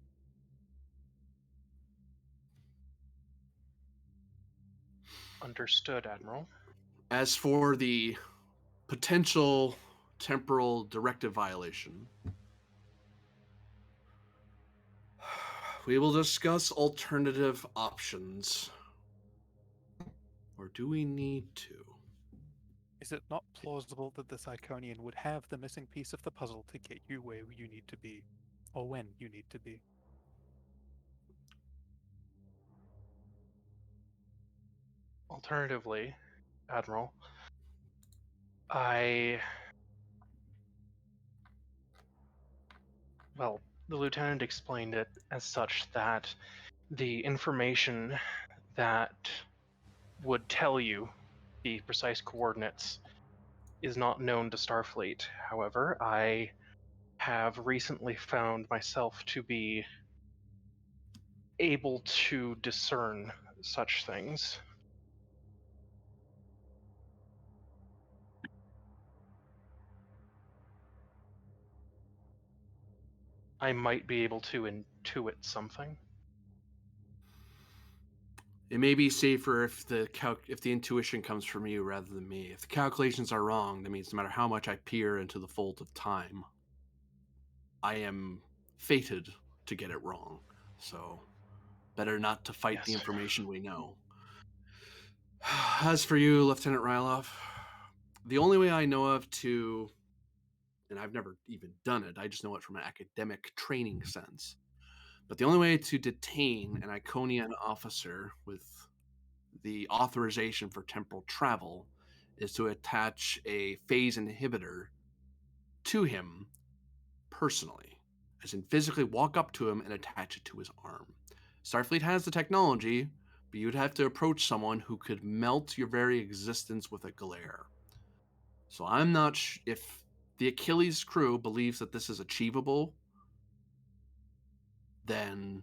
Understood, Admiral. As for the potential temporal directive violation, we will discuss alternative options. Or do we need to? Is it not plausible that this Iconian would have the missing piece of the puzzle to get you where you need to be, or when you need to be? Alternatively, Admiral, well, the lieutenant explained it as such that the information that would tell you the precise coordinates is not known to Starfleet. However, I have recently found myself to be able to discern such things. I might be able to intuit something. It may be safer if the intuition comes from you rather than me. If the calculations are wrong, that means no matter how much I peer into the fold of time, I am fated to get it wrong. So, better not to fight the Yes. information we know. As for you, Lieutenant Ryloff, the only way I know of to, and I've never even done it, I just know it from an academic training sense, but the only way to detain an Iconian officer with the authorization for temporal travel is to attach a phase inhibitor to him personally, as in physically walk up to him and attach it to his arm. Starfleet has the technology, but you'd have to approach someone who could melt your very existence with a glare. So I'm not if the Achilles crew believes that this is achievable, then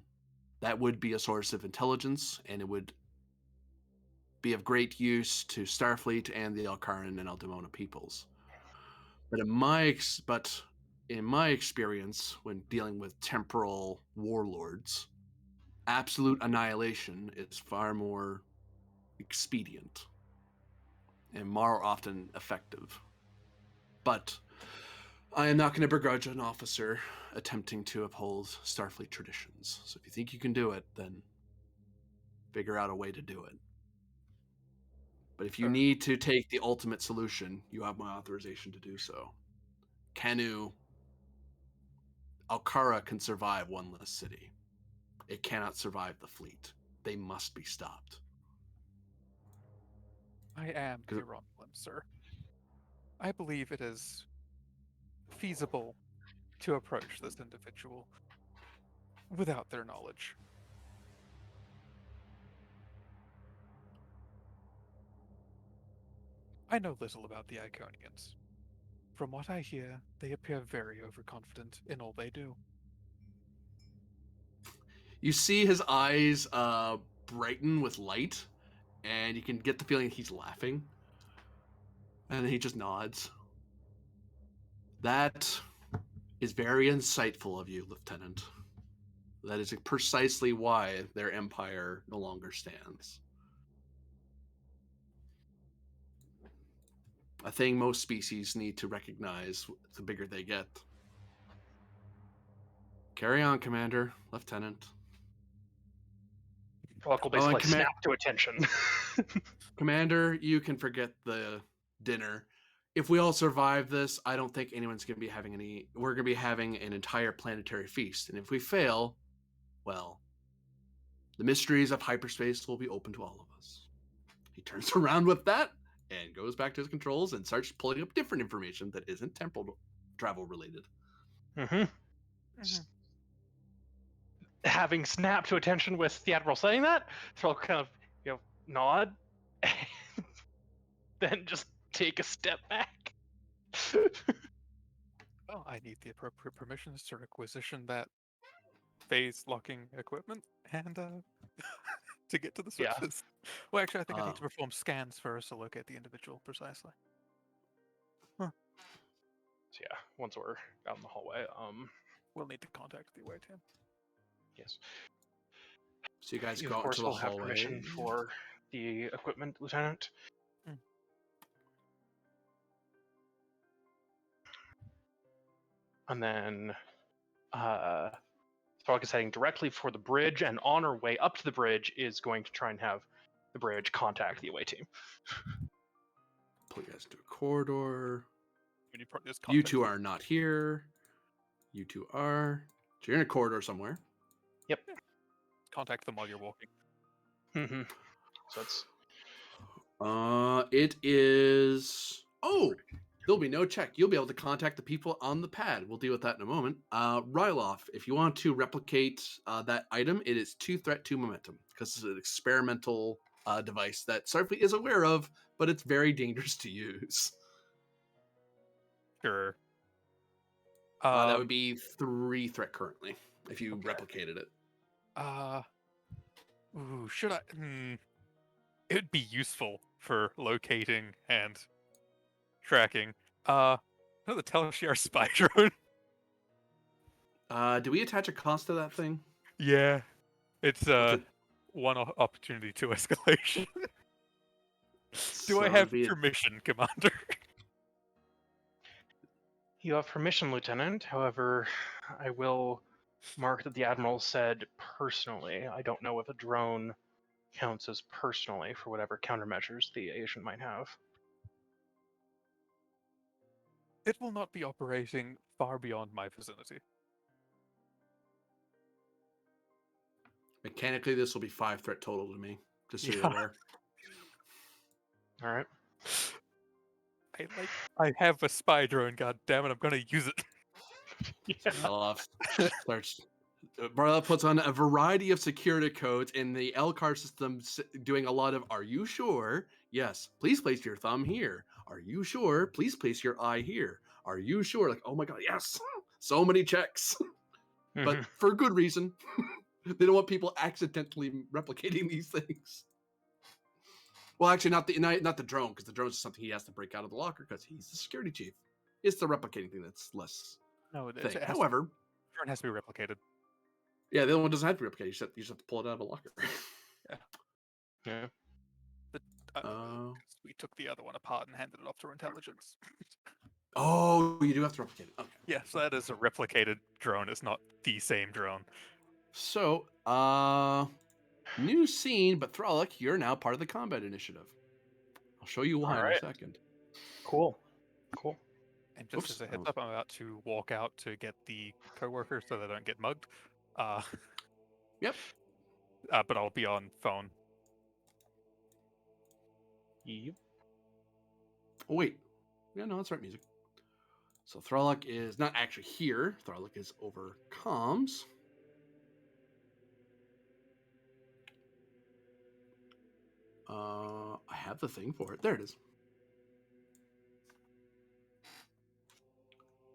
that would be a source of intelligence, and it would be of great use to Starfleet and the Alcaran and Aldemona peoples. But in my experience, when dealing with temporal warlords, absolute annihilation is far more expedient and more often effective. But I am not going to begrudge an officer attempting to uphold Starfleet traditions. So if you think you can do it, then figure out a way to do it. But if you Sure. need to take the ultimate solution, you have my authorization to do so. Canu, Alcara can survive one less city. It cannot survive the fleet. They must be stopped. I am a Romulan, sir. I believe it is feasible to approach this individual without their knowledge. I know little about the Iconians. From what I hear, they appear very overconfident in all they do. You see his eyes brighten with light, and you can get the feeling he's laughing. And then he just nods. That is very insightful of you, Lieutenant. That is precisely why their empire no longer stands. A thing most species need to recognize the bigger they get. Carry on, Commander, Lieutenant. Flock will basically snap to attention. Commander, you can forget the dinner. If we all survive this, I don't think anyone's going to be having any. We're going to be having an entire planetary feast. And if we fail, well, the mysteries of hyperspace will be open to all of us. He turns around with that and goes back to his controls and starts pulling up different information that isn't temporal travel related. Having snapped to attention with the Admiral saying that, Thrill kind of, nod, and then just take a step back. Well, I need the appropriate permissions to requisition that phase locking equipment and to get to the Yeah. switches. Well, actually, I think I need to perform scans first to locate the individual precisely. So yeah, once we're out in the hallway, we'll need to contact the away team. Yes. So you guys You, go of out course, into the will have hallway. permission for the equipment, Lieutenant. Mm. And then Throg is heading directly for the bridge, and on her way up to the bridge is going to try and have the bridge contact the away team. Pull you guys into a corridor. When you put this You context, two are not here. You two are. So you're in a corridor somewhere. Yep. contact them while you're walking. Mm-hmm. So it's It is. Oh, there'll be no check. You'll be able to contact the people on the pad. We'll deal with that in a moment. Ryloff, if you want to replicate that item, it is 2 threat, 2 momentum, because it's an experimental device that Starfleet is aware of, but it's very dangerous to use. Sure. That would be 3 threat currently if you Okay. replicated it. Should I? It would be useful for locating and tracking. No, the Teleshare spy drone. Do we attach a cost to that thing? Yeah, it's What's it? one opportunity to escalation. Do I So have it'd be permission, Commander? You have permission, Lieutenant. However, I will mark that the Admiral said personally. I don't know if a drone counts as personally for whatever countermeasures the agent might have. It will not be operating far beyond my vicinity. Mechanically, this will be 5 threat total to me, just so you're Yeah. aware. All right. I have a spy drone. God damn it! I'm gonna use it. Ryloff starts. Ryloff puts on a variety of security codes in the LCAR system, doing a lot of "Are you sure? Yes. Please place your thumb here. Are you sure? Please place your eye here. Are you sure?" Like, oh my god, yes! So many checks, but Mhm. for good reason. They don't want people accidentally replicating these things. Well, actually, not the drone, because the drone is something he has to break out of the locker because he's the security chief. It's the replicating thing that's less No, thing. However, drone has to be replicated. yeah, the other one doesn't have to be replicated. You just have to pull it out of a locker. Yeah. We took the other one apart and handed it off to intelligence. Oh, you do have to replicate it. Okay. Yes, that is a replicated drone. It's not the same drone. So, new scene, but Thralic, you're now part of the combat initiative. I'll show you why in a Alright. second. Cool. Cool. And just Oops, as a I heads was- up, I'm about to walk out to get the coworker so they don't get mugged. Yep. But I'll be on phone. Yep. Oh, wait. Yeah, no, that's right, music. So Thralic is not actually here. Thralic is over comms. I have the thing for it. There it is.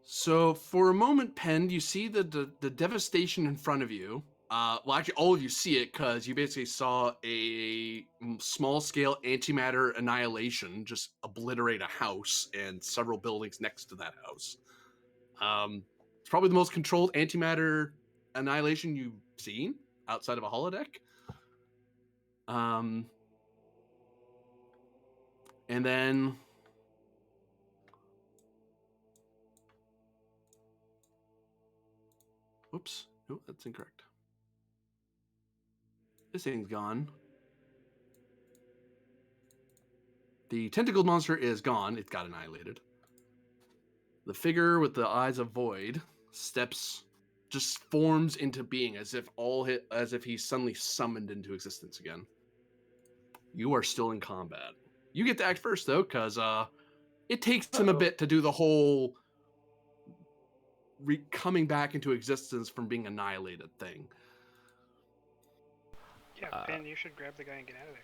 So for a moment, Pen, you see the devastation in front of you. Well, actually, all of you see it because you basically saw a small-scale antimatter annihilation just obliterate a house and several buildings next to that house. It's probably the most controlled antimatter annihilation you've seen outside of a holodeck. And then whoops, no, that's incorrect. This thing's gone. The tentacled monster is gone. It got annihilated. The figure with the eyes of void just forms into being as if he's suddenly summoned into existence again. You are still in combat. You get to act first though, because it takes him a bit to do the whole coming back into existence from being annihilated thing. Yeah, Ben, you should grab the guy and get out of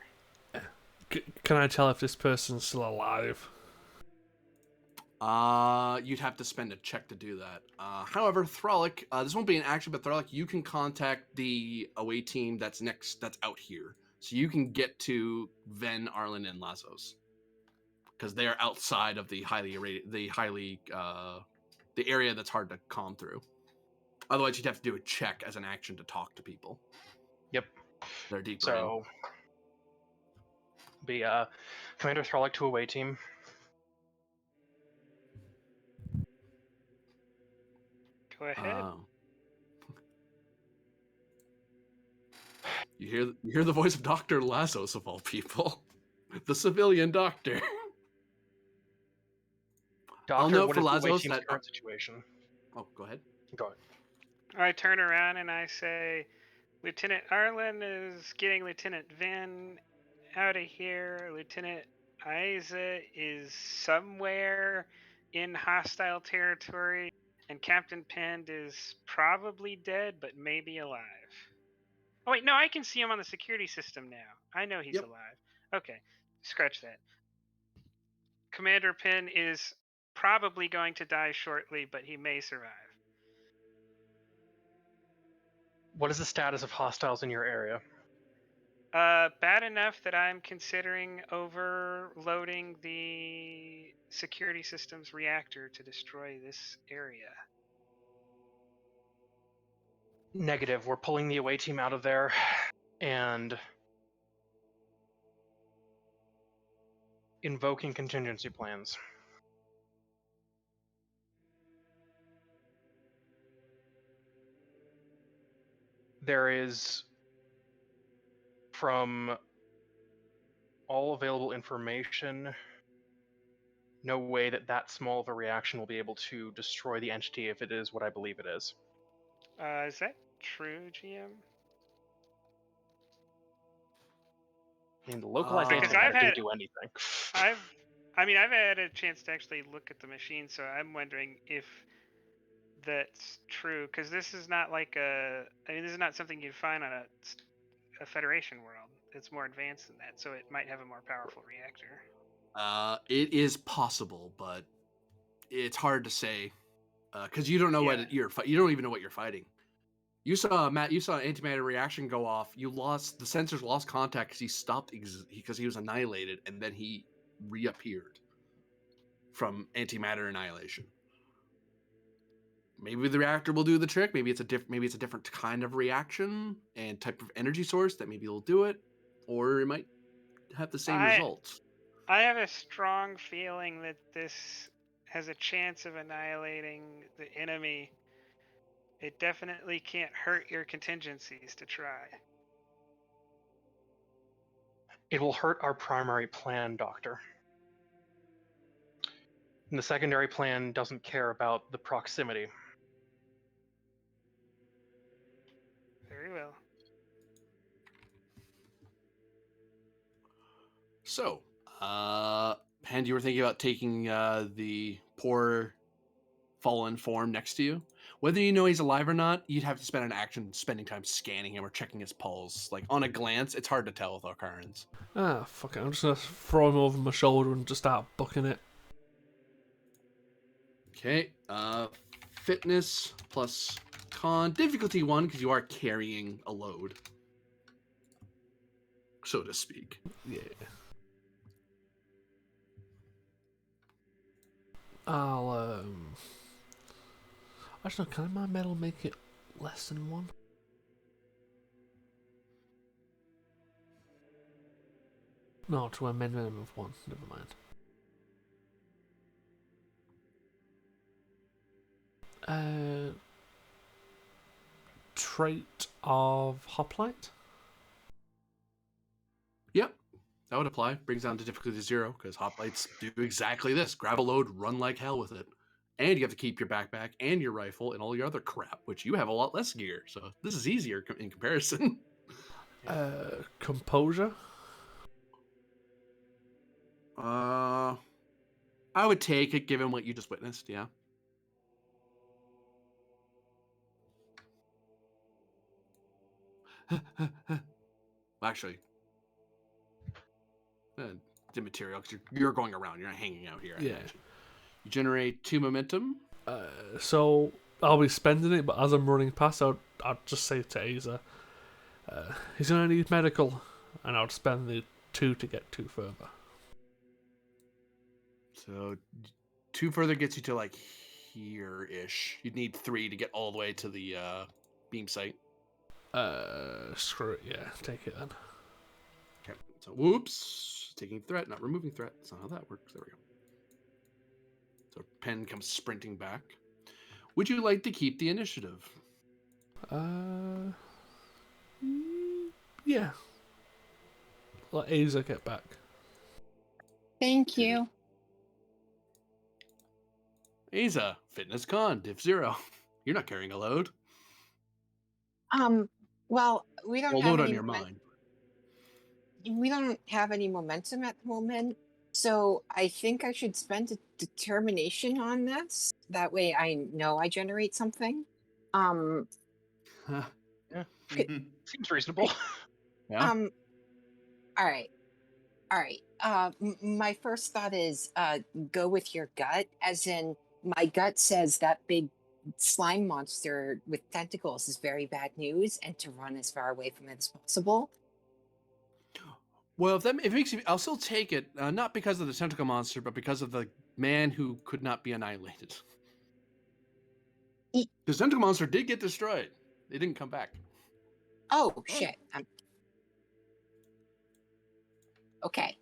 there. Can I tell if this person's still alive? You'd have to spend a check to do that. However, Thralic, this won't be an action, but Thralic, you can contact the away team that's out here. So you can get to Ven, Arlen, and Lazos. Because they are outside of the the area that's hard to calm through. Otherwise, you'd have to do a check as an action to talk to people. Yep. They're deeper in. So Be Commander Thralic to away team. Go ahead. You hear the voice of Dr. Lazos of all people, the civilian doctor. Doctor, note what for is the away Lazos team's that- current situation? Oh, go ahead. Go ahead. I turn around and I say, Lieutenant Arlen is getting Lieutenant Vin out of here. Lieutenant Isa is somewhere in hostile territory. And Captain Pend is probably dead, but maybe alive. Oh, wait, no, I can see him on the security system now. I know he's Yep. alive. Okay, scratch that. Commander Penn is probably going to die shortly, but he may survive. What is the status of hostiles in your area? Bad enough that I'm considering overloading the security system's reactor to destroy this area. Negative. We're pulling the away team out of there, and invoking contingency plans. There is, from all available information, no way that that small of a reaction will be able to destroy the entity if it is what I believe it is. Is that true, GM? I mean, the localized Because antimatter I've had- didn't do anything. I've had a chance to actually look at the machine, so I'm wondering if that's true. Because this is not like this is not something you'd find on a Federation world. It's more advanced than that, so it might have a more powerful reactor. It is possible, but it's hard to say because you don't know what you don't even know what you're fighting. You saw antimatter reaction go off. The sensors lost contact because he stopped because he was annihilated, and then he reappeared from antimatter annihilation. Maybe the reactor will do the trick. Maybe it's a different kind of reaction and type of energy source that maybe will do it, or it might have the same results. I have a strong feeling that this has a chance of annihilating the enemy. It definitely can't hurt your contingencies to try. It will hurt our primary plan, Doctor. And the secondary plan doesn't care about the proximity. Very well. So, Pand, you were thinking about taking the poor fallen form next to you. Whether you know he's alive or not, you'd have to spend an action spending time scanning him or checking his pulse. Like, on a glance, it's hard to tell with occurrence. Ah, fuck it. I'm just going to throw him over my shoulder and just start bucking it. Okay, fitness plus con. Difficulty 1, because you are carrying a load, so to speak. Yeah. I'll, actually, can my medal make it less than 1? No, to a minimum of 1. Never mind. Trait of hoplite? Yep, that would apply. Brings down to difficulty 0, because hoplites do exactly this. Grab a load, run like hell with it. And you have to keep your backpack and your rifle and all your other crap, which you have a lot less gear. So this is easier in comparison. Composure? I would take it, given what you just witnessed, yeah. Actually, the material, because you're going around, you're not hanging out here. Yeah. You generate 2 momentum. So I'll be spending it, but as I'm running past, I'll just say to Aza, he's going to need medical, and I'll spend the 2 to get 2 further. So 2 further gets you to like here-ish. You'd need 3 to get all the way to the beam site. Screw it, yeah, take it then. Okay. So whoops. taking threat, not removing threat. That's not how that works. There we go. So Penn comes sprinting back. Would you like to keep the initiative? Yeah. Let Aza get back. Thank you. Aza, fitness con, diff 0. You're not carrying a load. Well, we don't Well, have load any on your mind. we don't have any momentum at the moment. So I think I should spend a determination on this. That way I know I generate something. Yeah, Okay. seems reasonable. Yeah. All right. All right. My first thought is go with your gut, as in my gut says that big slime monster with tentacles is very bad news, and to run as far away from it as possible. Well, if it makes you, I'll still take it, not because of the tentacle monster, but because of the man who could not be annihilated. E- The tentacle monster did get destroyed. They didn't come back. Oh shit. Okay.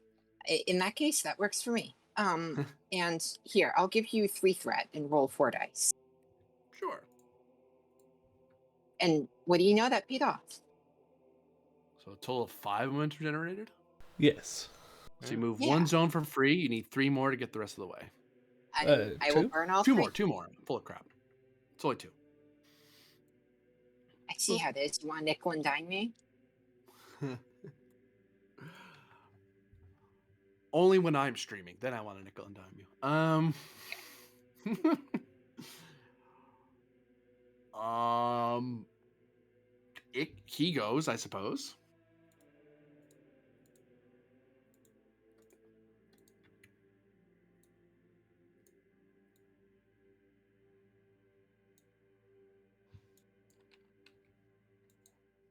In that case, that works for me. And here, I'll give you 3 threat and roll 4 dice. Sure. And what do you know? That paid off. So a total of 5 momentum generated. Yes. So you move Yeah. 1 zone for free. You need 3 more to get the rest of the way. I will 2? burn all 2 3. more. 2 more. Full of crap. It's only 2. I see how it is. You want to nickel and dime me? Only when I'm streaming. Then I want to nickel and dime you. He goes, I suppose.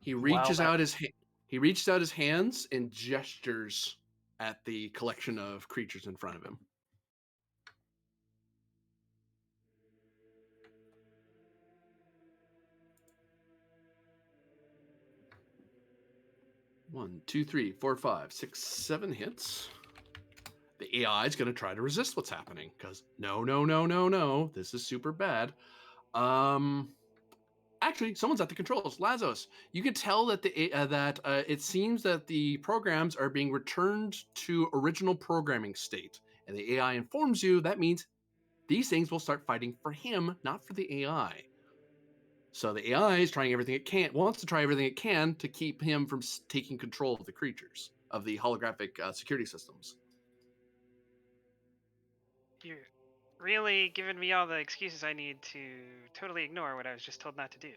He reaches out his hands and gestures at the collection of creatures in front of him. One, 2, 3, 4, 5, 6, 7 hits. The AI is going to try to resist what's happening because no, this is super bad. Actually, someone's at the controls. Lazos, you can tell that it seems that the programs are being returned to original programming state, and the AI informs you that means these things will start fighting for him, not for the AI. So the AI is trying everything it can, wants to try everything it can to keep him from taking control of the creatures, of the holographic security systems. You're really giving me all the excuses I need to totally ignore what I was just told not to do.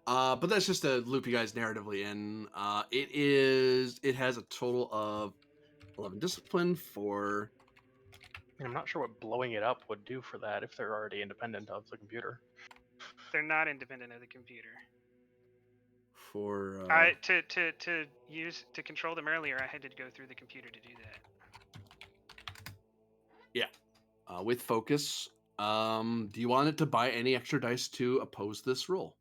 But that's just to loop you guys narratively in. It has a total of 11 discipline for. I'm not sure what blowing it up would do for that if they're already independent of the computer. They're not independent of the computer. For To control them earlier, I had to go through the computer to do that. with focus. Do you want it to buy any extra dice to oppose this roll?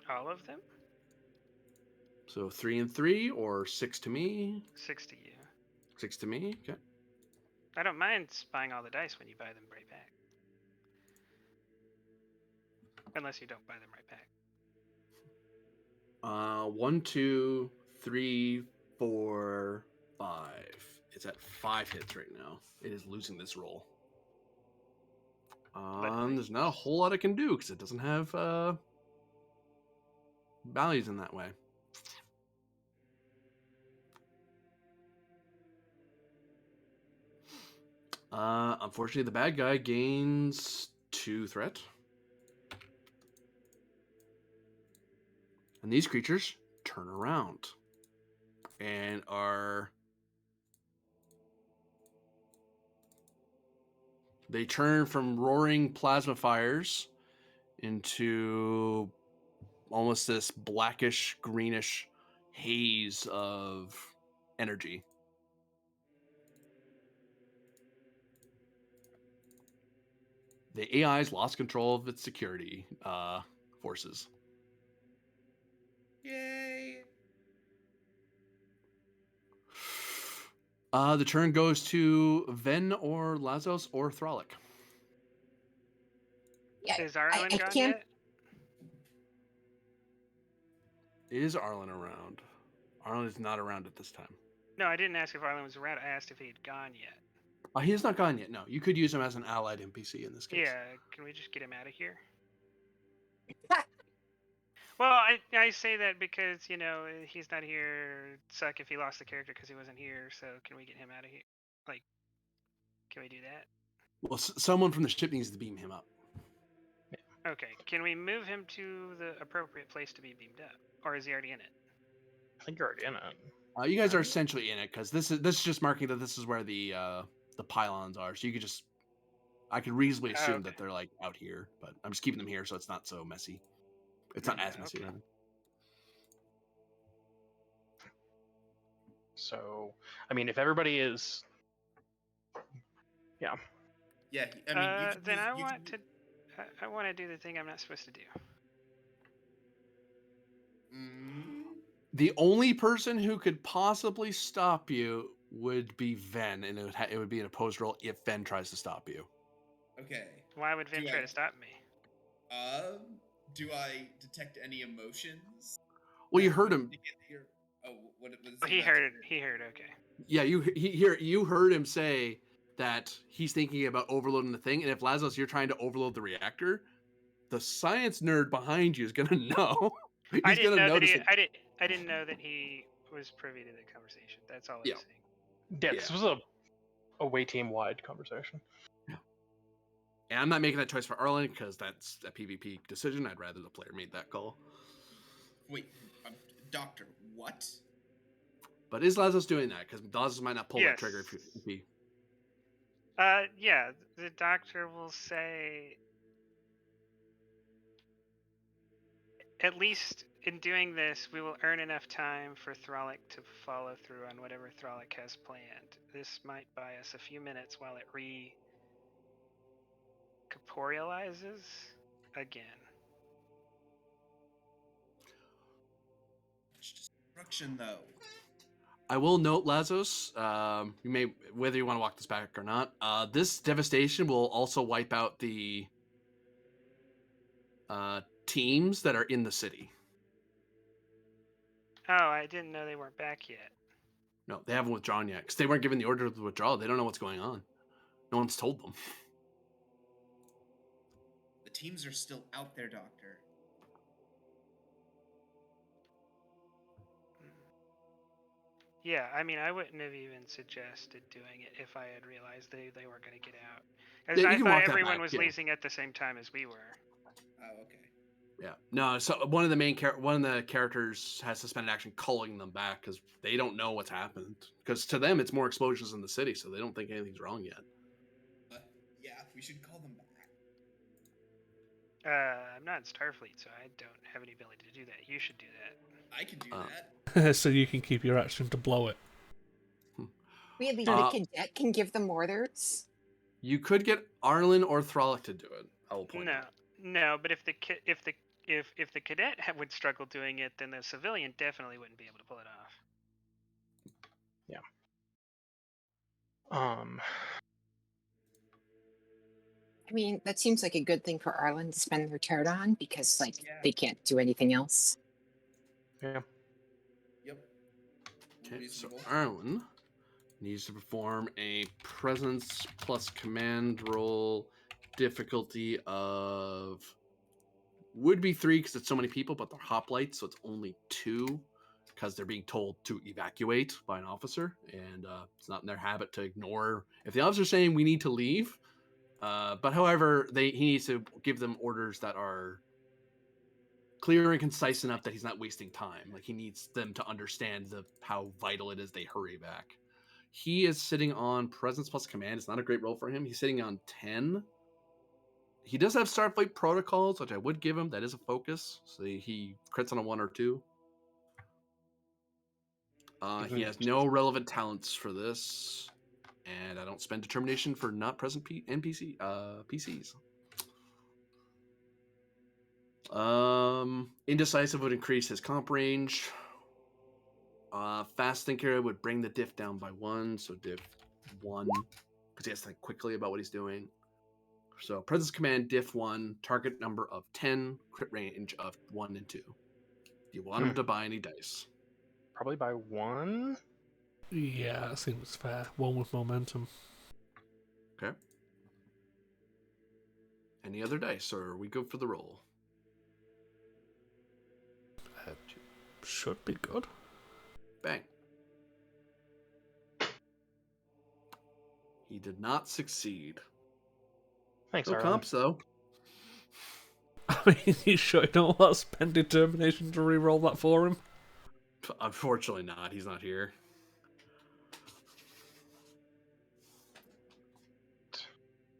All of them? So 3 and 3, or 6 to me. 6 to you. 6 to me. Okay. I don't mind buying all the dice when you buy them right back. Unless you don't buy them right back. 1, 2, 3, 4, 5. It's at 5 hits right now. It is losing this roll. There's not a whole lot it can do because it doesn't have values in that way. Unfortunately, the bad guy gains 2 threat. And these creatures turn around and they turn from roaring plasma fires into almost this blackish, greenish haze of energy. The AI's lost control of its security forces. Yay! The turn goes to Ven or Lazos or Thralic. Yeah, Is Arlen I gone can't. yet? Is Arlen around? Arlen is not around at this time. No, I didn't ask if Arlen was around. I asked if he had gone yet. He is not gone yet. No, you could use him as an allied NPC in this case. Yeah, can we just get him out of here? Well, I say that because, you know, he's not here. It'd suck if he lost the character because he wasn't here. So can we get him out of here? Like, can we do that? Well, someone from the ship needs to beam him up. Okay. Can we move him to the appropriate place to be beamed up, or is he already in it? I think you're already in it. You guys are essentially in it because this is just marking that this is where the pylons are. So you could just, I could reasonably assume that they're like out here, but I'm just keeping them here so it's not so messy. It's not as messy, rather. So, I mean, if everybody is, yeah. Yeah, I mean, you could then use, I you want could, to. I want to do the thing I'm not supposed to do. The only person who could possibly stop you would be Ven, and it would be an opposed roll if Ven tries to stop you. Okay. Why would Vin try to stop me? Do I detect any emotions? Well, you heard him. Oh, what was Oh, he heard it. He heard. Okay. Yeah, you heard him say that he's thinking about overloading the thing, and if Lazos, you're trying to overload the reactor, the science nerd behind you is gonna know. I didn't know that he. I didn't know that he was privy to the conversation. That's all I was saying. Yeah, this was a away team wide conversation. Yeah. And I'm not making that choice for Arlen because that's a PvP decision. I'd rather the player made that call. Wait, Doctor, what? But is Lazos doing that? Because Lazos might not pull that trigger if he. Yeah, the doctor will say, at least in doing this, we will earn enough time for Thralic to follow through on whatever Thralic has planned. This might buy us a few minutes while it corporealizes again. Destruction, though. I will note, Lazos, you may, whether you want to walk this back or not, this devastation will also wipe out the teams that are in the city. Oh, I didn't know they weren't back yet. No, they haven't withdrawn yet because they weren't given the order to withdraw. They don't know what's going on. No one's told them. The teams are still out there, Doctor. Yeah, I mean, I wouldn't have even suggested doing it if I had realized they weren't going to get out. As I thought everyone was leaving at the same time as we were. Oh, okay. Yeah. No, so one of the characters has suspended action calling them back because they don't know what's happened. Because to them, it's more explosions in the city, so they don't think anything's wrong yet. Yeah, we should call them back. I'm not in Starfleet, so I don't have any ability to do that. You should do that. I can do that. So you can keep your action to blow it. Really, the cadet can give them orders? You could get Arlen or Thralic to do it. I will point out. No, but if the cadet would struggle doing it, then the civilian definitely wouldn't be able to pull it off. Yeah. I mean, that seems like a good thing for Arlen to spend their turn on because, they can't do anything else. Yeah. Yep. Okay, so Arlen needs to perform a presence plus command roll difficulty of would be 3 because it's so many people, but they're hoplites, so it's only 2 because they're being told to evacuate by an officer, and it's not in their habit to ignore if the officer's saying we need to leave. But however, he needs to give them orders that are clear and concise enough that he's not wasting time. Like he needs them to understand how vital it is they hurry back. He is sitting on presence plus command. It's not a great roll for him. He's sitting on 10. He does have Starfleet protocols, which I would give him. That is a focus. So he crits on a 1 or 2. He has no relevant talents for this. And I don't spend determination for not present PCs. Indecisive would increase his comp range. Fast Thinker would bring the diff down by 1, so diff 1, because he has to think quickly about what he's doing. So Presence Command, diff 1, target number of 10, crit range of 1 and 2. Do you want him to buy any dice? Probably by 1. Yeah, that seems fair. One with momentum. Okay. Any other dice, or we go for the roll? Should be good. Bang. He did not succeed. Thanks, No Arlen. comps, though. I mean, you sure you don't want to spend determination to re-roll that for him? Unfortunately not. He's not here.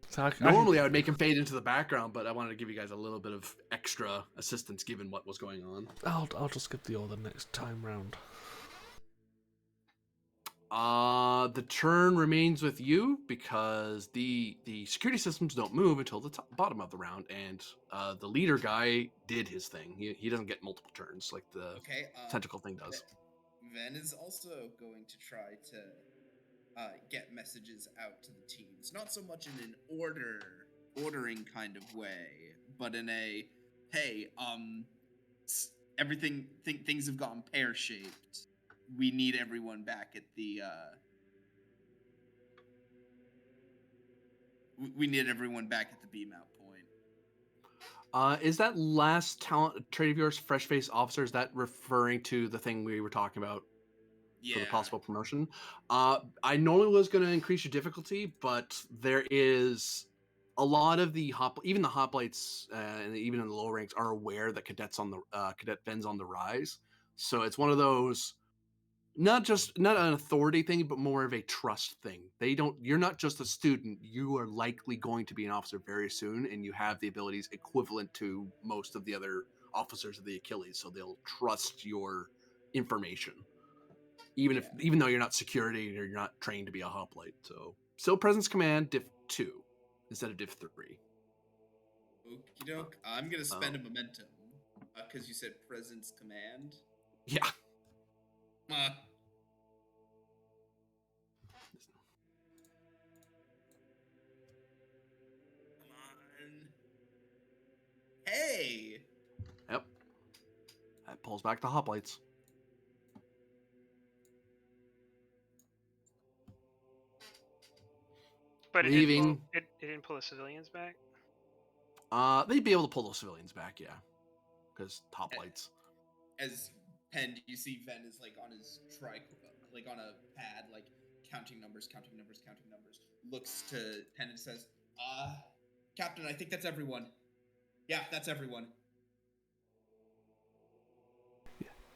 So Normally, I would make him fade into the background, but I wanted to give you guys a little bit of extra assistance given what was going on. I'll just get the order next time round. The turn remains with you because the security systems don't move until the bottom of the round, and the leader guy did his thing. He doesn't get multiple turns like the Okay. tentacle thing does. Ven is also going to try to get messages out to the teams, not so much in an ordering kind of way, but in a hey, things have gone pear-shaped. We need everyone back at the we need everyone back at the beam out point. Is that last talent trait of yours, fresh face officer? Is that referring to the thing we were talking about for the possible promotion? I normally was going to increase your difficulty, but there is a lot of the even the hoplites and even in the lower ranks are aware that cadet Ben's on the rise. So it's one of those not an authority thing, but more of a trust thing. You're not just a student, you are likely going to be an officer very soon, and you have the abilities equivalent to most of the other officers of the Achilles, so they'll trust your information. Even though you're not security or you're not trained to be a hoplite. So still presence command, diff 2 instead of diff 3. Okie doke. I'm gonna spend a momentum. Because you said presence command. Yeah. Come on. Hey! Yep. That pulls back the hoplites. But Leaving. It didn't pull the civilians back? They'd be able to pull those civilians back, yeah. Because hoplites. As Pen, you see Ven is like on his like on a pad, like counting numbers. Looks to Pen and says, Captain, I think that's everyone. Yeah, that's everyone.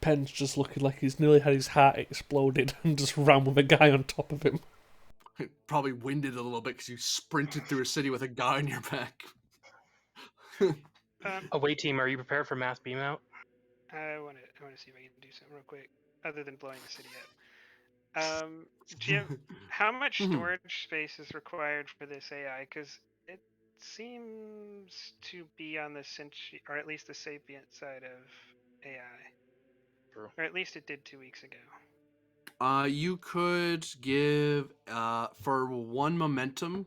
Penn's just looking like he's nearly had his heart exploded and just ran with a guy on top of him. Probably winded a little bit because you sprinted through a city with a guy on your back. Away team, are you prepared for mass beam out? I want to see if I can do something real quick, other than blowing the city up. Jim, how much storage space is required for this AI? Because it seems to be on the sentient, or at least the sapient side of AI. True. Or at least it did 2 weeks ago. You could give for 1 momentum.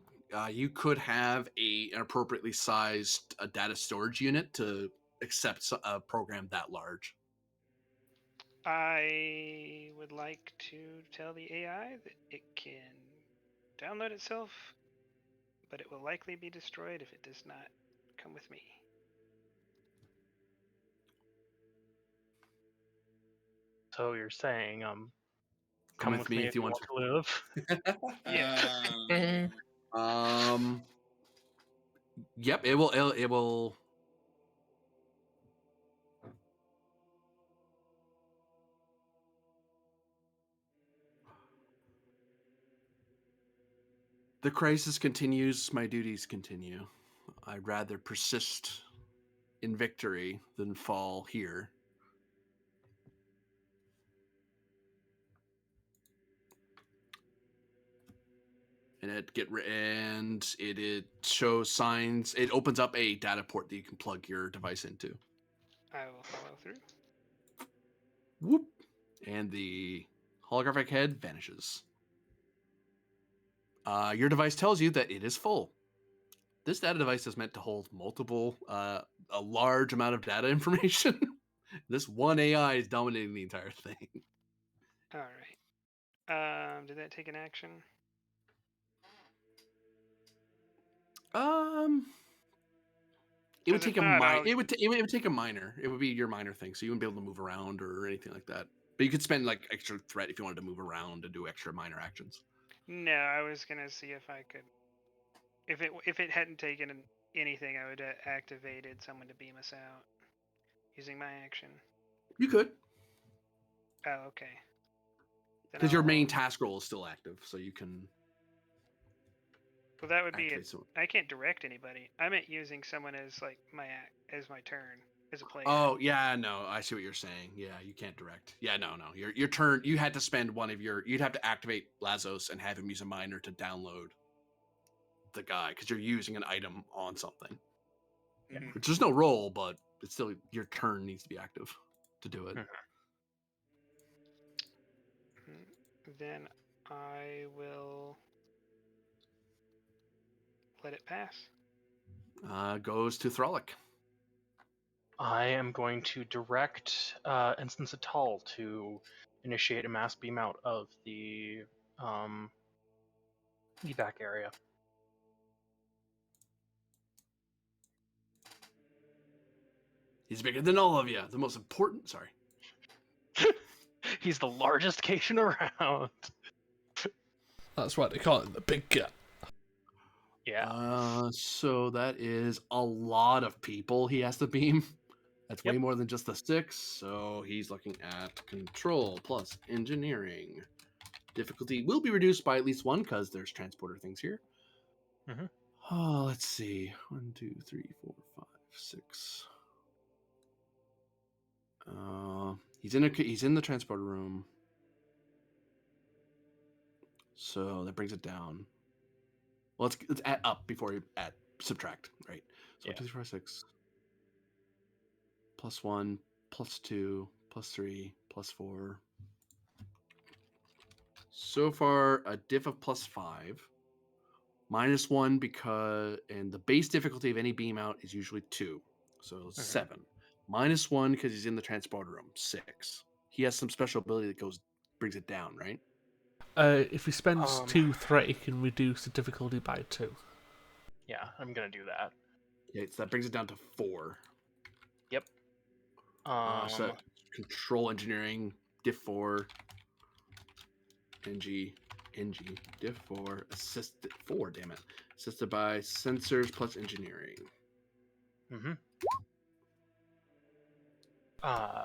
You could have an appropriately sized data storage unit to accept a program that large. I would like to tell the AI that it can download itself, but it will likely be destroyed if it does not come with me. So you're saying, Come with me if you want to live. Yeah. Yep, it will. The crisis continues, my duties continue. I'd rather persist in victory than fall here. And it shows signs. It opens up a data port that you can plug your device into. I will follow through. Whoop. and the holographic head vanishes. Your device tells you that it is full. This data device is meant to hold a large amount of data information. This one AI is dominating the entire thing. All right. Did that take an action? It would 'Cause if take a not, minor. I'll- It would take a minor. It would be your minor thing, so you wouldn't be able to move around or anything like that. But you could spend like extra threat if you wanted to move around and do extra minor actions. No, I was gonna see if I could. If it hadn't taken anything, I would have activated someone to beam us out using my action. You could, Oh, okay. Then because your main I'll- task roll is still active, so you can Well, that would be activate it. someone. I can't direct anybody. I meant using someone as like my turn as a player. Oh yeah, no, I see what you're saying. Yeah, you can't direct. Yeah, no. Your turn. You had to spend one of your. You'd have to activate Lazos and have him use a minor to download the guy because you're using an item on something. Mhm. Which there's no roll, but it's still your turn needs to be active to do it. Then I will let it pass. Goes to Thralic. I am going to direct Instance Atal to initiate a mass beam out of the evac area. He's bigger than all of you. The most important. Sorry. He's the largest Cation around. That's why they call it the big cat. Yeah. So that is a lot of people he has to beam. That's way Yep. more than just the 6. So he's looking at control plus engineering. Difficulty will be reduced by at least 1 because there's transporter things here. Mhm. Oh, let's see. 1, 2, 3, 4, 5, 6. He's in the transporter room. So that brings it down. Well, let's add up before you add subtract, right? So Yeah. 1, 2, 3, 4, 6. Plus 1, plus 2, plus 3, plus 4. So far, a diff of plus 5. Minus 1 because, and the base difficulty of any beam out is usually 2. So 7. Minus 1 because he's in the transporter room, 6. He has some special ability that brings it down, right? If he spends 2 threat, he can reduce the difficulty by 2. Yeah, I'm gonna do that. Okay, so that brings it down to 4. Yep. So control engineering, diff 4. NG, diff 4, assisted 4, damn it. Assisted by sensors plus engineering. Mm-hmm.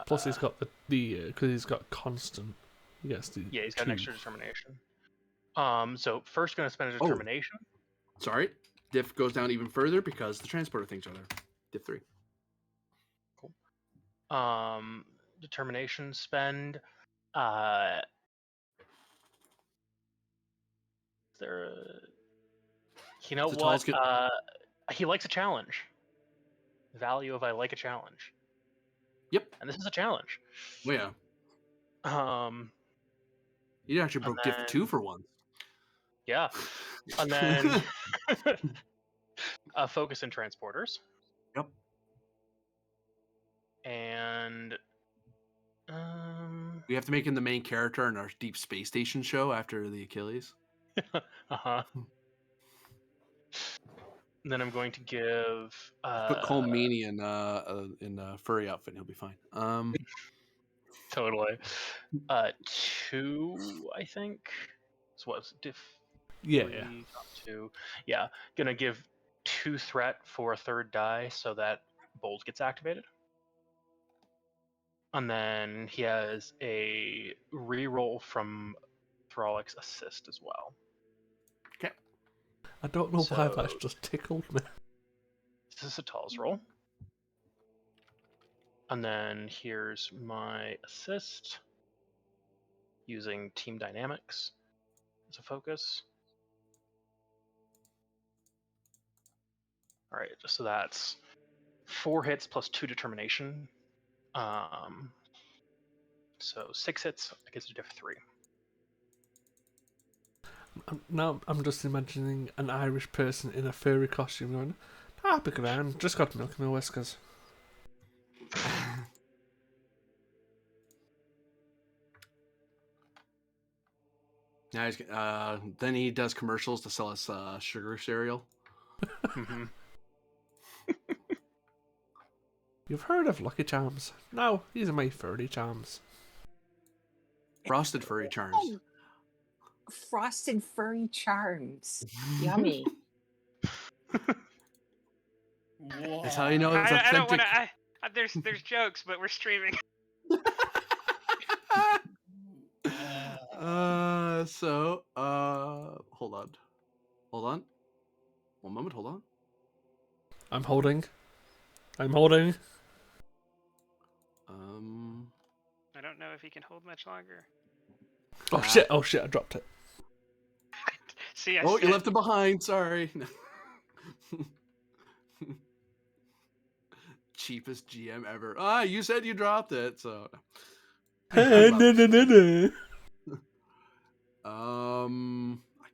Plus, he's got the because he's got constant. He gets the Yeah, he's got 2. an extra determination. So first gonna spend a Oh. determination. Sorry, diff goes down even further because the transporter things are there. Diff 3. Determination spend. Is there a... You know So what? Tal's He likes a challenge. The value of I like a challenge. Yep. And this is a challenge. Well, yeah. You actually broke diff 2 for once. Yeah. And then focus in transporters. Yep. And we have to make him the main character in our deep space station show after the Achilles. Then I'm going to give Put Cole Meany in a furry outfit and he'll be fine. Totally. 2, I think. So what's diff? Yeah. 3, 2. Yeah, gonna give 2 threat for a 3rd die so that Bolt gets activated. And then he has a reroll from Thralic's assist as well. Okay. I don't know why that's just tickled me. This is a Tal's roll. And then here's my assist using team dynamics as a focus. All right, so that's 4 hits plus 2 determination. So 6 hits against a diff 3. Now I'm just imagining an Irish person in a furry costume going, "Ah, big around, just got milk in my whiskers." Now then he does commercials to sell us sugar cereal. Mm-hmm. You've heard of Lucky Charms? No, these are my furry charms. Frosted furry charms. Oh, frosted furry charms. Yummy. That's how you know it's I don't want authentic. to. There's jokes, but we're streaming. Hold on. One moment, hold on. I'm holding. I don't know if he can hold much longer. Oh shit! Oh shit! I dropped it. See, you left it behind. Sorry. Cheapest GM ever. You said you dropped it, so. No. I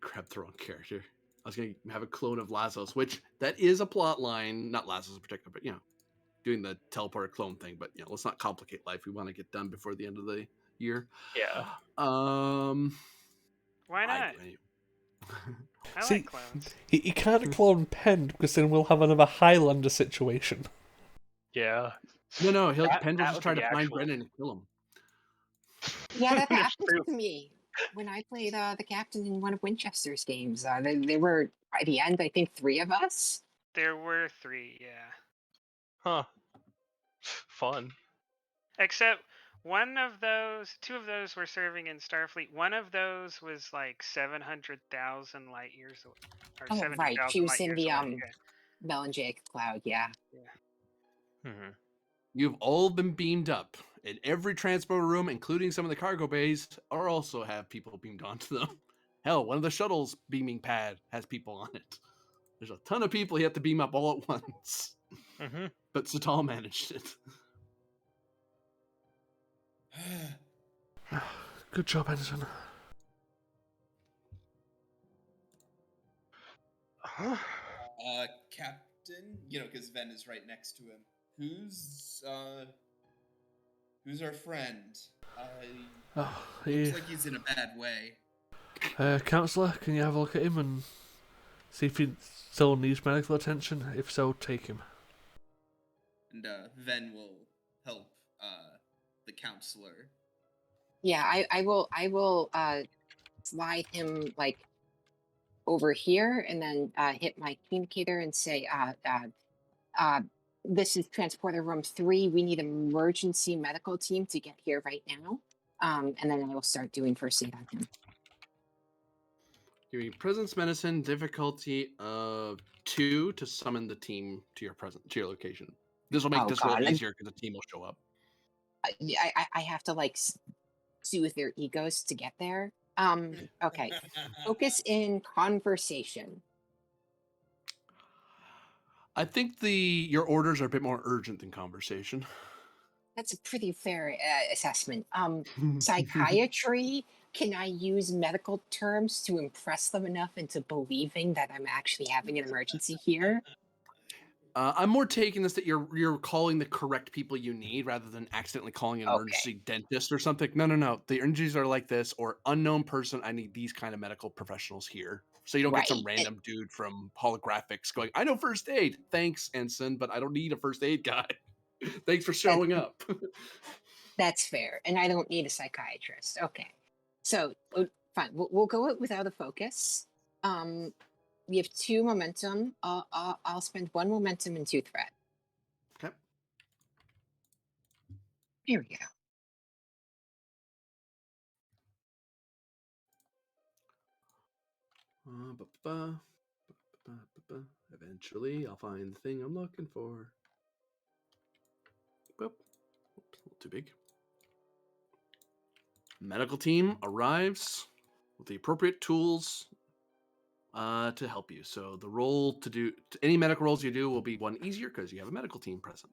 grabbed the wrong character. I was gonna have a clone of Lazos, which that is a plot line, not Lazos in particular, but doing the teleporter clone thing. But let's not complicate life. We want to get done before the end of the year. Yeah. Why not? I See, like clones. he can't clone Pen because then we'll have another Highlander situation. Yeah. No, he'll That Penn will just would try be to find actual- Brennan and kill him. Yeah, that That's happened true. to me when I played the captain in one of Winchester's games. There were, by the end, I think 3 of us. There were 3, yeah. Huh. Fun. Except 2 of those were serving in Starfleet. One of those was like 700,000 light years away, or Oh, right. She 70,000 was light in years the away. Melangic cloud, yeah. Mm-hmm. You've all been beamed up. In every transport room, including some of the cargo bays, are also have people beamed onto them. Hell, one of the shuttle's beaming pad has people on it. There's a ton of people you have to beam up all at once. Mm-hmm. But Satal managed it. Good job, Ensign. Captain, because Ven is right next to him. Who's our friend? Looks like he's in a bad way. Counsellor, can you have a look at him and see if he still needs medical attention? If so, take him. And Ven will help the counselor. Yeah, I will slide him like over here and then hit my communicator and say, this is transporter room 3. We need an emergency medical team to get here right now. And then I will start doing first aid on him. Give me presence medicine difficulty of 2 to summon the team to your location. This will make this roll easier because the team will show up. I have to like soothe their egos to get there. Okay. Focus in conversation. I think your orders are a bit more urgent than conversation. That's a pretty fair assessment. Psychiatry, can I use medical terms to impress them enough into believing that I'm actually having an emergency here? I'm more taking this that you're calling the correct people you need rather than accidentally calling an emergency dentist or something. No. The emergencies are like this, or unknown person. I need these kind of medical professionals here. So you don't get some random dude from holographics going, I know first aid. Thanks, Ensign, but I don't need a first aid guy. Thanks for showing up. That's fair. And I don't need a psychiatrist. Okay. So, fine. We'll go without a focus. We have 2 momentum. I'll spend 1 momentum and 2 threat. Okay. Here we go. Eventually, I'll find the thing I'm looking for. Boop. Oops, a little too big. Medical team arrives with the appropriate tools to help you. So the roll to do any medical rolls you do will be 1 easier because you have a medical team present.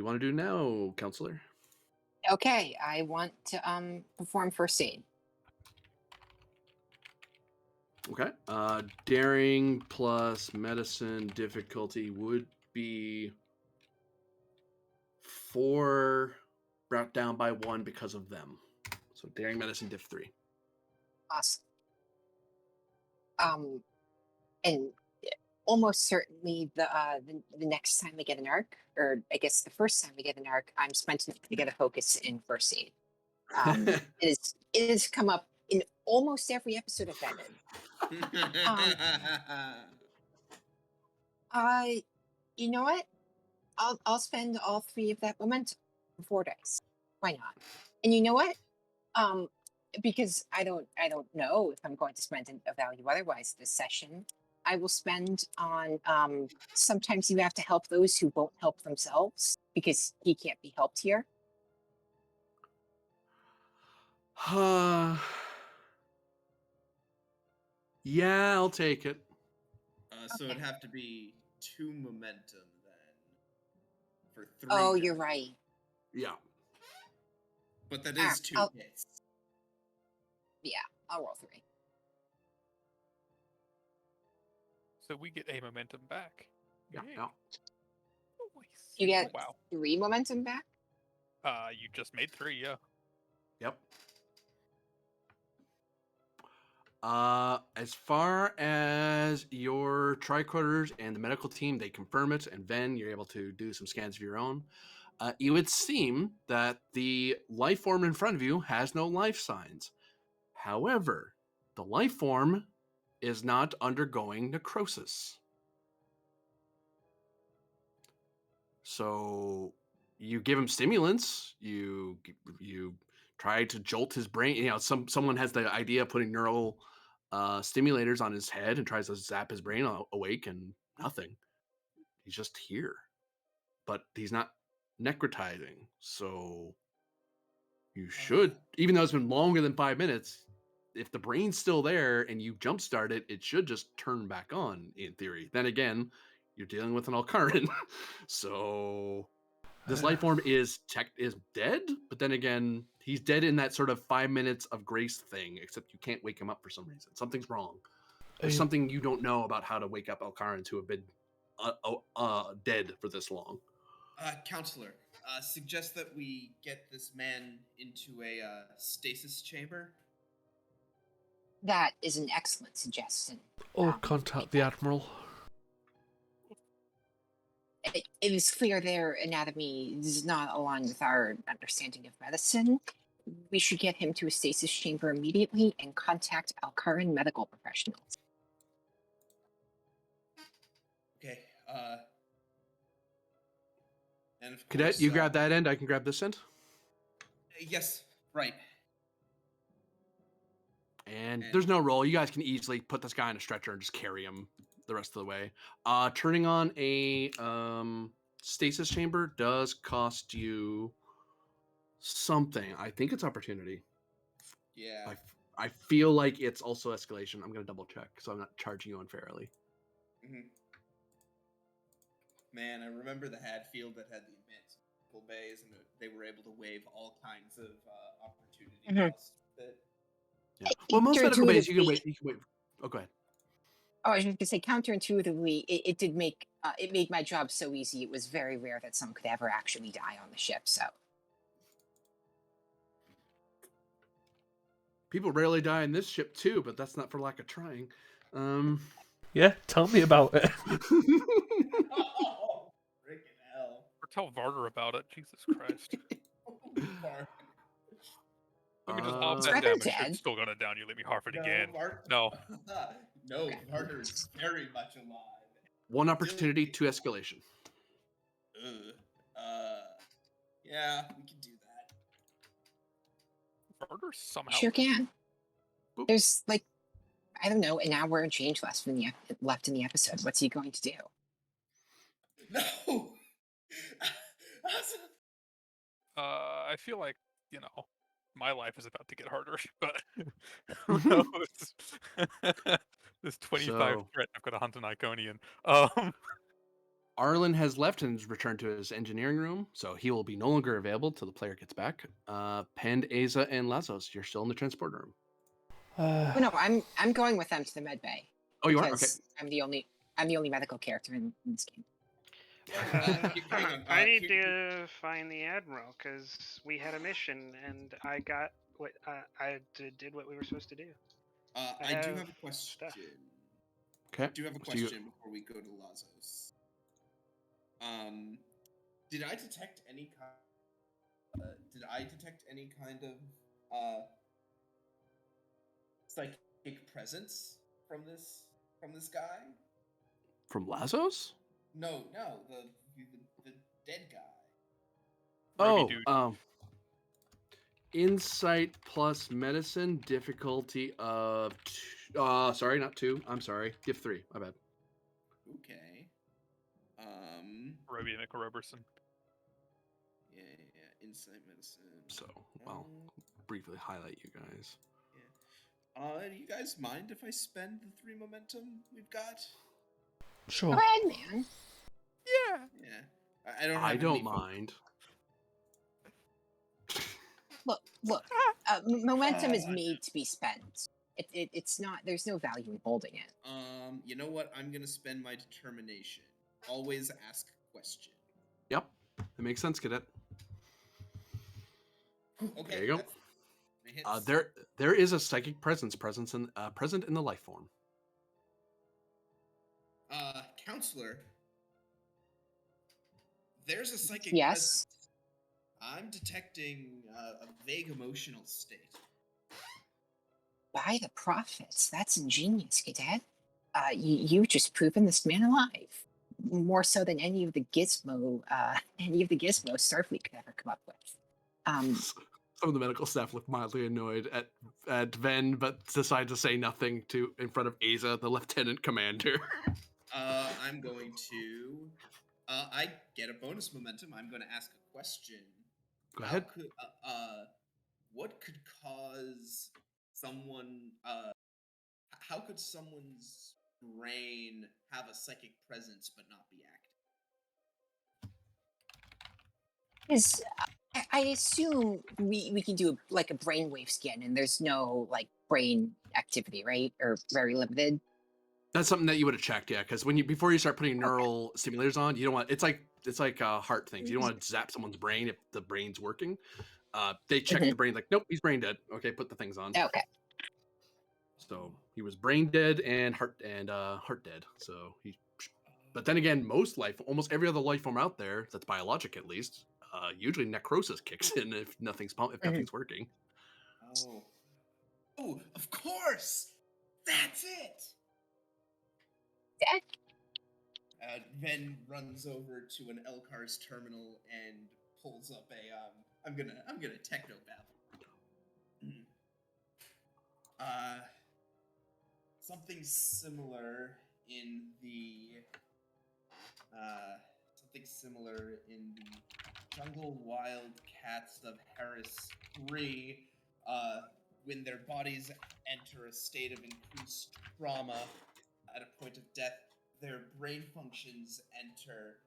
you want to do now, counselor? Okay, I want to perform first aid. Okay. Daring plus medicine difficulty would be 4, brought down by 1 because of them. So daring medicine diff 3. Awesome. And almost certainly the next time we get an arc, or I guess the first time we get an arc, I'm spent enough to get a focus in first aid. It has come up in almost every episode of Batman. You know what? I'll spend all 3 of that momentum for 4 dice. Why not? And you know what? Because I don't know if I'm going to spend a value otherwise this session. I will spend on sometimes you have to help those who won't help themselves because he can't be helped here. Yeah, I'll take it. So it'd have to be 2 momentum then for 3. Oh, you're right. Yeah. But that is 2 hits. Yeah, I'll roll 3. So we get a momentum back. Yeah. Yay. Yeah. Nice. You get Wow. 3 momentum back. You just made 3, yeah. Yep. As far as your tricorders and the medical team, they confirm it, and then you're able to do some scans of your own. It would seem that the life form in front of you has no life signs. However, the life form is not undergoing necrosis. So you give him stimulants. You try to jolt his brain. You know, someone has the idea of putting neural stimulators on his head and tries to zap his brain awake, and nothing. He's just here, but he's not necrotizing. So you should, even though it's been longer than 5 minutes, if the brain's still there and you jumpstart it, it should just turn back on in theory. Then again, you're dealing with an Alcaran, so this life form is dead. But then again, he's dead in that sort of 5 minutes of grace thing. Except you can't wake him up for some reason. Something's wrong. There's something you don't know about how to wake up Alcarans who have been dead for this long. Counselor, suggest that we get this man into a stasis chamber. That is an excellent suggestion. Or contact the Admiral. It is clear their anatomy does not align with our understanding of medicine. We should get him to a stasis chamber immediately and contact Alcaran medical professionals. Okay. And of Cadet, course, you grab that end. I can grab this end. Yes, right. And there's no roll. You guys can easily put this guy in a stretcher and just carry him the rest of the way. Turning on a stasis chamber does cost you something. I think it's opportunity. Yeah. I feel like it's also escalation. I'm going to double check so I'm not charging you unfairly. Mm-hmm. Man, I remember the Hadfield that had the advanced medical bays, and they were able to waive all kinds of opportunity costs with it. Yeah. Well, most medical bays you can wait. Oh, go ahead. Oh, I was just going to say, counterintuitively, it did make it made my job so easy. It was very rare that someone could ever actually die on the ship. So people rarely die in this ship too, but that's not for lack of trying. Yeah, tell me about it. Oh, freaking hell! Or tell Varder about it. Jesus Christ. Let me just half that Rather damage. dead. It's still gonna down you. Let me half it again. No. No, Varder's very much alive. One opportunity, 2 escalation. Yeah, we can do that. Varder somehow. Sure can. Boop. There's like, I don't know, an hour and change left in the episode. What's he going to do? No. I feel like, you know, my life is about to get harder, but who knows? This 25 So- threat, I've got to hunt an Iconian. Arlen has left and has returned to his engineering room, so he will be no longer available till the player gets back. Pend, Aza, and Lazos, you're still in the transporter room. Oh, no, I'm going with them to the med bay. Oh, you are? Okay. Because I'm the only medical character in this game. Hang on, I need here- to find the admiral because we had a mission and I got what I did what we were supposed to do. I do have have a question. stuff. Okay. I do have a So you- question before we go to Lazos. Did I detect any kind of psychic presence from this guy? From Lazos? No, the dead guy. Oh, dude. insight plus medicine, difficulty of sorry, not 2. I'm sorry. Give 3. My bad. Okay. Roby Nickel Roberson. Yeah. Insight medicine. So, well, briefly highlight you guys. Do you guys mind if I spend the 3 momentum we've got? Sure. Go ahead, man. Yeah. I don't. Have I don't any focus. mind. Look. Momentum is made to be spent. It's not. There's no value in holding it. You know what? I'm gonna spend my determination. Always ask a question. Yep. It makes sense, cadet. Okay. There you go. that's my hits. There is a psychic present in the life form. Counselor. There's a psychic Yes. presence. I'm detecting a vague emotional state. By the prophets, that's ingenious, cadet. You've just proven this man alive, more so than any of the gizmos Starfleet could ever come up with. Some of the medical staff look mildly annoyed at Ven, but decide to say nothing in front of Aza, the lieutenant commander. I'm going to. I get a bonus momentum. I'm going to ask a question. Go ahead. What could cause someone? How could someone's brain have a psychic presence but not be active? I assume we can do like a brainwave scan, and there's no like brain activity, right? Or very limited. That's something that you would have checked, yeah. Because before you start putting neural stimulators on, you don't want. It's like heart things. You don't want to zap someone's brain if the brain's working. They check the brain, like, nope, he's brain dead. Okay, put the things on. Okay. So he was brain dead and heart dead. So but then again, almost every other life form out there that's biologic, at least, usually necrosis kicks in if nothing's working. Oh, of course, that's it. Ven runs over to an Elcar's terminal and pulls up a. I'm gonna techno babble. Something similar in the Jungle Wildcats of Harris 3, when their bodies enter a state of increased trauma at a point of death, their brain functions enter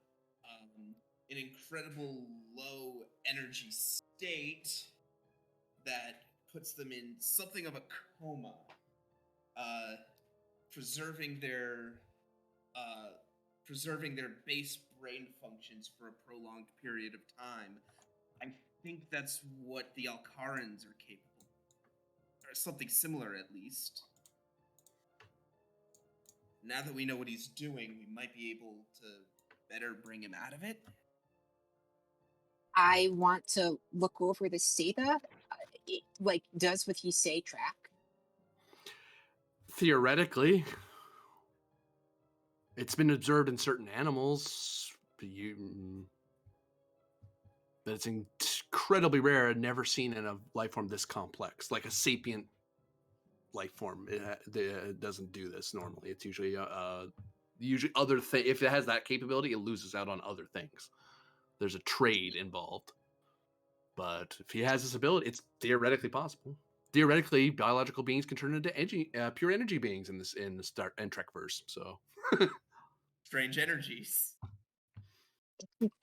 an incredible low energy state that puts them in something of a coma, preserving their base brain functions for a prolonged period of time. I think that's what the Alcarans are capable of, or something similar at least. Now that we know what he's doing, we might be able to better bring him out of it. I want to look over this data. Does what he say track? Theoretically, it's been observed in certain animals, but it's incredibly rare and never seen in a life form this complex, like a sapient life form. It doesn't do this normally. It's usually other thing. If it has that capability, it loses out on other things. There's a trade involved. But if he has this ability, it's theoretically possible. Theoretically, biological beings can turn into pure energy beings in the Trek verse. So strange energies.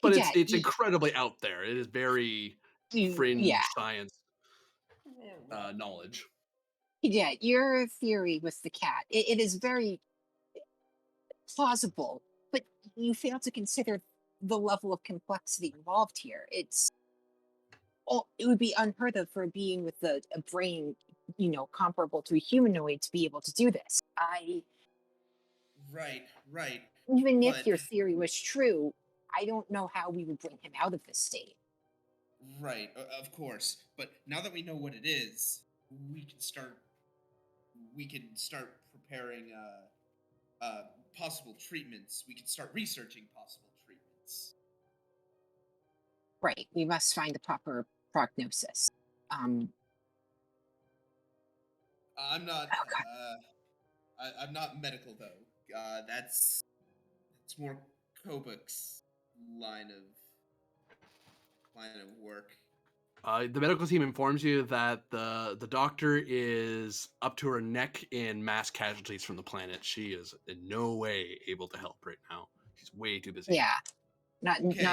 But Yeah, it's incredibly out there. It is very yeah, fringe science knowledge. yeah. Your theory with the cat, it is very plausible, but you fail to consider the level of complexity involved here. It would be unheard of for a being with a brain, comparable to a humanoid to be able to do this. Right. Even if But your theory was true, I don't know how we would bring him out of this state. right, of course. But now that we know what it is, we can start. We can start preparing possible treatments. We can start researching possible treatments. Right. We must find the proper prognosis. I'm not. Oh God. I'm not medical though. That's more Kobuk's line of work. The medical team informs you that the doctor is up to her neck in mass casualties from the planet. She is in no way able to help right now. She's way too busy. Yeah. Not Okay.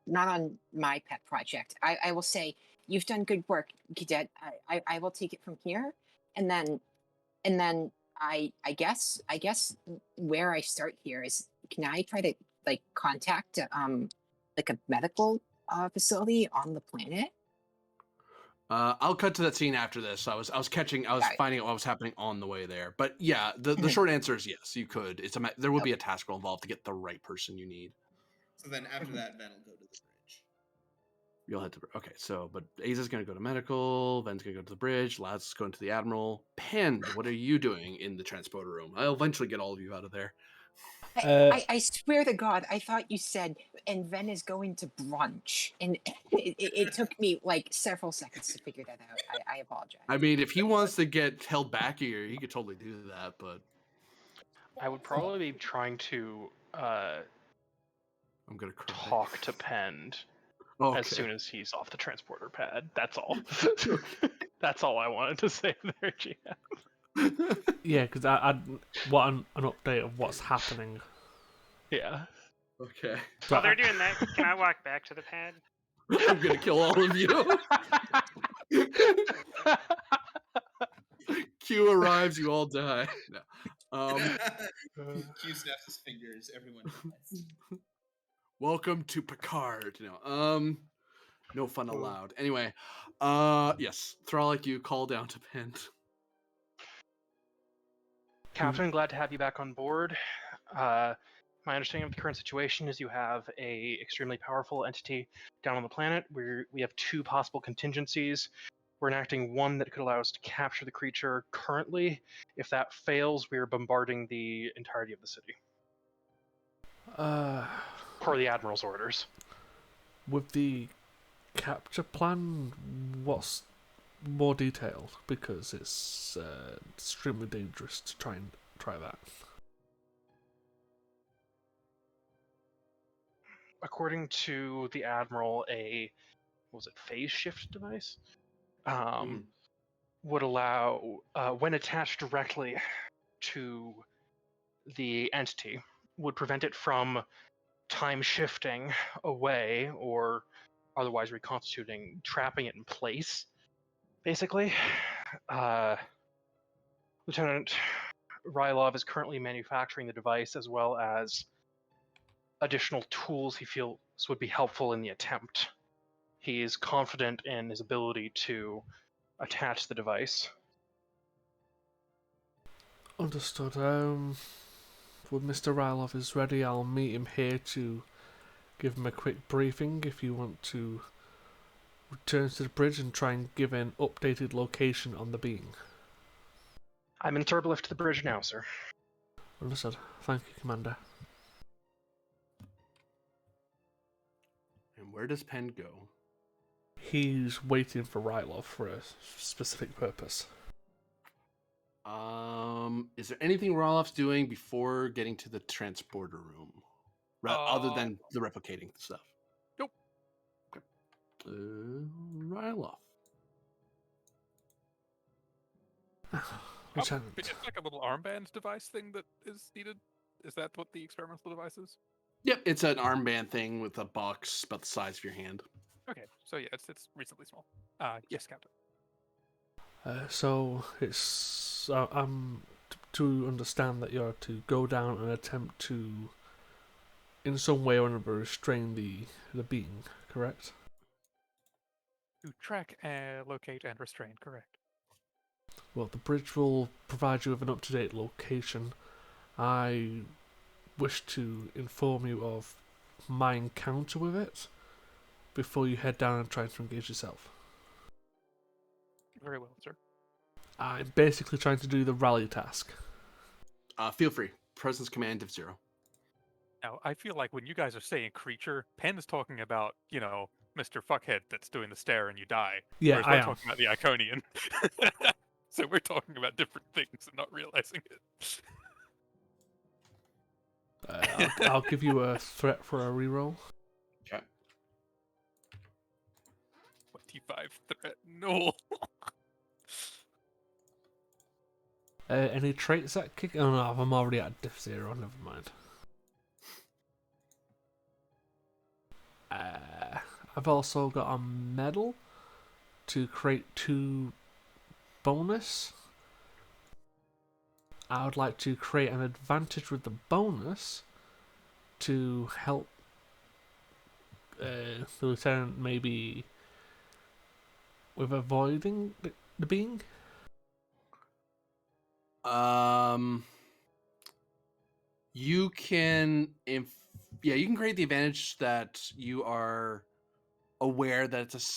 not on my pet project. I will say you've done good work, Cadet. I will take it from here, and then I guess where I start here is, can I try to like contact like a medical facility on the planet? I'll cut to that scene after this. I was Right. finding out what was happening on the way there. But yeah, the short answer is yes, you could. There will be a task roll involved to get the right person you need. So then after that, Ven will go to the bridge. You'll have to. Okay, so but Aza's gonna go to medical. Ven's gonna go to the bridge. Laz is going to the admiral. Pend, what are you doing in the transporter room? I'll eventually get all of you out of there. I swear to God, I thought you said, and Ven is going to brunch. And it took me like several seconds to figure that out. I apologize. I mean, if he wants to get held back here, he could totally do that. But I would probably be trying to I'm gonna cry. talk to Pend Okay. as soon as he's off the transporter pad. That's all. That's all I wanted to say there, GM. Yeah, because I want an update of what's happening. Yeah. Okay. So While they're doing that, can I walk back to the pad? I'm gonna kill all of you. Q arrives, you all die. No. Q snaps his fingers. Everyone dies. Welcome to Picard. No fun allowed. Anyway, yes, Thralic, you call down to Pend. Captain, glad to have you back on board. My understanding of the current situation is you have a extremely powerful entity down on the planet. We have two possible contingencies. We're enacting one that could allow us to capture the creature currently. If that fails, we are bombarding the entirety of the city. Per the Admiral's orders. With the capture plan, what's more detailed? Because it's extremely dangerous to try that. According to the Admiral, phase shift device? Would allow, when attached directly to the entity, would prevent it from time shifting away or otherwise reconstituting, trapping it in place, basically. Lieutenant Rylov is currently manufacturing the device as well as additional tools he feels would be helpful in the attempt. He is confident in his ability to attach the device. Understood. When Mr. Rylov is ready, I'll meet him here to give him a quick briefing if you want to return to the bridge and try and give an updated location on the being. I'm in turblift to the bridge now, sir. Understood. Thank you, Commander. And where does Pend go? He's waiting for Rylov for a specific purpose. Is there anything Rylov's doing before getting to the transporter room? Other than the replicating stuff? Nope. Okay. Rylov. Lieutenant. It's like a little armband device thing that is needed. Is that what the experimental device is? Yep, it's an armband thing with a box about the size of your hand. Okay, so yeah, it's reasonably small. Yes, Captain. So it's I'm to understand that you're to go down and attempt to, in some way or another, restrain the being. Correct? To track, locate, and restrain. Correct. Well, the bridge will provide you with an up-to-date location. I wish to inform you of my encounter with it before you head down and try to engage yourself. Very well, sir. I'm basically trying to do the rally task. Feel free. Presence command of 0. Now, I feel like when you guys are saying creature, Penn is talking about, Mr. Fuckhead that's doing the stare and you die. Yeah, Whereas I we're am. talking about the Iconian. So we're talking about different things and not realizing it. I'll give you a threat for a reroll. Okay. 25 threat. No. Any traits that kick? Oh no, I'm already at diff 0. Never mind. I've also got a medal to create 2 bonus. I would like to create an advantage with the bonus to help the lieutenant maybe with avoiding the being. You can you can create the advantage that you are aware that it's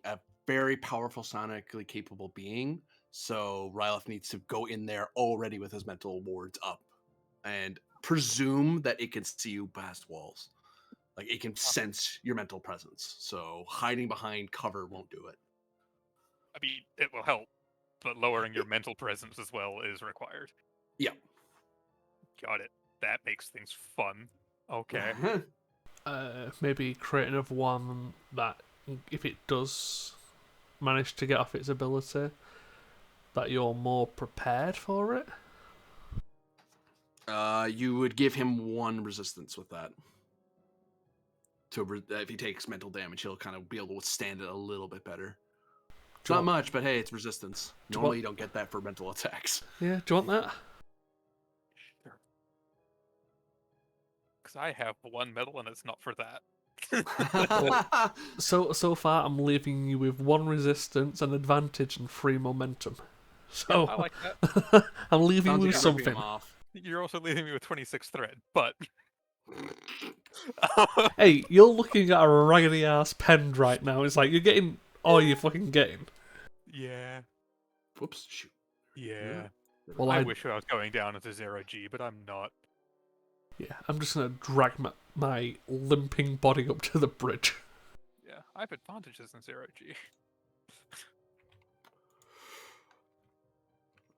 a very powerful psionically capable being. So Ryloth needs to go in there already with his mental wards up and presume that it can see you past walls. Like it can sense your mental presence. So hiding behind cover won't do it. I mean, it will help, but lowering your mental presence as well is required. Yeah. Got it. That makes things fun. Okay. Maybe create another one that, if it does manage to get off its ability, that you're more prepared for it. You would give him 1 resistance with that. If he takes mental damage, he'll kind of be able to withstand it a little bit better. It's not much, but hey, it's resistance. Normally, you don't get that for mental attacks. Yeah, do you want that? Sure. Because I have 1 medal and it's not for that. So far, I'm leaving you with 1 resistance, an advantage, and 3 momentum. So Yeah, I like that. I'm leaving Sounds you like with you're ripping something. him off. You're also leaving me with 26 thread, but Hey, you're looking at a raggedy ass pen right now. It's like you're getting all you're fucking getting. yeah, Whoops, shoot. yeah. Well, I wish I was going down as a 0G, but I'm not. Yeah, I'm just gonna drag my limping body up to the bridge. Yeah, I have advantages in 0G.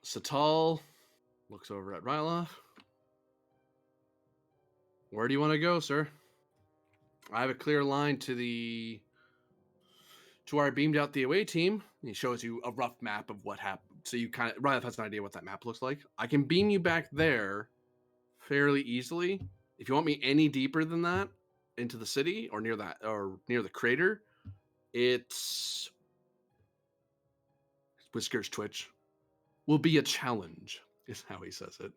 Satal looks over at Ryloth. Where do you want to go, sir? I have a clear line to where I beamed out the away team. He shows you a rough map of what happened. So you kind of Ryloth has an idea what that map looks like. I can beam you back there fairly easily. If you want me any deeper than that into the city or near the crater, it's Whiskers twitch. Will be a challenge, is how he says it.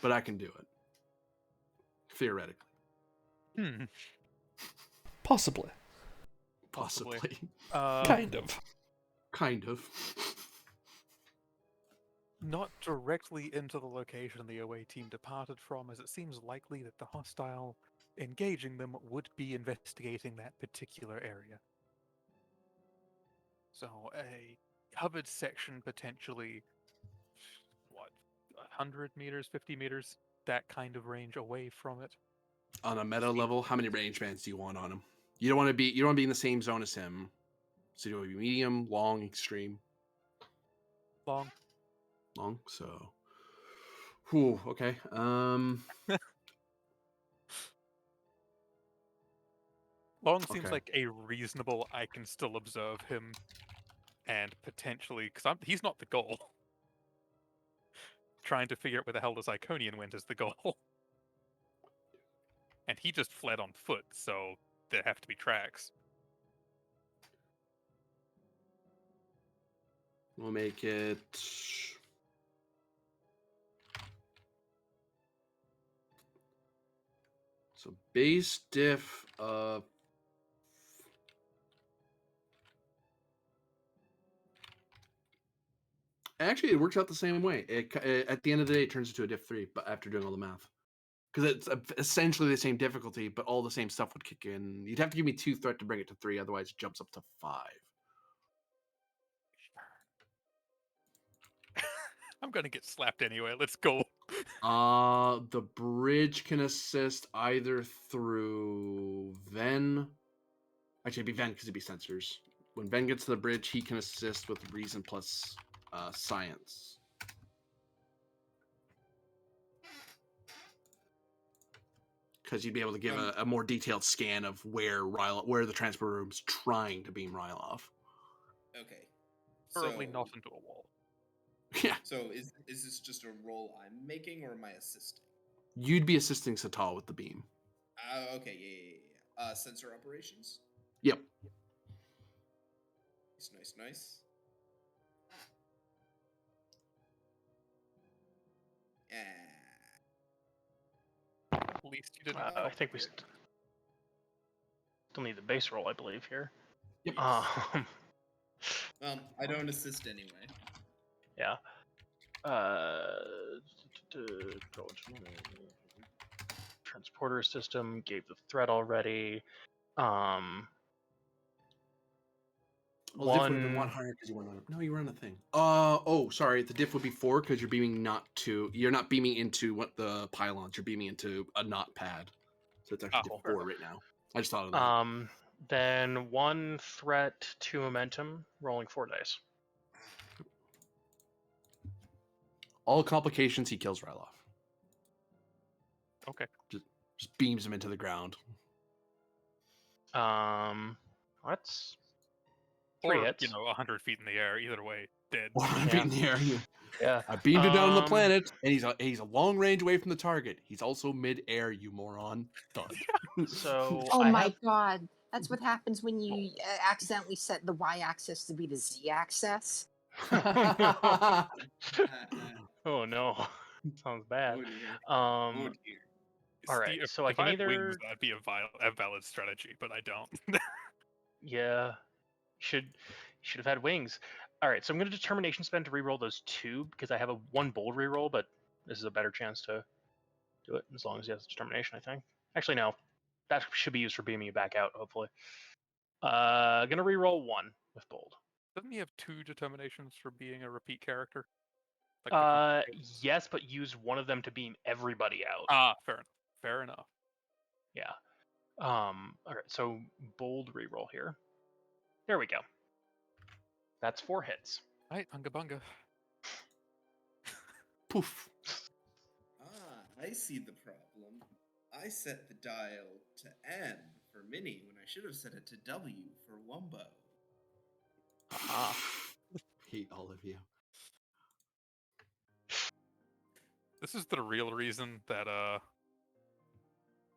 But I can do it. Theoretically. Possibly. Possibly. Kind of. Kind of. Not directly into the location the away team departed from, as it seems likely that the hostile engaging them would be investigating that particular area. So a covered section, potentially, 100 meters, 50 meters, that kind of range away from it. On a meta level, how many range bands do you want on him? You don't want to be in the same zone as him. So you want to be medium, long, extreme? Long. Long, so. Whew, okay. Long seems Okay. like a reasonable, I can still observe him and potentially, because he's not the goal. trying to figure out where the hell this Iconian went is the goal. And he just fled on foot, so there have to be tracks. We'll make it... So base diff of... Actually, it works out the same way. At the end of the day, it turns into a diff 3, but after doing all the math. Because it's essentially the same difficulty, but all the same stuff would kick in. You'd have to give me 2 threat to bring it to 3, otherwise it jumps up to 5. I'm gonna get slapped anyway. Let's go. The bridge can assist either through Ven. Actually, it'd be Ven because it'd be sensors. When Ven gets to the bridge, he can assist with reason plus science. Because you'd be able to give a more detailed scan of where the transport room's trying to beam Ryle off. Okay. Probably not into a wall. Yeah. So is this just a roll I'm making, or am I assisting? You'd be assisting Satal with the beam. Okay, yeah. Sensor operations? Yep. Nice. Yeah. At least you didn't. I think we still need the base roll, I believe, here. Yep. I don't assist anyway. Yeah. Transporter system gave the threat already. Well, the diff would have been 1 higher because you weren't on it. No, you were on a thing. Sorry. The diff would be 4 because you're beaming you're not beaming into what the pylons. You're beaming into a not pad. So it's actually diff 4 right now. I just thought of that. Then 1 threat, 2 momentum, rolling 4 dice. All complications, he kills Ryloff. Okay. Just beams him into the ground. That's 3 hits. 100 feet in the air. Either way, dead. 100 feet in the air. Yeah. I beamed him down on the planet, and he's a long range away from the target. He's also mid-air, you moron. Thud. So Oh my god. That's what happens when you accidentally set the y-axis to be the z-axis. Oh no. Sounds bad. Oh dear. All right, Steve, so I if can had either... wings, that'd be a valid strategy, but I don't. Yeah. Should have had wings. All right, so I'm going to determination spend to reroll those 2 because I have a 1 bold reroll, but this is a better chance to do it as long as he has determination, I think. Actually, no. That should be used for beaming you back out, hopefully. Gonna reroll 1 with bold. Doesn't he have 2 determinations for being a repeat character? Yes, but use one of them to beam everybody out. Ah, fair enough. Yeah. All right, so bold reroll here. There we go. That's 4 hits. All right, unga bunga. Poof. I see the problem. I set the dial to M for Mini when I should have set it to W for Wumbo. Hate all of you. This is the real reason that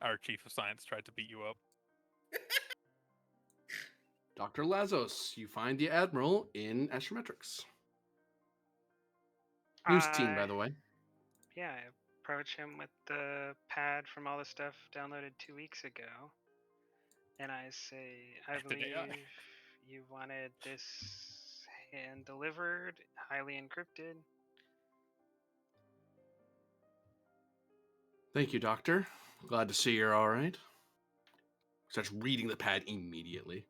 our chief of science tried to beat you up. Dr. Lazos, you find the Admiral in Astrometrics. New scene, by the way. Yeah, I approach him with the pad from all the stuff downloaded 2 weeks ago. And I say, I believe you wanted this hand delivered, highly encrypted. Thank you, Doctor. Glad to see you're all right. Starts reading the pad immediately.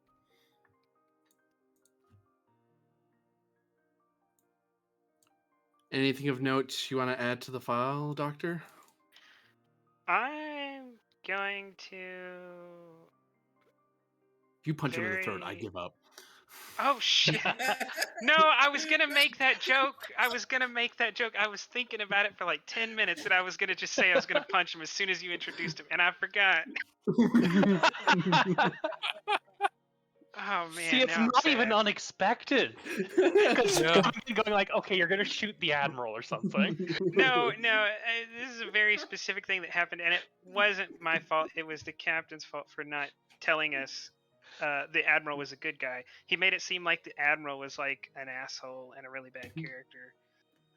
Anything of note you want to add to the file, Doctor? I'm going to... If you punch him in the throat, I give up. Oh, shit. No, I was going to make that joke. I was thinking about it for like 10 minutes, and I was going to just say I was going to punch him as soon as you introduced him, and I forgot. Oh man, See, it's now I'm not even sad. unexpected. Because Yeah. going like, okay, you're gonna shoot the admiral or something. No, this is a very specific thing that happened, and it wasn't my fault. It was the captain's fault for not telling us the admiral was a good guy. He made it seem like the admiral was like an asshole and a really bad character.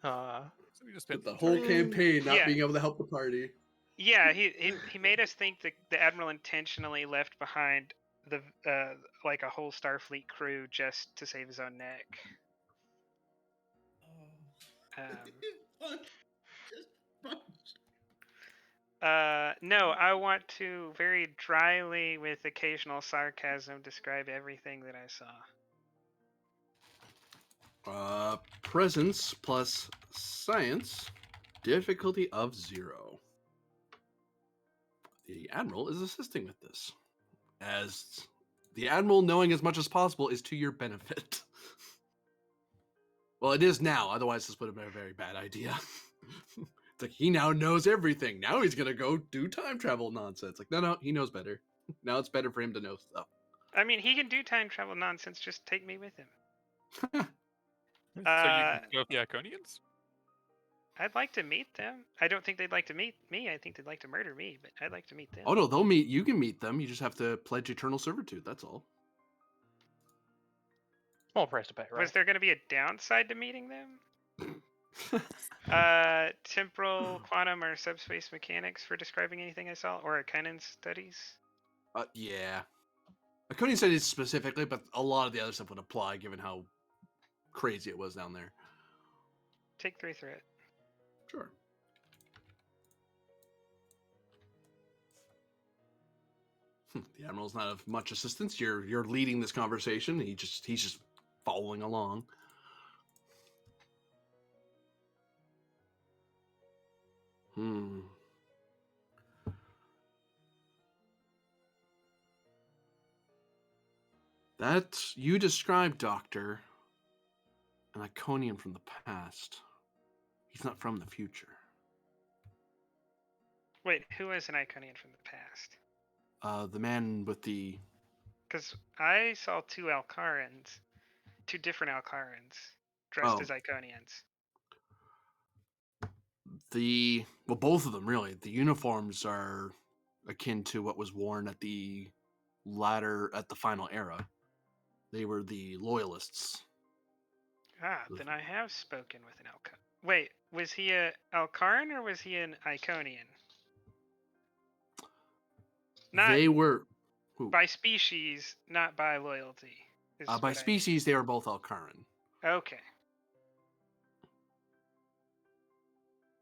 So we just With spent the whole campaign not Yeah. being able to help the party. Yeah, he made us think that the admiral intentionally left behind the like a whole Starfleet crew just to save his own neck. Um, Just punch. No, I want to very dryly, with occasional sarcasm, describe everything that I saw. Presence plus science, difficulty of 0. The admiral is assisting with this, as the admiral knowing as much as possible is to your benefit. Well, it is now. Otherwise, this would have been a very bad idea. It's like he now knows everything. Now he's gonna go do time travel nonsense. Like, no, he knows better. Now it's better for him to know stuff. I mean, he can do time travel nonsense. Just take me with him. So you can go with the Iconians? I'd like to meet them. I don't think they'd like to meet me. I think they'd like to murder me, but I'd like to meet them. Oh no, they'll meet. You can meet them. You just have to pledge eternal servitude. That's all. Small price to pay, right? Was there going to be a downside to meeting them? Temporal, quantum, or subspace mechanics for describing anything I saw, or Iconian studies? Yeah. I couldn't say it specifically, but a lot of the other stuff would apply given how crazy it was down there. Take 3 through it. Sure. The admiral's not of much assistance. You're leading this conversation. He's just following along. That you described, Doctor, an Iconian from the past. He's not from the future. Wait, who is an Iconian from the past? The man with the... Because I saw 2 Alcarans, 2 different Alcarans, dressed as Iconians. Well, both of them, really. The uniforms are akin to what was worn at the final era. They were the loyalists. Then I have spoken with an Alcaran. Wait, was he a Alcaran or was he an Iconian? They were... Who? By species, not by loyalty. By species, they were both Alcaran. Okay.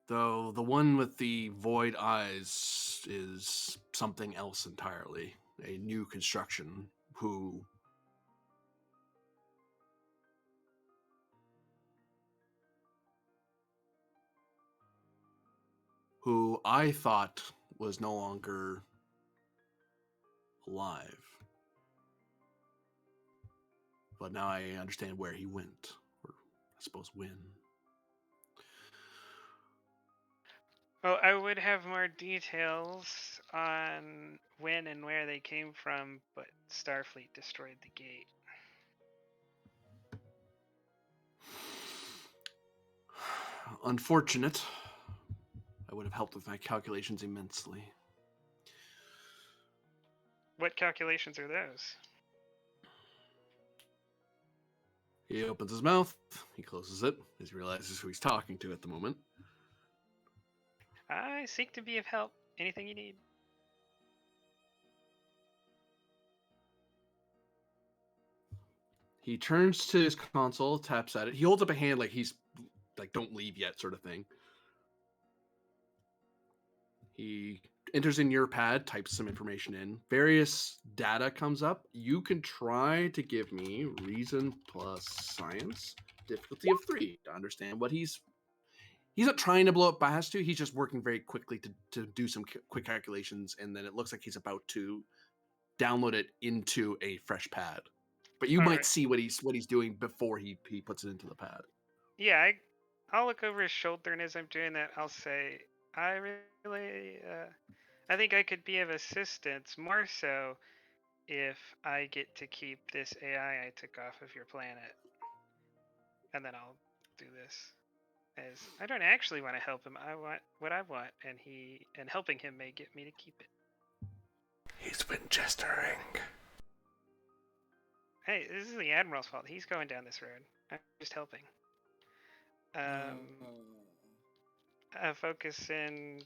Though the one with the void eyes is something else entirely. A new construction who I thought was no longer alive. But now I understand where he went, or I suppose when. Well, I would have more details on when and where they came from, but Starfleet destroyed the gate. Unfortunate. I would have helped with my calculations immensely. What calculations are those? He opens his mouth, he closes it, as he realizes who he's talking to at the moment. I seek to be of help. Anything you need. He turns to his console, taps at it. He holds up a hand like he's like, don't leave yet, sort of thing. He enters in your pad, types some information in. Various data comes up. You can try to give me reason plus science, difficulty of 3, to understand what he's not trying to blow up past you. He's just working very quickly to do some quick calculations, and then it looks like he's about to download it into a fresh pad. But you might see what he's doing before he puts it into the pad. Yeah, I'll look over his shoulder, and as I'm doing that, I'll say, I think I could be of assistance. More so, if I get to keep this AI I took off of your planet, and then I'll do this. As I don't actually want to help him. I want what I want, and helping him may get me to keep it. He's Winchestering. Hey, this is the Admiral's fault. He's going down this road. I'm just helping. Focus in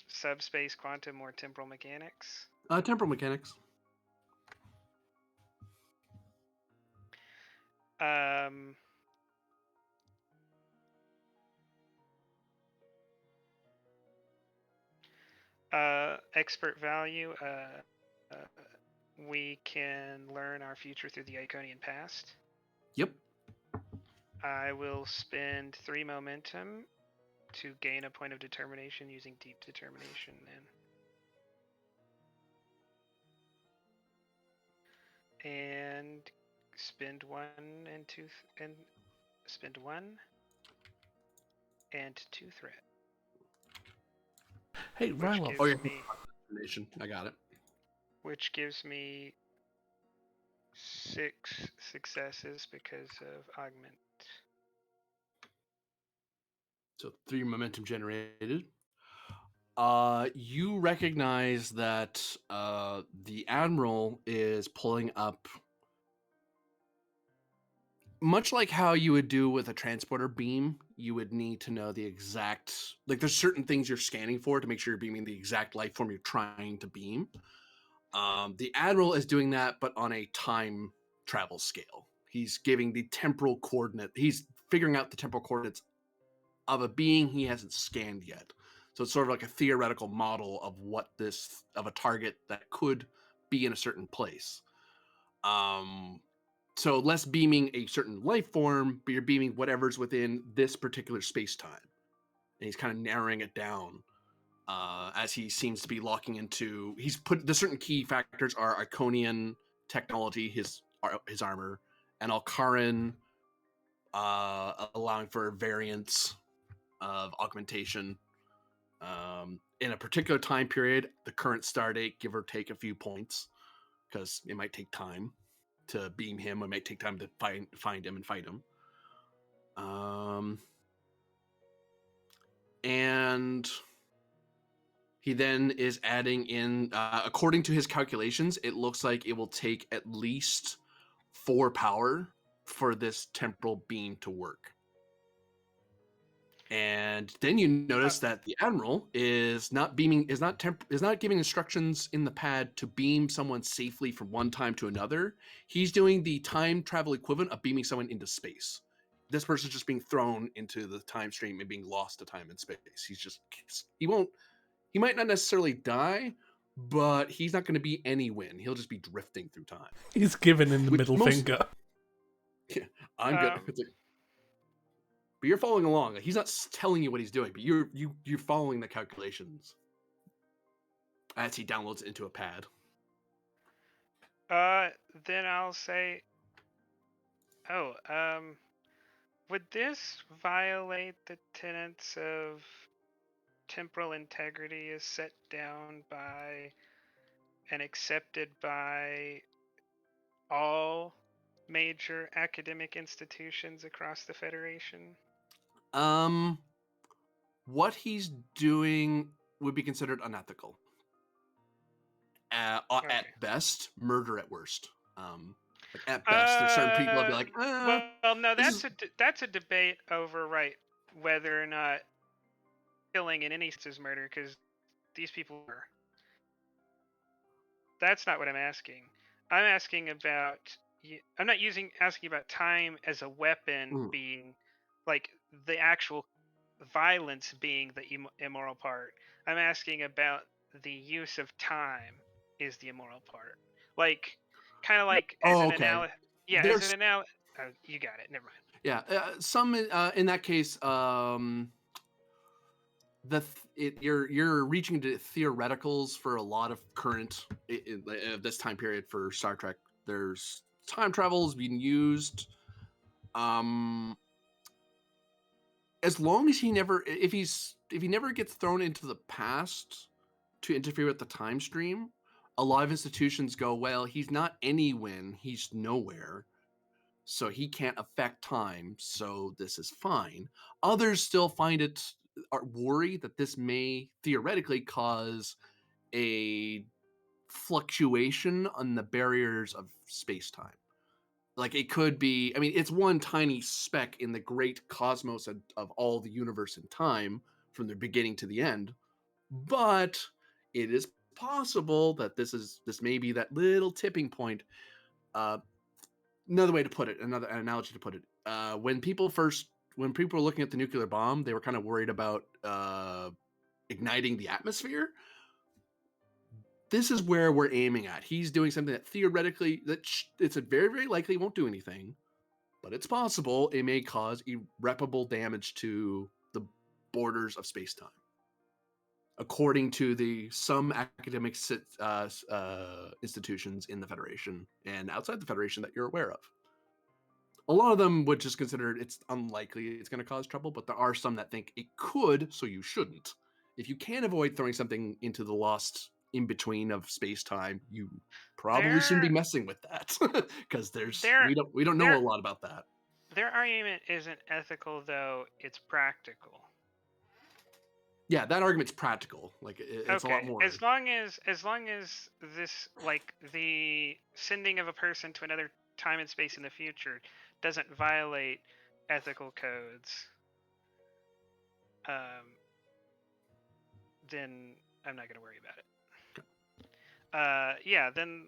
subspace, quantum, or temporal mechanics. Temporal mechanics. Expert value. We can learn our future through the Iconian past. Yep. I will spend 3 momentum to gain a point of determination using deep determination then. And spend 1 and 2 and spend 1 and 2 threat. Hey, Ryloff. Oh, yeah. I got it. Which gives me 6 successes because of augment. So 3 momentum generated. You recognize that the Admiral is pulling up, much like how you would do with a transporter beam. You would need to know the exact, like there's certain things you're scanning for to make sure you're beaming the exact life form you're trying to beam. The Admiral is doing that, but on a time travel scale. He's giving the temporal coordinate. He's figuring out the temporal coordinates of a being he hasn't scanned yet. So it's sort of like a theoretical model of of a target that could be in a certain place. So less beaming a certain life form, but you're beaming whatever's within this particular space-time. And he's kind of narrowing it down as he seems to be locking into. He's put the certain key factors are Iconian technology, his armor, and Alcaran allowing for variance of augmentation. In a particular time period, the current star date, give or take a few points, because it might take time to beam him. It might take time to find him and fight him. And he then is adding in, according to his calculations, it looks like it will take at least 4 power for this temporal beam to work. And then you notice that the Admiral is not giving instructions in the pad to beam someone safely from one time to another. He's doing the time travel equivalent of beaming someone into space. This person's just being thrown into the time stream and being lost to time and space. He might not necessarily die, but he's not going to be any win. He'll just be drifting through time. He's giving in the middle finger. Yeah, I'm good. But you're following along. He's not telling you what he's doing, but you're following the calculations as he downloads it into a pad. Then I'll say, would this violate the tenets of temporal integrity as set down by and accepted by all major academic institutions across the Federation? What he's doing would be considered unethical. Okay. At best, murder at worst. At best, there's certain people that'd be like, well, no, that's a debate over whether or not killing in any sense is murder, because these people were. That's not what I'm asking. I'm asking about. I'm not asking about time as a weapon being, like, the actual violence being the immoral part. I'm asking about the use of time is the immoral part. Like, kind of like as an analogy. Yeah, as an analogy. Oh, you got it. Never mind. Yeah, some in that case, you're reaching into theoreticals for a lot of current this time period for Star Trek. There's time travel is being used. As long as he never gets thrown into the past to interfere with the time stream, a lot of institutions go, well, he's not anywhen, he's nowhere, so he can't affect time, so this is fine. Others still find it, are worried that this may theoretically cause a fluctuation on the barriers of space-time. Like, it could be, I mean, it's one tiny speck in the great cosmos of all the universe and time from the beginning to the end, but it is possible that this may be that little tipping point. Another way to put it, another analogy to put it, when people were looking at the nuclear bomb, they were kind of worried about igniting the atmosphere. This is where we're aiming at. He's doing something that theoretically, it's a very, very likely won't do anything, but it's possible it may cause irreparable damage to the borders of space-time, according to some academic institutions in the Federation and outside the Federation that you're aware of. A lot of them would just consider it's unlikely it's going to cause trouble, but there are some that think it could, so you shouldn't. If you can avoid throwing something into the lost in between of space-time, you probably shouldn't be messing with that, because we don't know a lot about that. Their argument isn't ethical, though; it's practical. Yeah, that argument's practical. Like, it's a lot more. As long as this, like, the sending of a person to another time and space in the future doesn't violate ethical codes, then I'm not going to worry about it. Then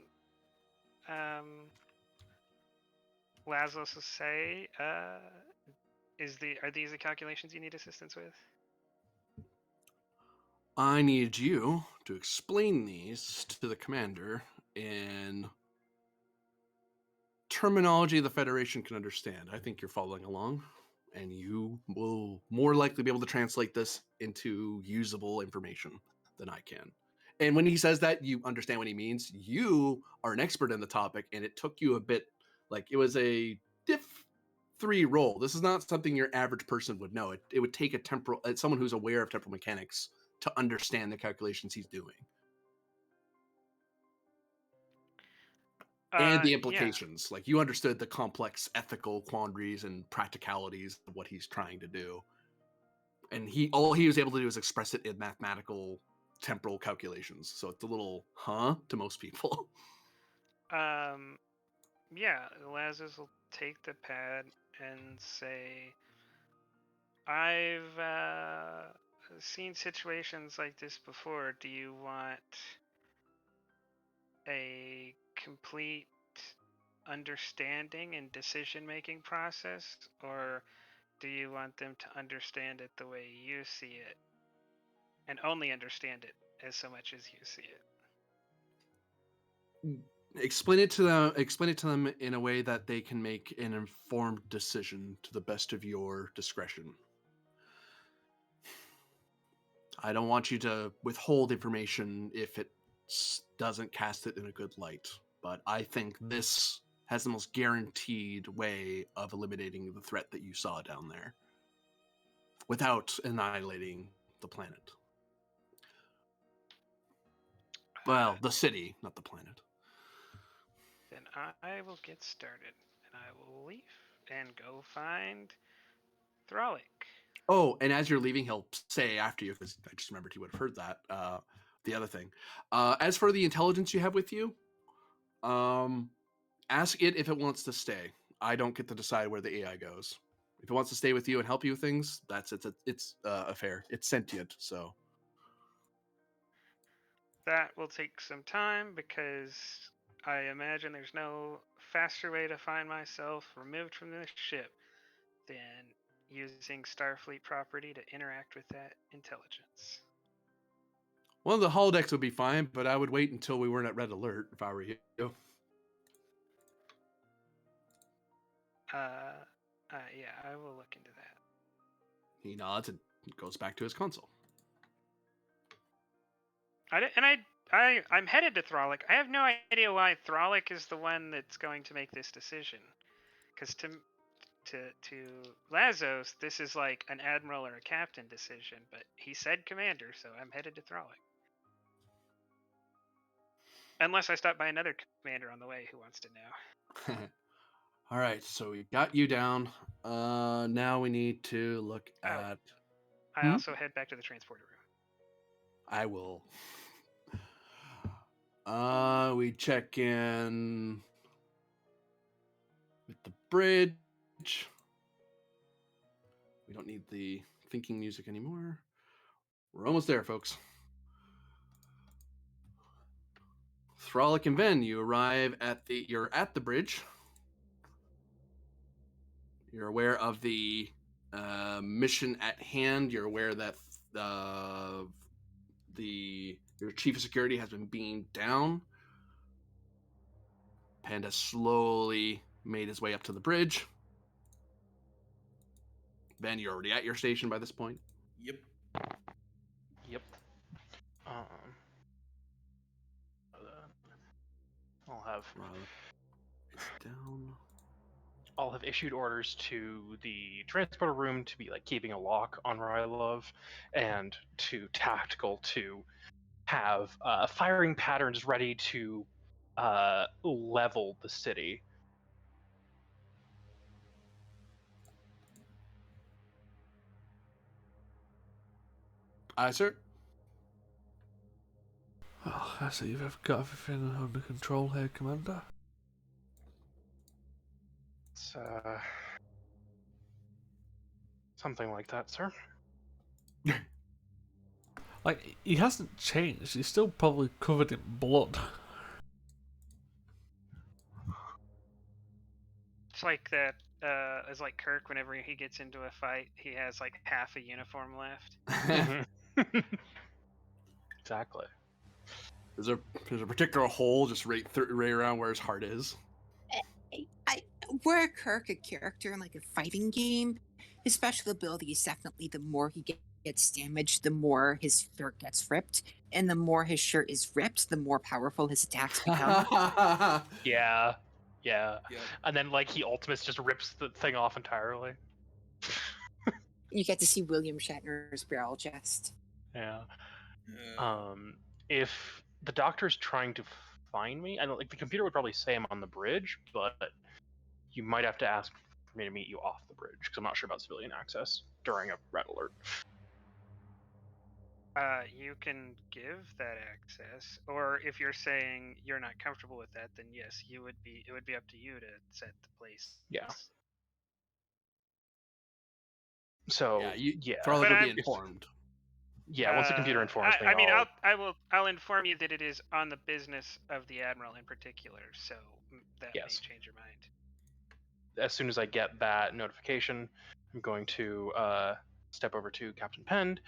Lazarus will say, are these the calculations you need assistance with? I need you to explain these to the commander in terminology the Federation can understand. I think you're following along, and you will more likely be able to translate this into usable information than I can. And when he says that, you understand what he means. You are an expert in the topic, and it took you a bit, like, it was a diff 3 roll. This is not something your average person would know. It would take someone who's aware of temporal mechanics to understand the calculations he's doing. And the implications. Yeah. Like, you understood the complex ethical quandaries and practicalities of what he's trying to do. And all he was able to do is express it in mathematical temporal calculations. So it's a little to most people. Lazarus will take the pad and say, I've seen situations like this before. Do you want a complete understanding and decision-making process, or do you want them to understand it the way you see it, and only understand it as so much as you see it? Explain it to them in a way that they can make an informed decision to the best of your discretion. I don't want you to withhold information if it doesn't cast it in a good light, but I think this has the most guaranteed way of eliminating the threat that you saw down there without annihilating the planet. Well, the city, not the planet. Then I will get started, and I will leave and go find Thralic. Oh, and as you're leaving, he'll say after you, because I just remembered he would have heard that, the other thing. As for the intelligence you have with you, ask it if it wants to stay. I don't get to decide where the AI goes. If it wants to stay with you and help you with things, that's its affair. It's sentient, so. That will take some time, because I imagine there's no faster way to find myself removed from this ship than using Starfleet property to interact with that intelligence. Well, the holodecks would be fine, but I would wait until we weren't at red alert if I were you. I will look into that. He nods and goes back to his console. I'm headed to Thralic. I have no idea why Thralic is the one that's going to make this decision. Because to Lazos, this is like an admiral or a captain decision, but he said commander, so I'm headed to Thralic. Unless I stop by another commander on the way who wants to know. All right, so we got you down. Now we need to look Oh. at. I also head back to the transporter room. I will. We check in with the bridge. We don't need the thinking music anymore. We're almost there, folks. Thralic and Ben, you arrive at the. You're at the bridge. You're aware of the mission at hand. You're aware that your chief of security has been beamed down. Panda slowly made his way up to the bridge. Ben, you're already at your station by this point. Yep. Yep. I'll have down. I'll have issued orders to the transporter room to be like keeping a lock on Rylov, and to tactical to have firing patterns ready to level the city. Aye, sir. Oh, I see you've got everything under control here, Commander. It's something like that, sir. Like, he hasn't changed. He's still probably covered in blood. It's like that. It's like Kirk. Whenever he gets into a fight, he has like half a uniform left. Exactly. There's a particular hole just right around where his heart is. Were Kirk a character in like a fighting game, his special ability is definitely the more he gets damaged, the more his shirt gets ripped, and the more his shirt is ripped, the more powerful his attacks become. Yeah. Yep. And then like he ultimates just rips the thing off entirely. You get to see William Shatner's barrel chest. Yeah. If the doctor's trying to find me, I don't like the computer would probably say I'm on the bridge, but you might have to ask for me to meet you off the bridge because I'm not sure about civilian access during a red alert. You can give that access, or if you're saying you're not comfortable with that, then yes, you would be. It would be up to you to set the place. Yeah. So Thralic But will I'm- be informed. Yeah, once the computer informs me, I mean, I'll inform you that it is on the business of the admiral in particular, so that may change your mind. As soon as I get that notification, I'm going to step over to Captain Pend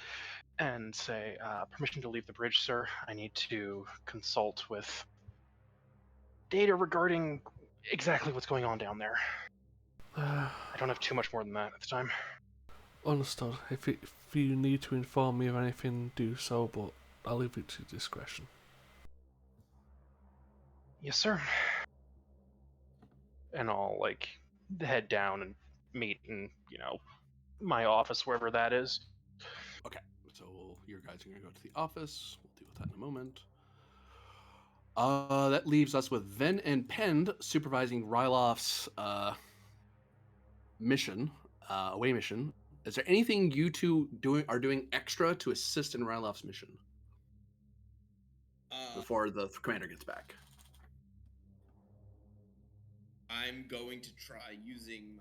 and say, permission to leave the bridge, sir. I need to consult with data regarding exactly what's going on down there. I don't have too much more than that at the time. Understood. If you need to inform me of anything, do so, but I'll leave it to discretion. Yes, sir. And I'll like head down and meet in, my office, wherever that is. Okay, so your guys are going to go to the office. We'll deal with that in a moment. That leaves us with Ven and Pend supervising Ryloff's mission, away mission. Is there anything you two are doing extra to assist in Ryloff's mission before the commander gets back? I'm going to try using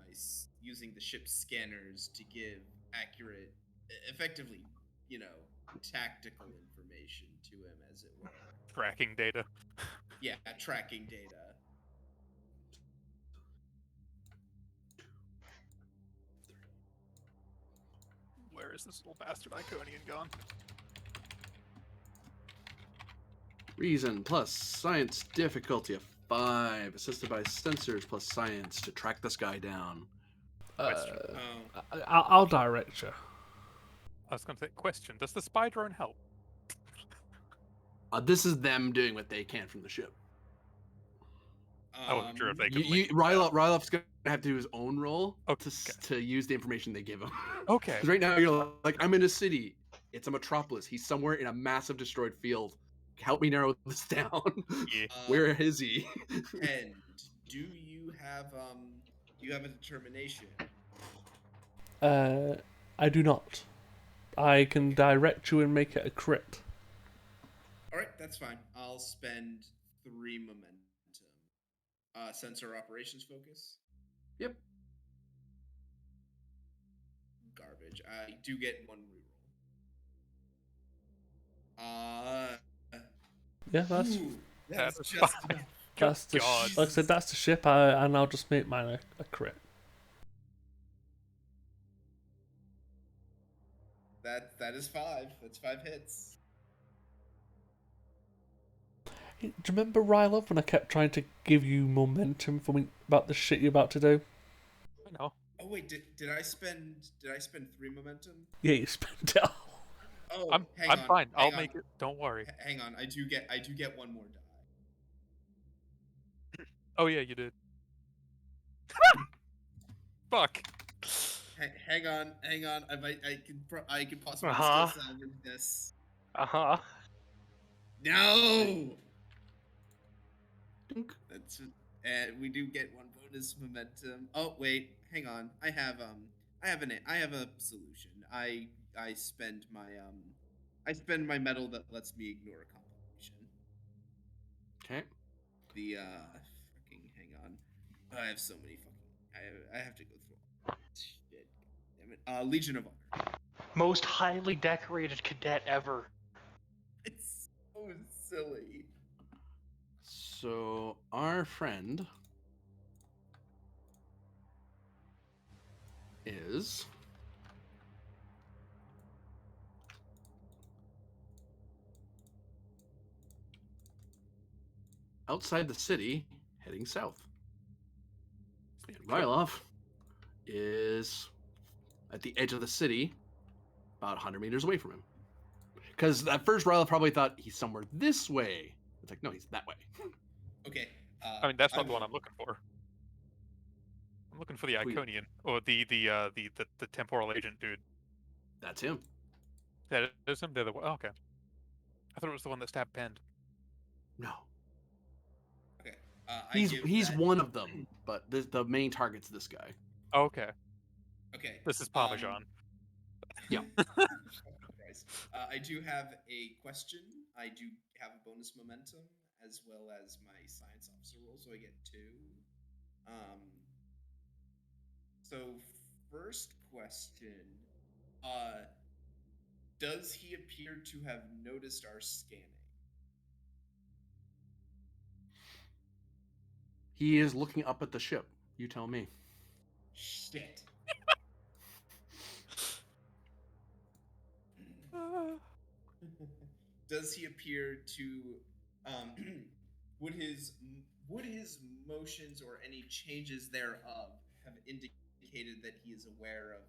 the ship's scanners to give accurate, effectively, tactical information to him, as it were. Tracking data. Yeah, tracking data. Where is this little bastard Iconian gone? Reason plus science difficulty of 5, assisted by sensors plus science to track this guy down. I'll direct you. I was going to say, question, does the spy drone help? This is them doing what they can from the ship. I wasn't sure if they could. Ryloff's going to have to do his own role Okay. to use the information they give him. Okay. Because right now you're like, I'm in a city. It's a metropolis. He's somewhere in a massive destroyed field. help me narrow this down. Yeah. Where is he? And do you have a determination? I do not. I can direct you and make it a crit. All right, that's fine. I'll spend 3 momentum. Sensor operations focus. Yep. Garbage. I do get 1 reroll. Yeah, that's Ooh, That that's is just fine. enough. that's the God. like I said, that's the ship. And I'll just make mine a crit. That is 5. That's 5 hits. Hey, do you remember Rylov when I kept trying to give you momentum for me about the shit you're about to do? I know. Oh wait, did I spend 3 momentum? Yeah, you spent it all. Oh, I'm hang on. fine. I'll hang on, make it. Don't worry. Hang on. I do get 1 more die. Oh yeah, you did. Fuck. Hang on. I can possibly Uh-huh. still salvage this. Uh-huh. No. Dink. That's we do get 1 bonus momentum. Oh wait, hang on. I have a solution. I spend my medal that lets me ignore a complication. Okay. The fucking hang on. I have so many fucking I have to go through all this shit. Damn it. Legion of Honor. Most highly decorated cadet ever. It's so silly. So our friend is outside the city, heading south. And Rylov is at the edge of the city, about 100 meters away from him. Because at first Rylov probably thought he's somewhere this way. It's like, no, he's that way. Okay. I mean, that's not the one I'm looking for. I'm looking for the Who you- Iconian or the temporal agent dude. That's him. That is him. They're the oh, okay. I thought it was the one that stabbed Pend. No. Okay. He's one of them, but the main target's this guy. Oh, okay. Okay. This is Parmesan. Yeah. Christ. I do have a question. I do have a bonus momentum as well as my science officer roll, so I get 2. So first question. Does he appear to have noticed our scanning? He is looking up at the ship. You tell me. Shit. Does he appear to would his motions or any changes thereof have indicated that he is aware of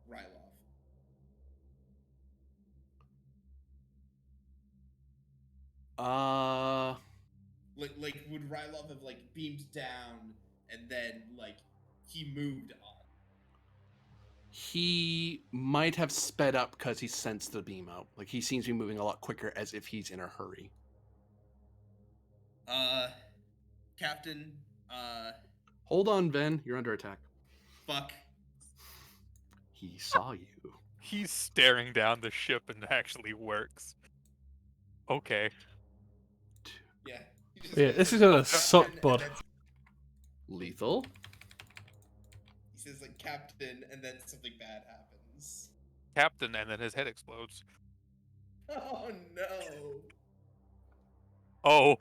Rylov? Like would Rylov have like beamed down and then like he moved on? He might have sped up because he sensed the beam out. Like he seems to be moving a lot quicker as if he's in a hurry. Captain, Hold on, Ben. You're under attack. fuck. He saw you. He's staring down the ship and it actually works. Okay. Yeah. Yeah, this is gonna suck, bud. Lethal. He says like Captain, and then something bad happens. Captain, and then his head explodes. Oh no! Oh.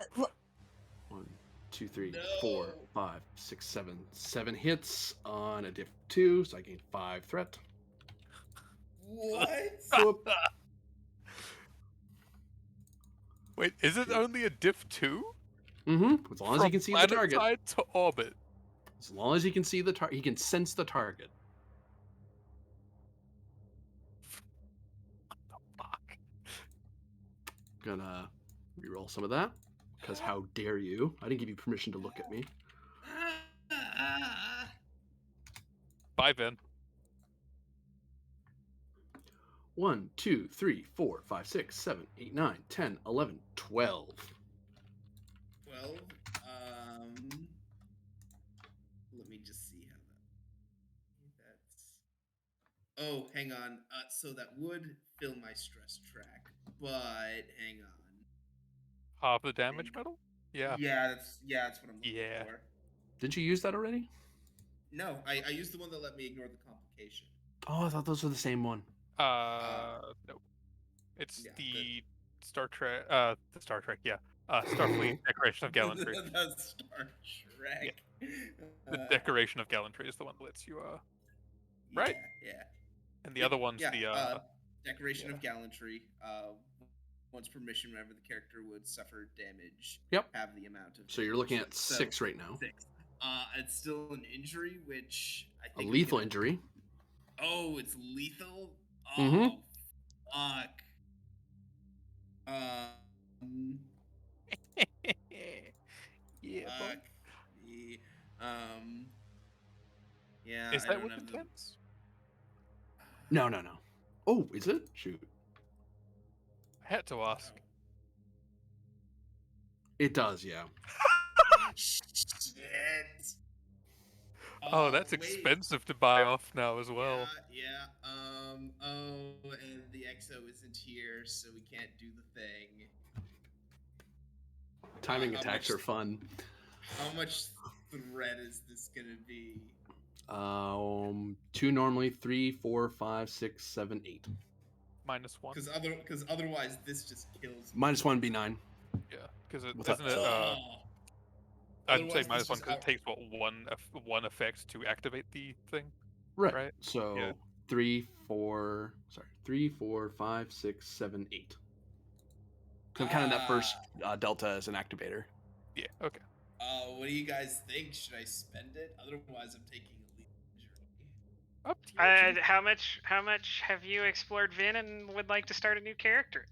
1, 2, 3, No. 4, 5, 6, 7. 7 hits on a diff 2, so I gain 5 threat. What? Whoop. Wait, is it only a diff 2? Mm-hmm. As long as he can see the target. Planet side to orbit. As long as he can see the target, he can sense the target. What the fuck? Gonna reroll some of that. Because how dare you? I didn't give you permission to look at me. Bye, Ben. 1, 2, 3, 4, 5, 6, 7, 8, 9, 10, 11, 12. 12. Let me just see how that's. Oh, hang on. So that would fill my stress track, but hang on. Half the damage medal? Yeah. That's what I'm looking Yeah. for. Didn't you use that already? No, I used the one that let me ignore the complication. Oh, I thought those were the same one. No. It's Yeah, the Star Trek, yeah. Starfleet Decoration of Gallantry. the Star Trek. The Decoration of Gallantry is the one that lets you, right? Yeah. And the other one's the, Decoration yeah. of Gallantry. Once per mission, whenever the character would suffer damage, Yep. have the amount of. So you're looking at damage. 6 right now. 6. It's still an injury, which I A think lethal injury. Oh, it's lethal. Oh, Mhm. fuck. Yeah, boy. Fuck me. Yeah, Is I that don't with have intense? No. Oh, is it? Shoot. I had to ask. It does, yeah. Shit. Oh, that's wait. expensive to buy off now as well. Yeah. Oh, and the EXO isn't here, so we can't do the thing. Timing how attacks much- are fun. How much threat is this gonna be? 2 normally, 3, 4, 5, 6, 7, 8. -1. Because otherwise this just kills me. -1 be 9. Yeah, because it Without isn't it. the- I'd say Otherwise, this -1 just because it takes one effect to activate the thing. Right. Right? So Yeah. 3, 4, 5, 6, 7, 8. So I'm counting that first delta as an activator. Yeah. Okay. What do you guys think? Should I spend it? Otherwise, I'm taking a lethal injury. Up to you. How much have you explored Vin and would like to start a new character?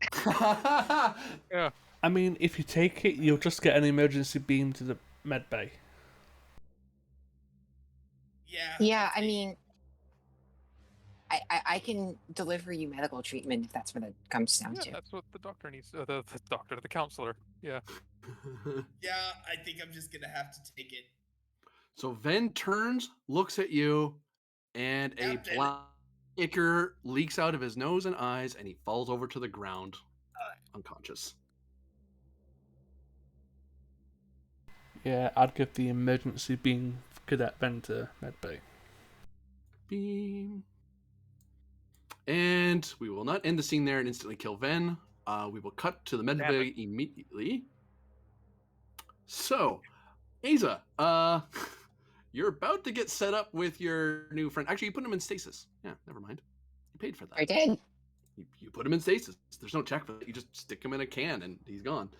Yeah. I mean, if you take it, you'll just get an emergency beam to the med bay. Yeah, I mean, I can deliver you medical treatment if that's what it comes down Yeah, to. that's what the doctor needs. The counselor. Yeah. Yeah, I think I'm just gonna have to take it. So Ven turns, looks at you, and a Captain. black ichor leaks out of his nose and eyes, and he falls over to the ground, unconscious. Yeah, I'd give the emergency beam Cadet Ben to med bay. Beam. And we will not end the scene there and instantly kill Ven. We will cut to the med Damn bay immediately. So, Aza, you're about to get set up with your new friend. Actually, you put him in stasis. Yeah, never mind. You paid for that. I did. You put him in stasis. There's no check for that. You just stick him in a can and he's gone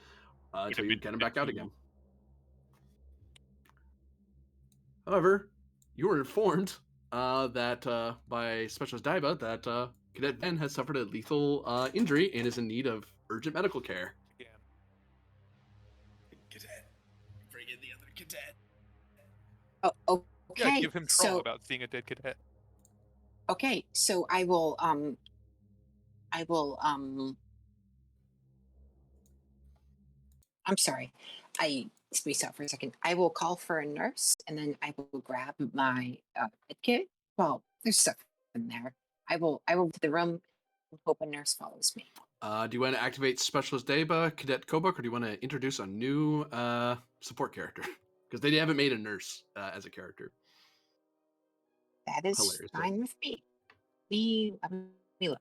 until you get him back out again. However, you were informed that by Specialist Daiba that Cadet Ben has suffered a lethal injury and is in need of urgent medical care. Again. Cadet. Bring in the other cadet. Oh, okay. Yeah, give him trauma So about seeing a dead cadet. okay, so I will I'm sorry. I spaced out for a second. I will call for a nurse and then I will grab my med kit. Well, there's stuff in there. I will to the room and hope a nurse follows me. Do you want to activate Specialist Daiba, Cadet Kobuk, or do you want to introduce a new support character? Because they haven't made a nurse as a character. That is Hilariously. fine with me. Let me look.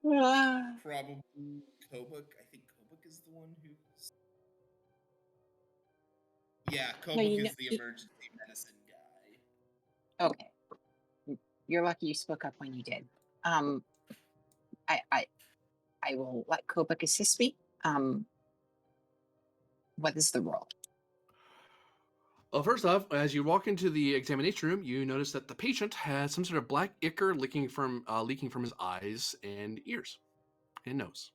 Probably Kobuk. I think Kobuk is the one who's. Yeah, Kobuk is the emergency medicine guy. Okay. You're lucky you spoke up when you did. I will let Kobuk assist me. What is the role? Well, first off, as you walk into the examination room, you notice that the patient has some sort of black ichor leaking from his eyes and ears and nose.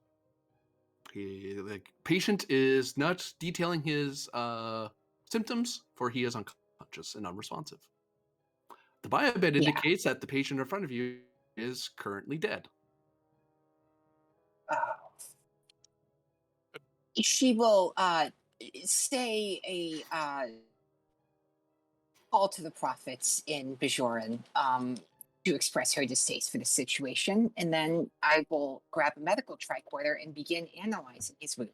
The patient is not detailing his symptoms, for he is unconscious and unresponsive. The biomed Yeah. indicates that the patient in front of you is currently dead. Oh. She will say a call to the prophets in Bajoran to express her distaste for the situation, and then I will grab a medical tricorder and begin analyzing his wound.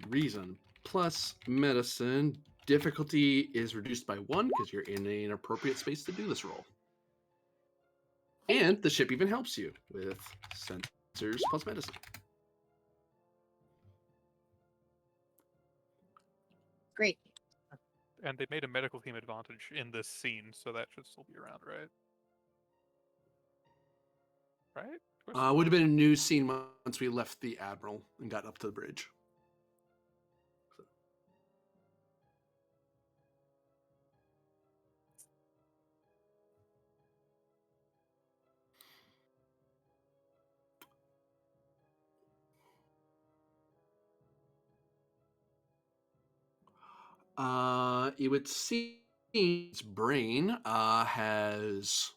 Reason plus medicine. Difficulty is reduced by 1 because you're in an appropriate space to do this roll. And the ship even helps you with sensors plus medicine. Great. And they made a medical team advantage in this scene, so that should still be around, right? Right? Would have been a new scene once we left the Admiral and got up to the bridge. It would seem its brain has,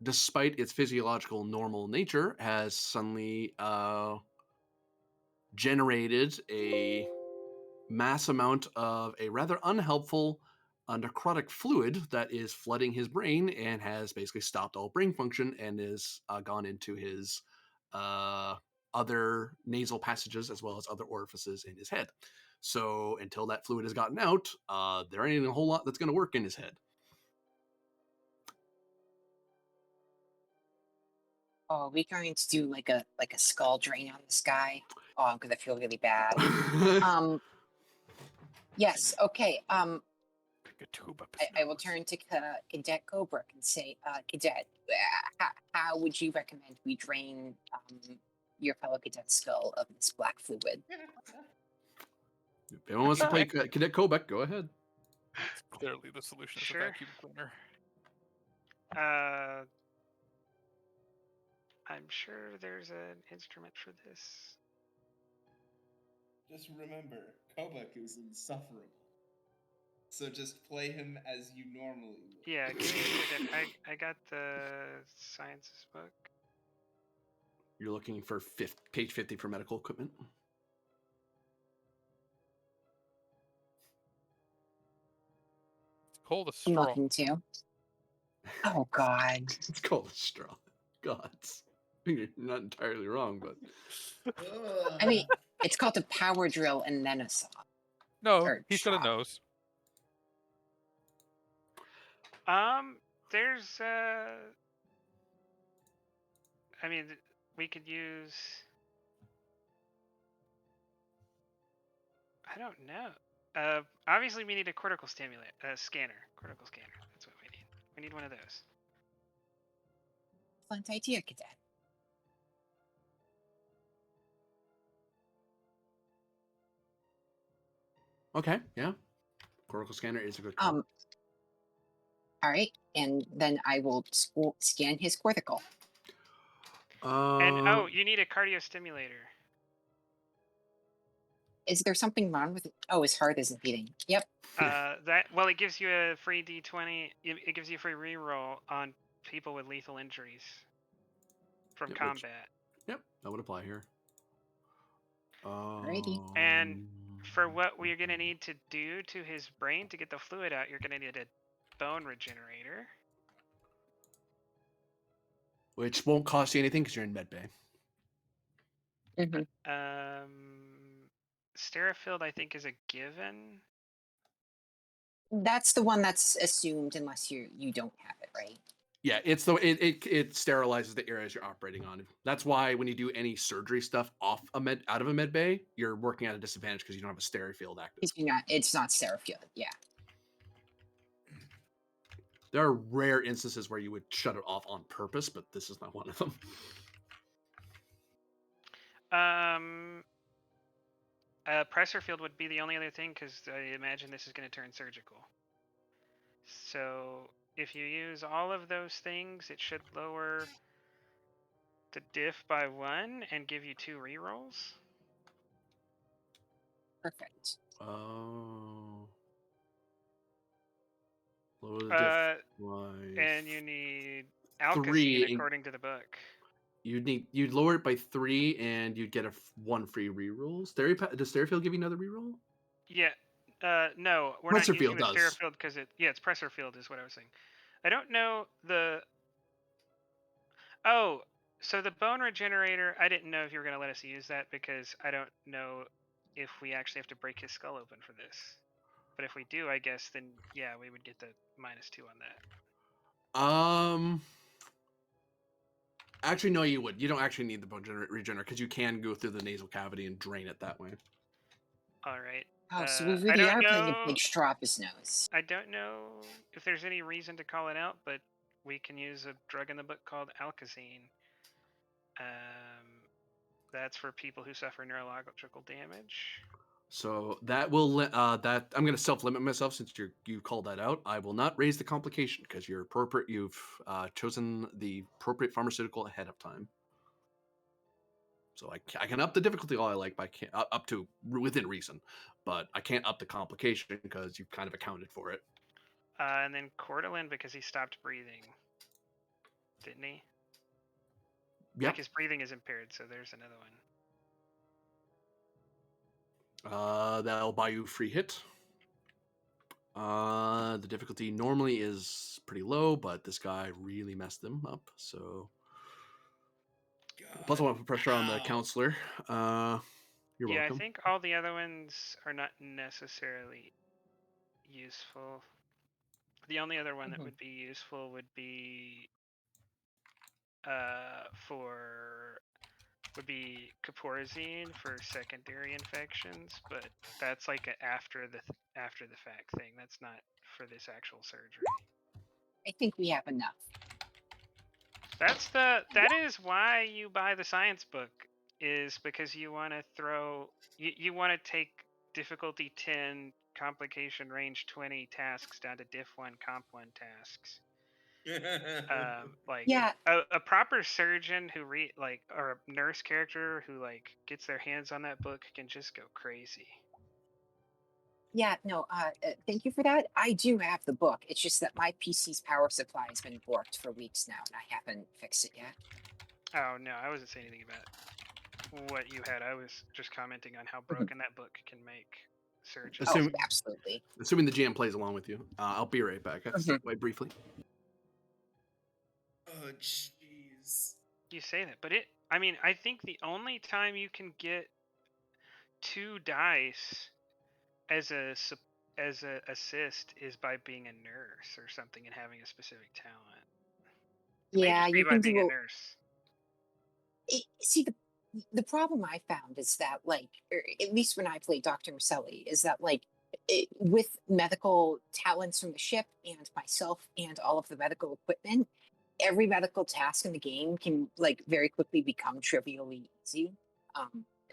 despite its physiological normal nature, has suddenly generated a mass amount of a rather unhelpful necrotic fluid that is flooding his brain and has basically stopped all brain function and is gone into his other nasal passages as well as other orifices in his head. So until that fluid has gotten out, there ain't a whole lot that's going to work in his head. Oh, are we going to do like a skull drain on this guy? Oh, I'm gonna feel really bad. Yes. Okay. I will turn to Cadet Cobra and say, Cadet, how would you recommend we drain your fellow cadet's skull of this black fluid? If anyone wants to play Cadet Kobek, go ahead. It's clearly the solution is a Sure. vacuum cleaner. I'm sure there's an instrument for this. Just remember, Kobuk is insufferable. So just play him as you normally would. Yeah, give me a second. I got the sciences book. You're looking for page 50 for medical equipment. It's called a I'm straw. looking to. Oh God. It's called a straw. Gods. You're not entirely wrong, but I mean, it's called a power drill and then a saw. No, Or he's got a straw. nose. There's I mean, we could use. I don't know. Obviously, we need a cortical scanner. Cortical scanner. That's what we need. We need one of those. Excellent idea, Cadet. okay, yeah. Cortical scanner is a good call. All right, and then I will scan his cortical. And you need a cardio stimulator. Is there something wrong with it? Oh, his heart isn't beating. Yep. It gives you a free D20. It gives you a free reroll on people with lethal injuries from combat. Yep, that would apply here. Alrighty. And for what we're gonna need to do to his brain to get the fluid out, you're gonna need a bone regenerator. Which won't cost you anything because you're in medbay. Mm-hmm. Sterifield, I think, is a given. That's the one that's assumed unless you don't have it, right? Yeah, it sterilizes the areas you're operating on. That's why when you do any surgery stuff out of a med bay, you're working at a disadvantage because you don't have a Sterifield active. It's not Sterifield, yeah. There are rare instances where you would shut it off on purpose, but this is not one of them. Pressure field would be the only other thing because I imagine this is going to turn surgical. So if you use all of those things, it should lower the diff by 1 and give you 2 rerolls. Perfect. Oh. Lower the diff by And you need 3. Alkazine according to the book. You'd lower it by 3, and you'd get 1 free reroll. Does Stereofield give you another reroll? Yeah. No, we're Pressure not using field the does. Stereo Field because it's Pressure Field is what I was saying. I don't know the. Oh, so the Bone Regenerator, I didn't know if you were going to let us use that because I don't know if we actually have to break his skull open for this. But if we do, I guess, then yeah, we would get the -2 on that. Actually, no, you would. You don't actually need the bone regenerator because you can go through the nasal cavity and drain it that way. All right. Oh, so we I really don't are putting a know. big straw up his nose. I don't know if there's any reason to call it out, but we can use a drug in the book called Alkazine. That's for people who suffer neurological damage. So that will that I'm going to self-limit myself since you called that out. I will not raise the complication because you've chosen the appropriate pharmaceutical ahead of time. So I can up the difficulty all I like, but I can't up to within reason, but I can't up the complication because you've kind of accounted for it. And then Cordelin because he stopped breathing, didn't he? Yeah. Like his breathing is impaired, so there's another one. That'll buy you a free hit. The difficulty normally is pretty low, but this guy really messed them up. So God. plus I want to put pressure on the Ow. counselor. You're Yeah, welcome. I think all the other ones are not necessarily useful. The only other one that would be useful would be Caporazine for secondary infections, but that's like a after the fact thing. That's not for this actual surgery. I think we have enough. That is why you buy the science book, is because you want to you want to take difficulty 10, complication range 20 tasks down to diff 1, comp 1 tasks. Like Yeah. a proper surgeon who or a nurse character who gets their hands on that book can just go crazy. Yeah, no, thank you for that. I do have the book. It's just that my PC's power supply has been borked for weeks now, and I haven't fixed it yet. Oh, no, I wasn't saying anything about what you had. I was just commenting on how broken that book can make surgeons. Oh, absolutely. Assuming the GM plays along with you. I'll be right back. I have to step away briefly. Oh, jeez. You say that, but I think the only time you can get 2 dice as a assist is by being a nurse or something and having a specific talent. It may Yeah, just be you by can being do. a nurse. See, the problem I found is that, at least when I played Dr. Maselli, is that with medical talents from the ship and myself and all of the medical equipment, every medical task in the game can very quickly become trivially easy,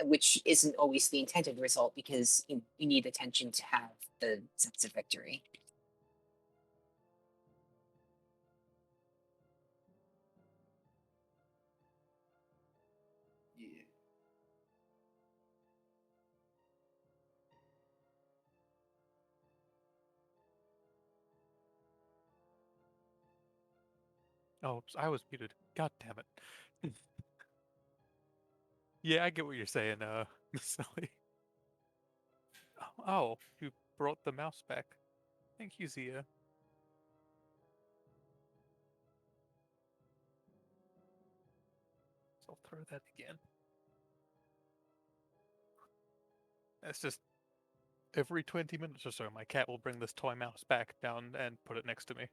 which isn't always the intended result because you need attention to have the sense of victory. Yeah. Oh, I was muted. God damn it. Yeah, I get what you're saying, Miss Sally. Oh, you brought the mouse back. Thank you, Zia. So I'll throw that again. That's just every 20 minutes or so, my cat will bring this toy mouse back down and put it next to me.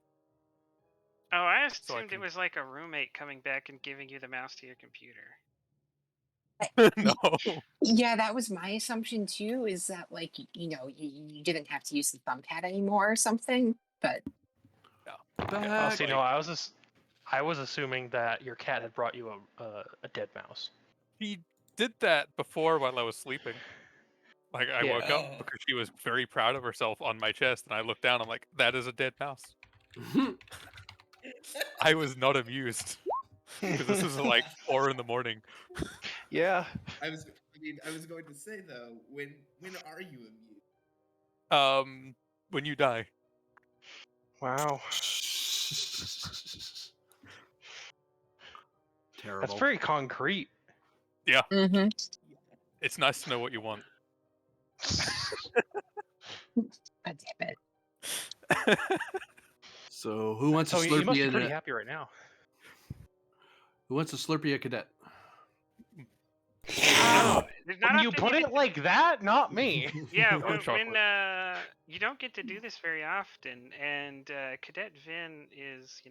Oh, I assumed it was like a roommate coming back and giving you the mouse to your computer. No. Yeah, that was my assumption too, is that you didn't have to use the thumbpad anymore or something, but Oh, see, no, I was assuming that your cat had brought you a dead mouse. He did that before while I was sleeping. I woke up Oh. because she was very proud of herself on my chest, and I looked down, I'm like, that is a dead mouse. I was not amused. Because this is 4 in the morning. Yeah. I was going to say though, when are you immune? When you die. Wow. Terrible. That's very concrete. Mm-hmm. It's nice to know what you want. God damn it. So who wants So a you must Slurpee be pretty and happy right now. who wants a Slurpee a cadet? No, there's not When you often put you it get to- like that, not me. Yeah, Or when chocolate. you don't get to do this very often, and Cadet Vin is,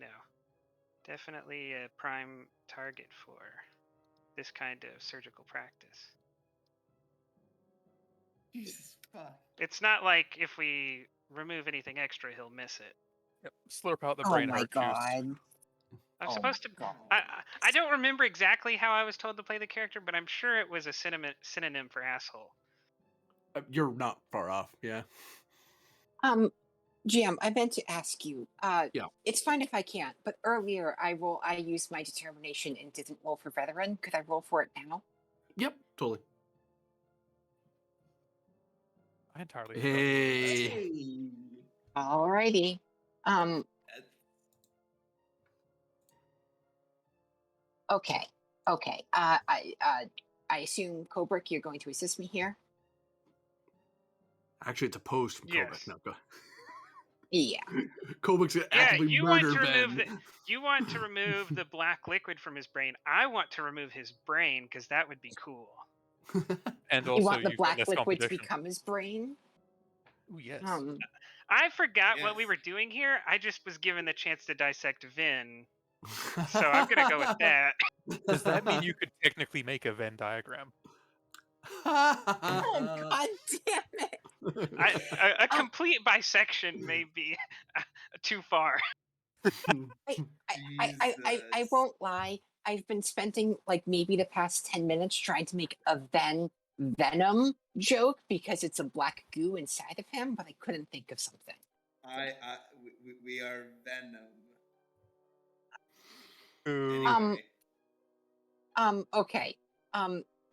definitely a prime target for this kind of surgical practice. Jesus fuck. It's not like if we remove anything extra, he'll miss it. Yep. Slurp out the Oh brain my heart juice. god. I'm Oh supposed to. my God. I don't remember exactly how I was told to play the character, but I'm sure it was a synonym for asshole. You're not far off. Yeah. GM, I meant to ask you. Yeah. It's fine if I can't, but earlier I used my determination and didn't roll for veteran. Could I roll for it now? Yep. Totally. I entirely Hey. Hey. Alrighty. Okay. Okay. I assume Kubrick, you're going to assist me here. Actually, it's a post from Yes. Kobik. No, go. Yeah. Kobik's gonna Yeah, actively you want murder to remove Ben. you want to remove the black liquid from his brain. I want to remove his brain because that would be cool. And You also, want the you've got black less liquid to competition. become his brain? Ooh, yes. I forgot what we Yes. were doing here. I just was given the chance to dissect Vin, so I'm gonna go with that. Does that mean you could technically make a Venn diagram? Oh god damn it! A complete bisection may be too far. I won't lie. I've been spending like maybe the past 10 minutes trying to make a Venom joke because it's a black goo inside of him, but I couldn't think of something. We are Venom. Ooh. Anyway. Okay.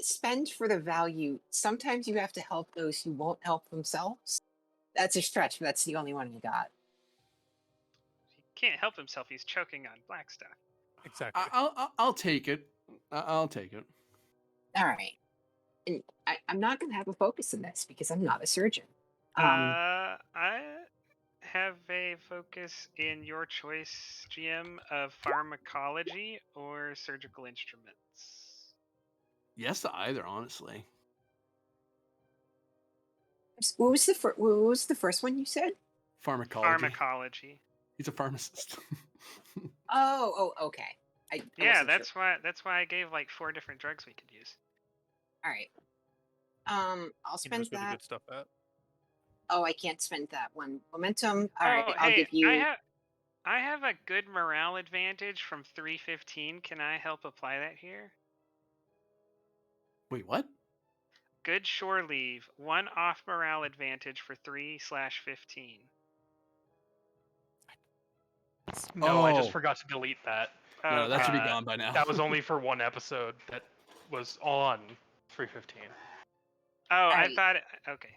Spend for the value. Sometimes you have to help those who won't help themselves. That's a stretch, but that's the only one you got. He can't help himself. He's choking on black stuff. Exactly. I'll take it. I'll take it. All right. And I'm not going to have a focus in this because I'm not a surgeon. I have a focus in your choice, GM, of pharmacology or surgical instruments. Yes to either, honestly. What was the first one you said? Pharmacology. Pharmacology. He's a pharmacist. Oh, okay. I Yeah, wasn't that's why I gave like 4 different drugs we could use. All right. I'll He knows spend where the that. good stuff at. Oh, I can't spend that one. Momentum. All right, Oh, I'll hey, give you. I have a good morale advantage from 315. Can I help apply that here? Wait, what? Good shore leave. 1 off morale advantage for 3/15. No, I just Oh. forgot to delete that. No, that should be Uh, gone by now. That was only for one episode that was on 315. Oh, All I right. thought. Okay.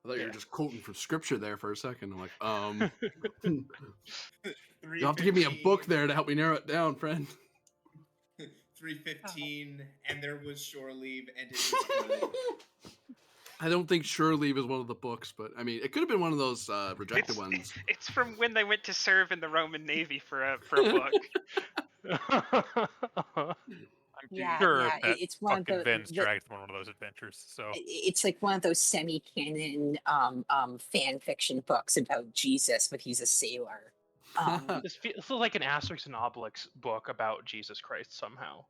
I thought you were just quoting from scripture there for a second. I'm like, you'll have to give me a book there to help me narrow it down, friend. 315, and there was shore leave, and it was good. I don't think Shore Leave is one of the books, but I mean, it could have been one of those rejected It's, ones. it's from when they went to serve in the Roman Navy for a book. I'm Yeah, sure yeah, that it's one of fucking the- Ven's dragged him on one of those adventures. So It's like one of those semi-canon fan fiction books about Jesus, but he's a sailor. This feels like an Asterix and Obelix book about Jesus Christ somehow.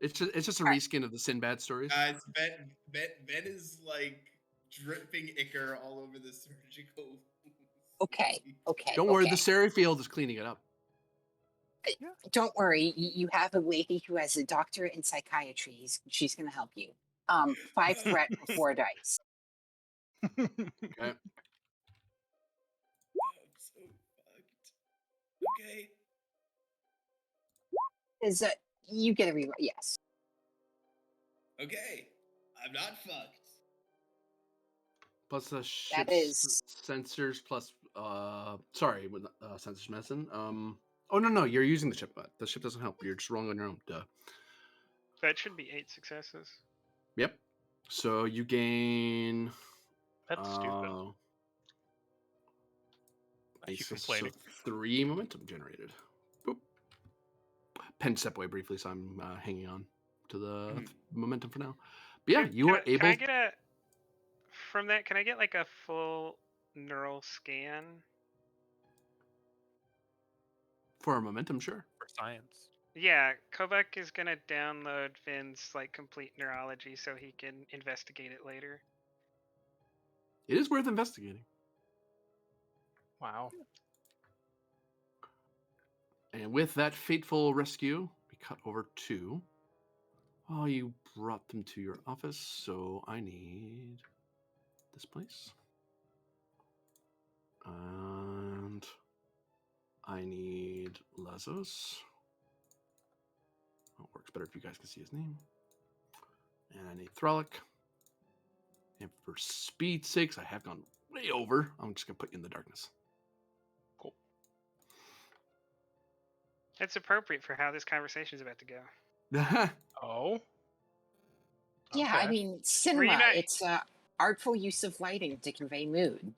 It's just a Alright. reskin of the Sinbad stories. Guys, Ben is like dripping ichor all over the surgical. Okay. Don't worry, okay. the Sari Field is cleaning it up. Don't worry. You have a lady who has a doctorate in psychiatry. She's going to help you. 5 threat for 4 dice. Okay. I'm so fucked. Okay. Is you get a reroll? Yes. Okay. I'm not fucked. Plus the That ship's is- sensors plus sorry, with census medicine. Oh no, you're using the ship, but the ship doesn't help. You're just rolling on your own. Duh. That should be 8 successes. Yep. So you gain. That's stupid. You So complaining? 3 momentum generated. Boop. Pen step away briefly, so I'm hanging on to the momentum for now. But yeah, you are able. Can I get a from that? Can I get like a full neural scan? For a momentum, sure. For science. Yeah, Kovac is gonna download Finn's like complete neurology so he can investigate it later. It is worth investigating. Wow. And with that fateful rescue, we cut over to. Oh, you brought them to your office, so I need this place. And I need Lazos. Oh, it works better if you guys can see his name. And I need Thralic. And for speed's sakes, I have gone way over. I'm just going to put you in the darkness. Cool. That's appropriate for how this conversation is about to go. Oh. Yeah, I Okay. mean, cinema, not- it's a artful use of lighting to convey mood.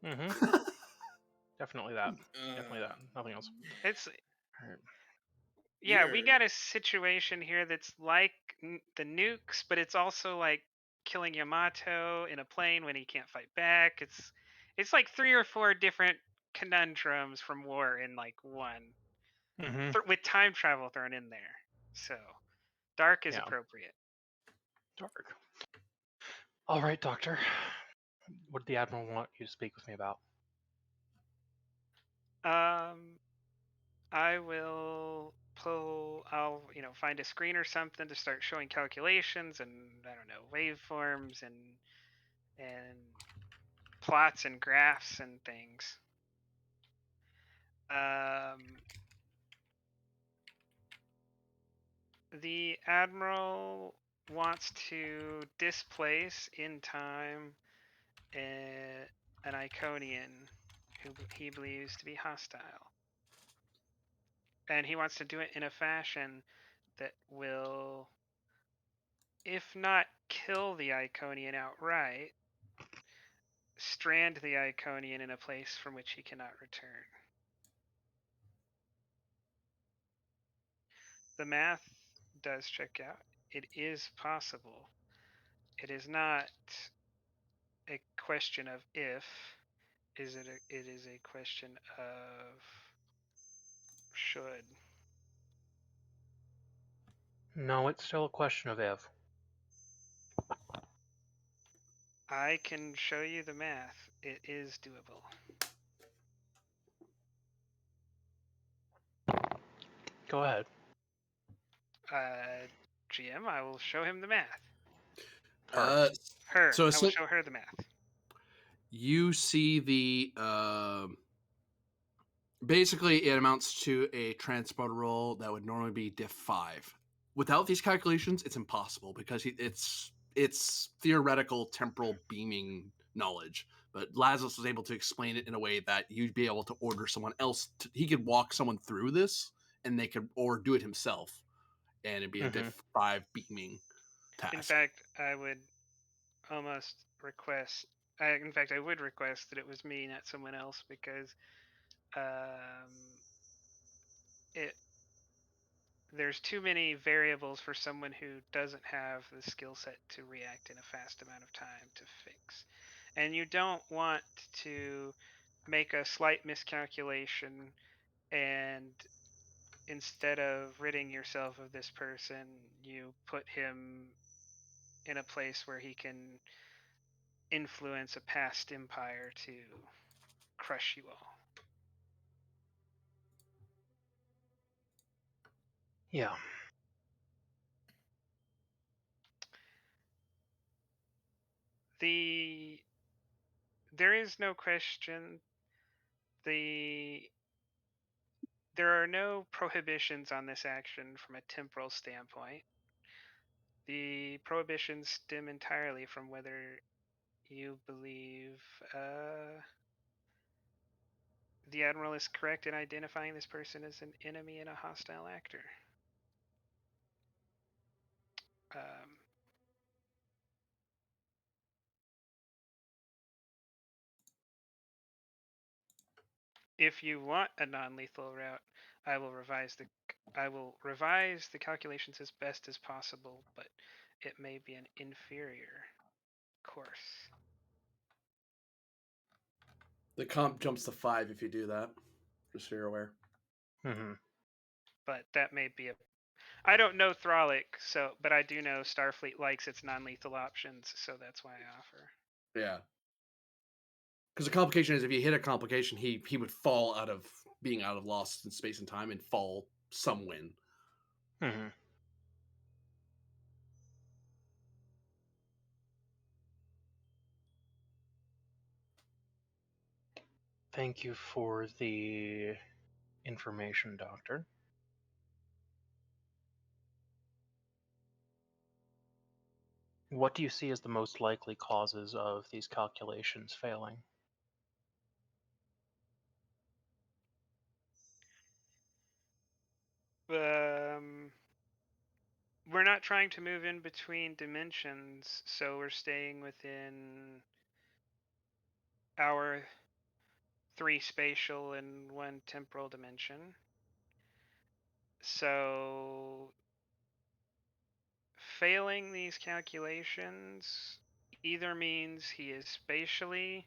Mm-hmm. Definitely that. Definitely that. Nothing else. It's Alright. yeah, we got a situation here that's like the nukes, but it's also like killing Yamato in a plane when he can't fight back. It's like 3 or 4 different conundrums from war in like one, Mm-hmm. with time travel thrown in there. So dark is Yeah. appropriate. Dark. All right, Doctor. What did the Admiral want you to speak with me about? I will I'll find a screen or something to start showing calculations and I don't know waveforms and plots and graphs and things. The Admiral wants to displace in time an Iconian who he believes to be hostile. And he wants to do it in a fashion that will, if not kill the Iconian outright, strand the Iconian in a place from which he cannot return. The math does check out. It is possible. It is not a question of if. It is a question of should. No, it's still a question of if. I can show you the math. It is doable. Go ahead. GM, I will show him the math. Her. Her. So I will show her the math. you see the basically it amounts to a transporter roll that would normally be diff 5. Without these calculations, it's impossible because it's theoretical temporal beaming knowledge. But Lazarus was able to explain it in a way that you'd be able to order someone else. He could walk someone through this, and they could or do it himself, and it'd be a diff 5 beaming task. In fact, I would almost request. I would request that it was me, not someone else, because there's too many variables for someone who doesn't have the skill set to react in a fast amount of time to fix. And you don't want to make a slight miscalculation and instead of ridding yourself of this person, you put him in a place where he can influence a past empire to crush you all. Yeah. There is no question. There are no prohibitions on this action from a temporal standpoint. The prohibitions stem entirely from whether you believe the Admiral is correct in identifying this person as an enemy and a hostile actor. Um, if you want a non-lethal route, I will revise the calculations as best as possible, but it may be an inferior course. The comp jumps to 5 if you do that. Just so you're aware. Mm-hmm. But that may be a. I don't know Thralic, but I do know Starfleet likes its non-lethal options, so that's why I offer. Yeah. Because the complication is if you hit a complication, he would fall out of being out of lost in space and time and fall some win. Mm-hmm. Thank you for the information, Doctor. What do you see as the most likely causes of these calculations failing? We're not trying to move in between dimensions, so we're staying within our 3 spatial and 1 temporal dimension. So failing these calculations either means he is spatially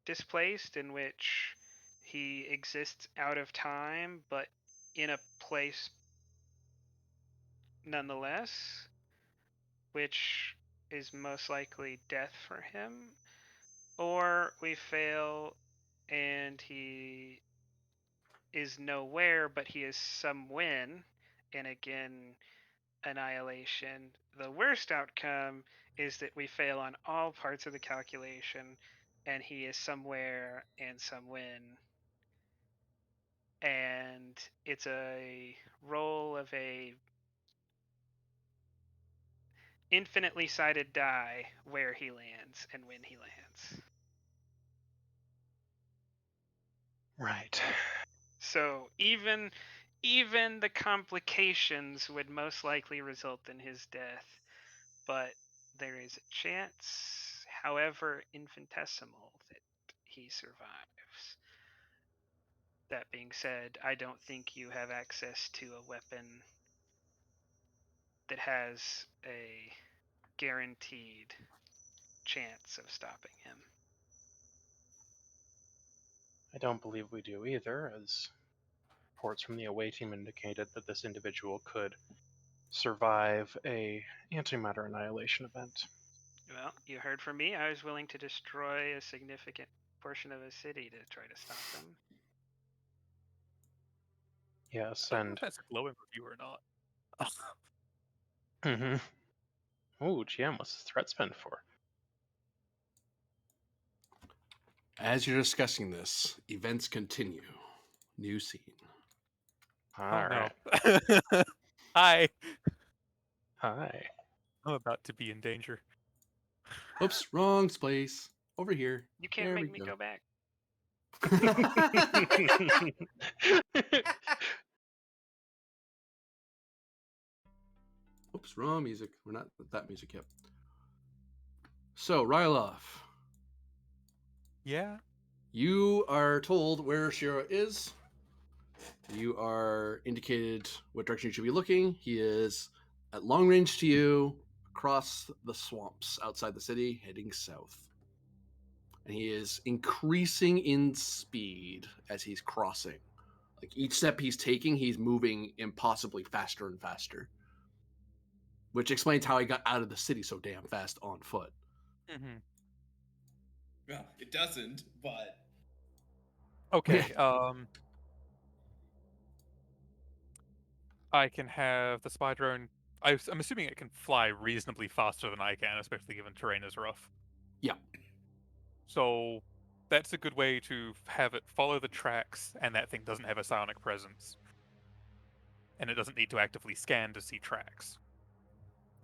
displaced, in which he exists out of time but in a place nonetheless, which is most likely death for him, or we fail and he is nowhere but he is somewhen, and again annihilation. The worst outcome is that we fail on all parts of the calculation and he is somewhere and somewhen, and it's a roll of a infinitely sided die where he lands and when he lands. Right. So even the complications would most likely result in his death, but there is a chance, however infinitesimal, that he survives. That being said, I don't think you have access to a weapon that has a guaranteed chance of stopping him. I don't believe we do either, as reports from the away team indicated that this individual could survive a antimatter annihilation event. Well, you heard from me. I was willing to destroy a significant portion of a city to try to stop him. Yes, I don't know and if that's a glowing review or not. mm-hmm. Oh, GM, what's the threat spend for? As you're discussing this, events continue. New scene. All right. No. Hi. Hi. I'm about to be in danger. Oops, wrong place. Over here. You can't There make we me go back. Oops, wrong music. We're not with that music yet. So, Ryloff, Yeah. you are told where Shiro is. You are indicated what direction you should be looking. He is at long range to you, across the swamps outside the city, heading south. And he is increasing in speed as he's crossing. Like each step he's taking, he's moving impossibly faster and faster. Which explains how he got out of the city so damn fast on foot. Mm-hmm. Well, it doesn't, but Okay. I can have the spy drone. I'm assuming it can fly reasonably faster than I can, especially given terrain is rough. Yeah. So that's a good way to have it follow the tracks, and that thing doesn't have a psionic presence. And it doesn't need to actively scan to see tracks.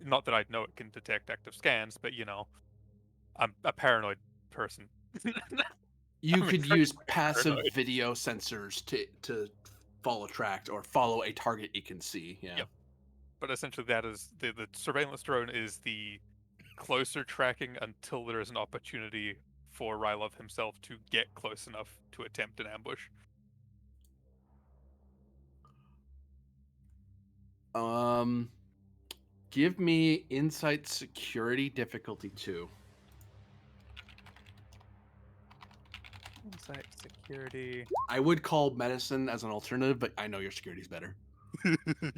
Not that I'd know it can detect active scans, but I'm a paranoid person. You I'm could very use fucking passive paranoid. video sensors to follow tracked or follow a target you can see. Yeah. Yep. But essentially, that is the surveillance drone is the closer tracking until there is an opportunity for Rylov himself to get close enough to attempt an ambush. Give me insight security difficulty 2. Insight security. I would call medicine as an alternative, but I know your security's better.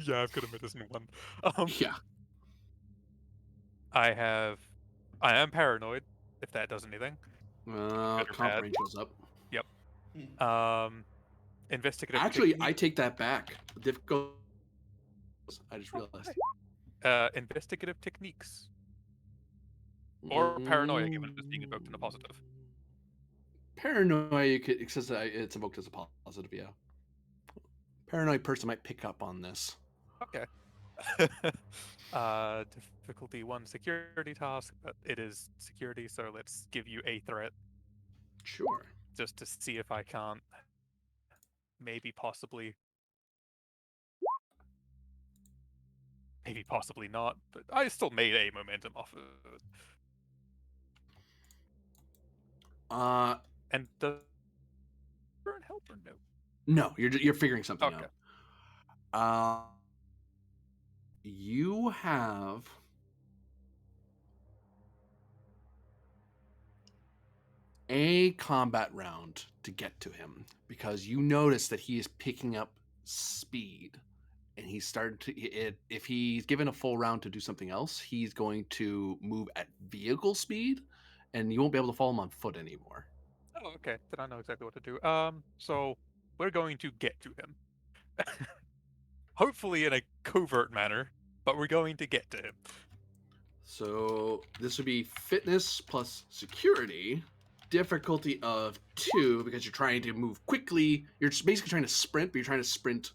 Yeah, I've got a medicine one. Yeah. I am paranoid. If that does anything, good or Comp bad. range goes up. Yep. Hmm. Investigative Actually, I technique. take that back. Difficult. I just realized. Investigative techniques or paranoia, given it is being invoked in a Mm, positive. Paranoia, you could, it says that it's evoked as a positive, yeah. Paranoid person might pick up on this. Okay. Difficulty 1 security task, but it is security, so let's give you a threat Sure. just to see if I can't maybe possibly not, but I still made a momentum off of it. Uh, And does burn help or no? no, you're figuring something Okay. out. You have a combat round to get to him because you notice that he is picking up speed and he started to if he's given a full round to do something else, he's going to move at vehicle speed and you won't be able to follow him on foot anymore. Oh, okay. Then I know exactly what to do. So we're going to get to him. Hopefully in a covert manner, but we're going to get to him. So this would be fitness plus security, difficulty of 2 because you're trying to move quickly. You're just basically trying to sprint, but you're trying to sprint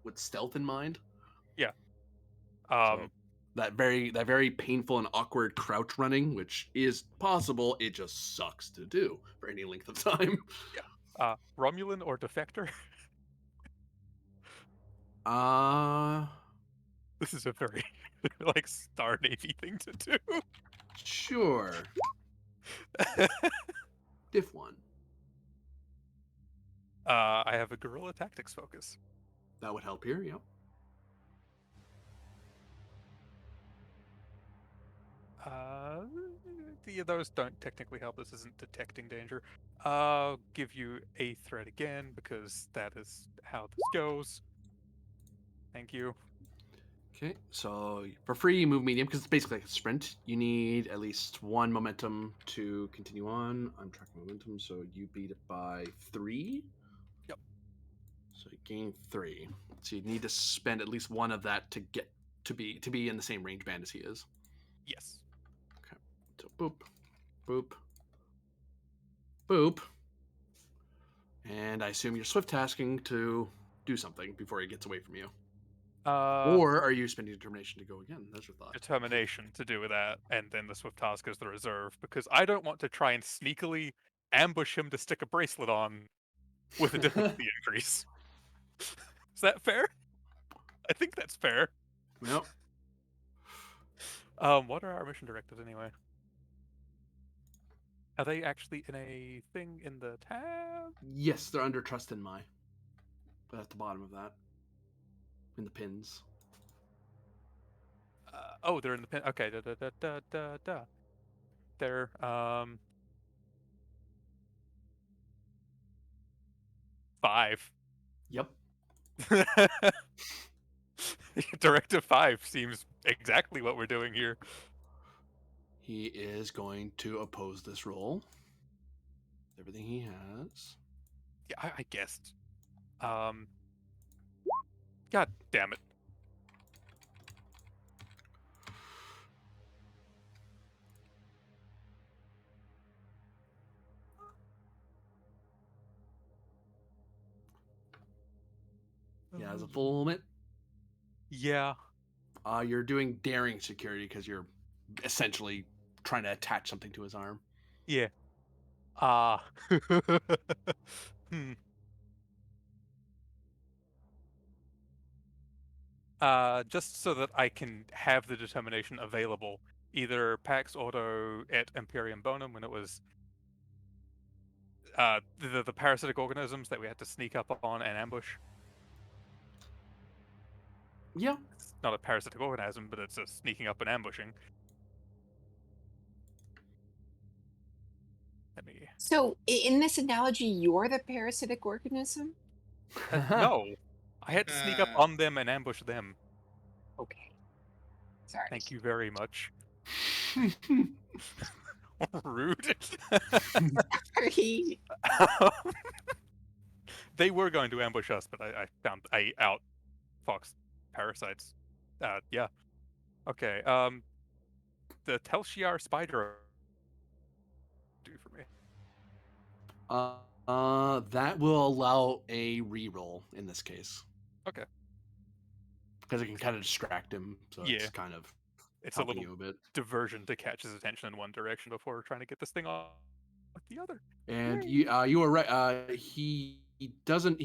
with stealth in mind. Yeah. So that very painful and awkward crouch running, which is possible, it just sucks to do for any length of time. Romulan or defector? Uh This is a very like Star Navy thing to do. sure. Diff 1. I have a guerrilla tactics focus. That would help here, yep. Those don't technically help. This isn't detecting danger. I'll give you a threat again because that is how this goes. Thank you. Okay, so for free, you move medium because it's basically like a sprint. You need at least 1 momentum to continue on. I'm tracking momentum, so you beat it by 3. Yep. So you gain 3. So you need to spend at least 1 of that to get to be in the same range band as he is. Yes. Okay. So boop, boop, boop. And I assume you're swift tasking to do something before he gets away from you. Or are you spending determination to go again? That's your thought. Determination to do with that, and then the swift task is the reserve because I don't want to try and sneakily ambush him to stick a bracelet on with a difficulty increase. Is that fair? I think that's fair. Yep. What are our mission directives anyway? Are they actually in a thing in the tab? Yes, they're under trust in my. But at the bottom of that. In the pins. Oh, they're in the pin. Okay, da da da da da da. They're 5. Yep. Directive 5 seems exactly what we're doing here. He is going to oppose this roll. Everything he has. Yeah, I guessed. God damn it. He has a full limit. Yeah. You're doing daring security because you're essentially trying to attach something to his arm. Yeah. Hmm. Just so that I can have the determination available, either Pax Auto et Imperium Bonum when it was the parasitic organisms that we had to sneak up on and ambush. Yeah. It's not a parasitic organism, but it's a sneaking up and ambushing. Let me. So, in this analogy, you're the parasitic organism? No, I had to sneak up on them and ambush them. Okay. Sorry. Thank you very much. Rude. Sorry. They were going to ambush us, but I outfoxed parasites. Yeah. Okay. The Telshiar spider do for me. That will allow a reroll in this case. Okay. Because it can kind of distract him, so Yeah. it's kind of It's helping a little you a bit. diversion to catch his attention in one direction before trying to get this thing off with the other. And Yay. you were right. He doesn't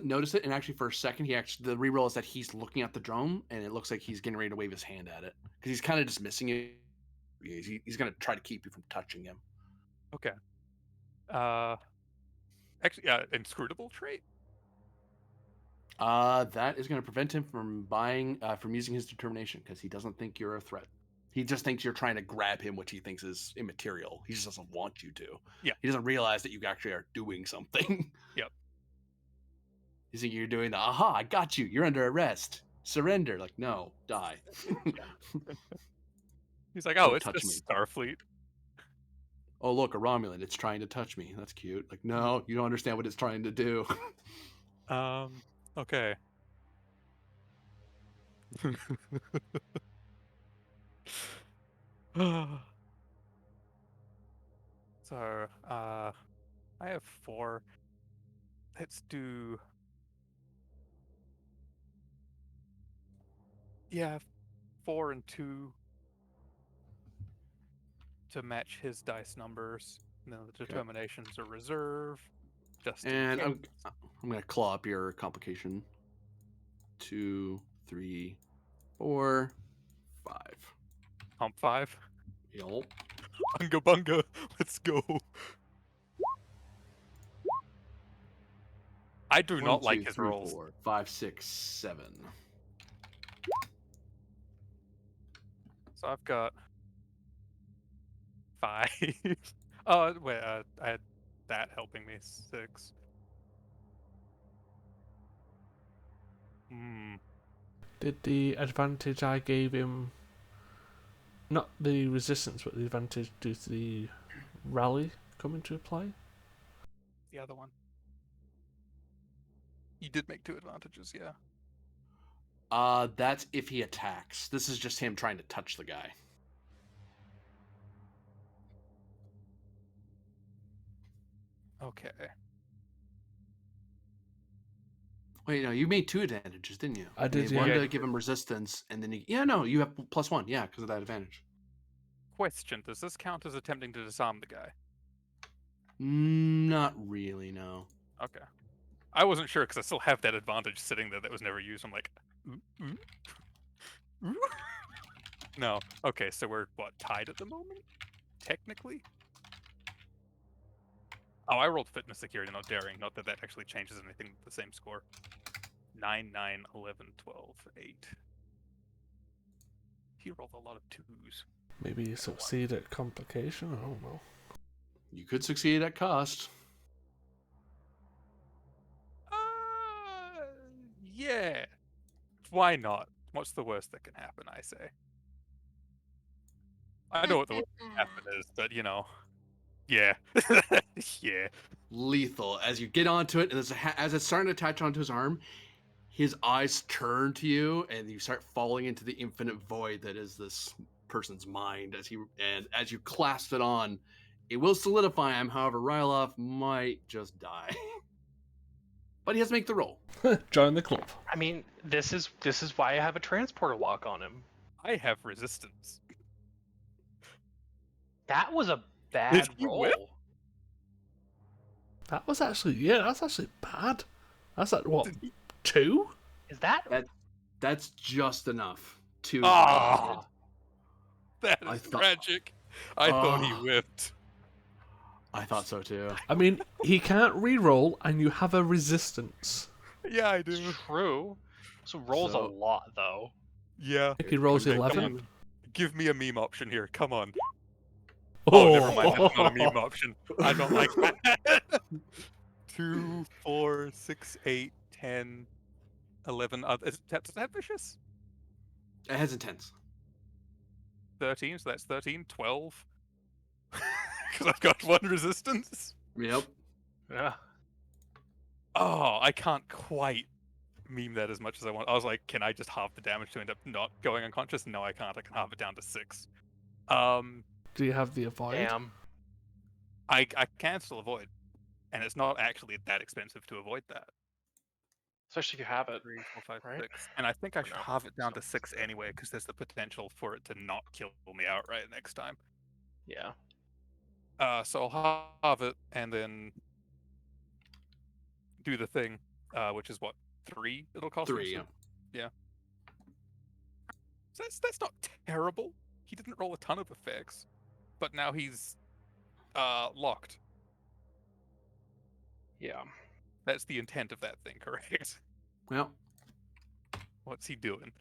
notice it, and actually for a second, the reroll is that he's looking at the drone, and it looks like he's getting ready to wave his hand at it because he's kind of dismissing it. He's going to try to keep you from touching him. Okay. Actually, inscrutable trait. That is going to prevent him from from using his determination because he doesn't think you're a threat. He just thinks you're trying to grab him, which he thinks is immaterial. He just doesn't want you to. Yeah. He doesn't realize that you actually are doing something. Yep. You think you're doing the aha, I got you. You're under arrest. Surrender. Like, no, die. He's like, oh, Don't it's touch just me. Starfleet. Oh, look, a Romulan. It's trying to touch me. That's cute. Like, no, you don't understand what it's trying to do. Okay. So, I have 4. Let's do. Yeah, 4 and 2 to match his dice numbers. And then the determinations are reserve, just And in case. I'm going to claw up your complication. 2, 3, 4, 5. Hump 5. Yup. Bunga bunga, let's go. I do 1, not 2, like his 3, rolls. 4, 5, 6, 7. So I've got 5. Oh, wait, I had that helping me. 6. Did the advantage I gave him, not the resistance, but the advantage due to the rally, come into play? The other one. You did make 2 advantages, yeah. That's if he attacks. This is just him trying to touch the guy. Okay. Wait, no, you made 2 advantages, didn't you? I did, You made yeah. one to give him resistance, and then you have +1, yeah, because of that advantage. Question, does this count as attempting to disarm the guy? Not really, no. Okay. I wasn't sure because I still have that advantage sitting there that was never used. I'm like, no. Okay, so we're, tied at the moment? Technically? Oh, I rolled fitness, security, not daring. Not that that actually changes anything with the same score. 9, 9, 11, 12, 8. He rolled a lot of 2s. Maybe you succeed at complication? I don't know. You could succeed at cost. Yeah. Why not? What's the worst that can happen, I say? I know what the worst that can happen is, but, yeah. Yeah. Lethal. As you get onto it, and as it's starting to attach onto his arm, his eyes turn to you, and you start falling into the infinite void that is this person's mind. As you clasp it on, it will solidify him. However, Ryloff might just die. But he has to make the roll. Join the club. I mean, this is why I have a transporter lock on him. I have resistance. That was a bad you roll. whip? That was actually, yeah, that's actually bad. That's like, what, 2? Is that? That's just enough to Ah, that I is thought- tragic. I thought he Ah. whipped. I thought so too. I mean, he can't re-roll, and you have a resistance. Yeah, I It's do. true. So rolls a So- lot though. Yeah. If he rolls Come 11. on. Give me a meme option here. Come on. Oh, never mind. That's not a meme Oh. option. I don't like that. 2, 4, 6, 8, 10, 11. Does that have vicious? It has intense. 13, so that's 13. 12. Because I've got 1 resistance. Yep. Yeah. Oh, I can't quite meme that as much as I want. I was like, can I just halve the damage to end up not going unconscious? No, I can't. I can halve it down to 6. Do you have the avoid? Damn. I can still avoid, and it's not actually that expensive to avoid that. Especially if you have it. 3, 4, 5, right? 6. And I think I Or should no, halve it down to so 6 anyway, because there's the potential for it to not kill me outright next time. Yeah. So I'll halve it and then do the thing, which is what, 3 it'll cost me? 3, So- yeah. So that's not terrible. He didn't roll a ton of effects, but now he's locked. Yeah. That's the intent of that thing, correct? Well, What's he doing?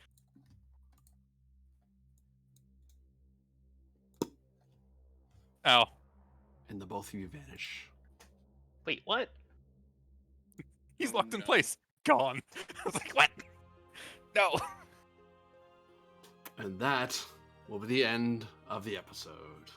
Ow. and the both of you vanish. Wait, what? He's Oh, locked in no. place. Gone. I was like, what? No. And that will be the end of the episode.